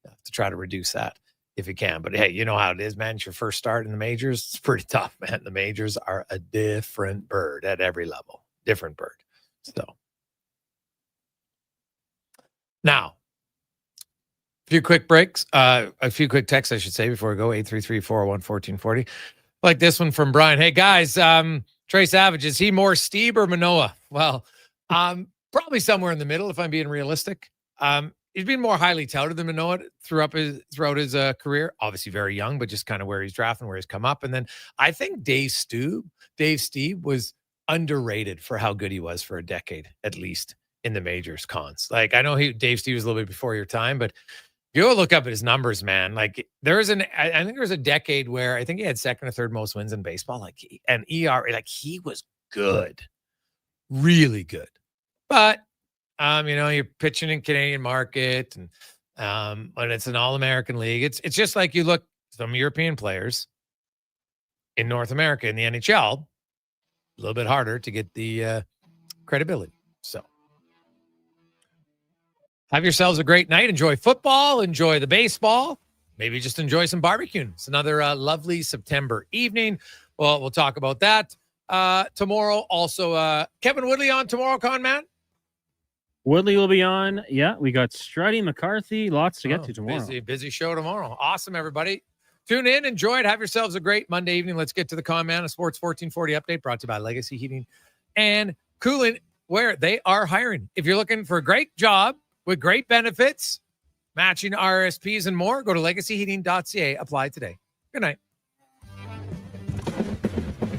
you have to try to reduce that if you can. But hey, you know how it is, man. It's your first start in the majors. It's pretty tough, man. The majors are a different bird at every level. Different bird. So now, a few quick texts, I should say, before we go. 833-401-1440. Like this one from Brian. Hey, guys, Trey Savage, is he more Steve or Manoah? Well, probably somewhere in the middle, if I'm being realistic. He's been more highly touted than Manoah throughout his career. Obviously very young, but just kind of where he's drafted, where he's come up. And then I think Dave Steve was underrated for how good he was for a decade, at least in the majors, Cons. Like, I know Dave Steve was a little bit before your time, but you go look up at his numbers, man. Like I think there was a decade where I think he had second or third most wins in baseball. Like an ERA, like he was good, really good. But you're pitching in Canadian market, and it's an All-American league. It's just like you look some European players in North America in the NHL, a little bit harder to get the credibility. So have yourselves a great night. Enjoy football. Enjoy the baseball. Maybe just enjoy some barbecue. It's another lovely September evening. Well, we'll talk about that tomorrow. Also, Kevin Woodley on tomorrow, Con Man. Woodley will be on. Yeah, we got Strutty McCarthy. Lots to get to tomorrow. Busy show tomorrow. Awesome, everybody. Tune in. Enjoy it. Have yourselves a great Monday evening. Let's get to the Con Man, a Sports 1440 update brought to you by Legacy Heating and Cooling, where they are hiring. If you're looking for a great job with great benefits, matching RSPs and more, go to legacyheating.ca. Apply today. Good night.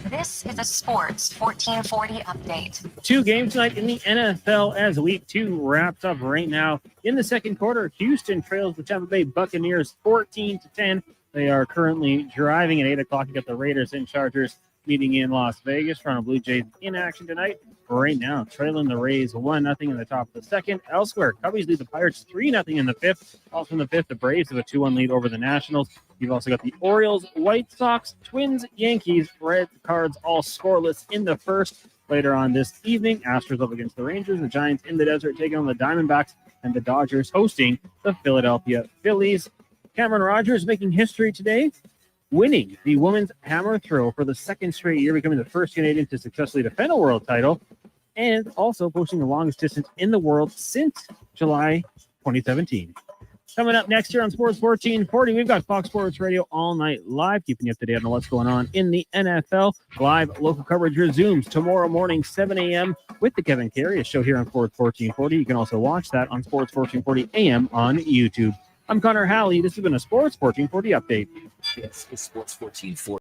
This is a Sports 1440 update. 2 games tonight in the NFL as Week 2 wraps up right now. In the second quarter, Houston trails the Tampa Bay Buccaneers 14-10. They are currently driving at 8 o'clock. You got the Raiders and Chargers meeting in Las Vegas. Toronto Blue Jays in action tonight. Right now, trailing the Rays 1-0 in the top of the second. Elsewhere, Cubbies lead the Pirates 3-0 in the fifth. Also in the fifth, the Braves have a 2-1 lead over the Nationals. You've also got the Orioles, White Sox, Twins, Yankees, Red Cards, all scoreless in the first. Later on this evening, Astros up against the Rangers, the Giants in the desert taking on the Diamondbacks, and the Dodgers hosting the Philadelphia Phillies. Cameron Rogers making history today, winning the women's hammer throw for the second straight year, becoming the first Canadian to successfully defend a world title, and also posting the longest distance in the world since July 2017. Coming up next year on Sports 1440, we've got Fox Sports Radio all night live, keeping you up to date on what's going on in the NFL. Live local coverage resumes tomorrow morning, 7 a.m. with the Kevin Carey show here on Sports 1440. You can also watch that on Sports 1440 AM on YouTube. I'm Connor Halley. This has been a Sports 1440 update. Yes, it's Sports 1440.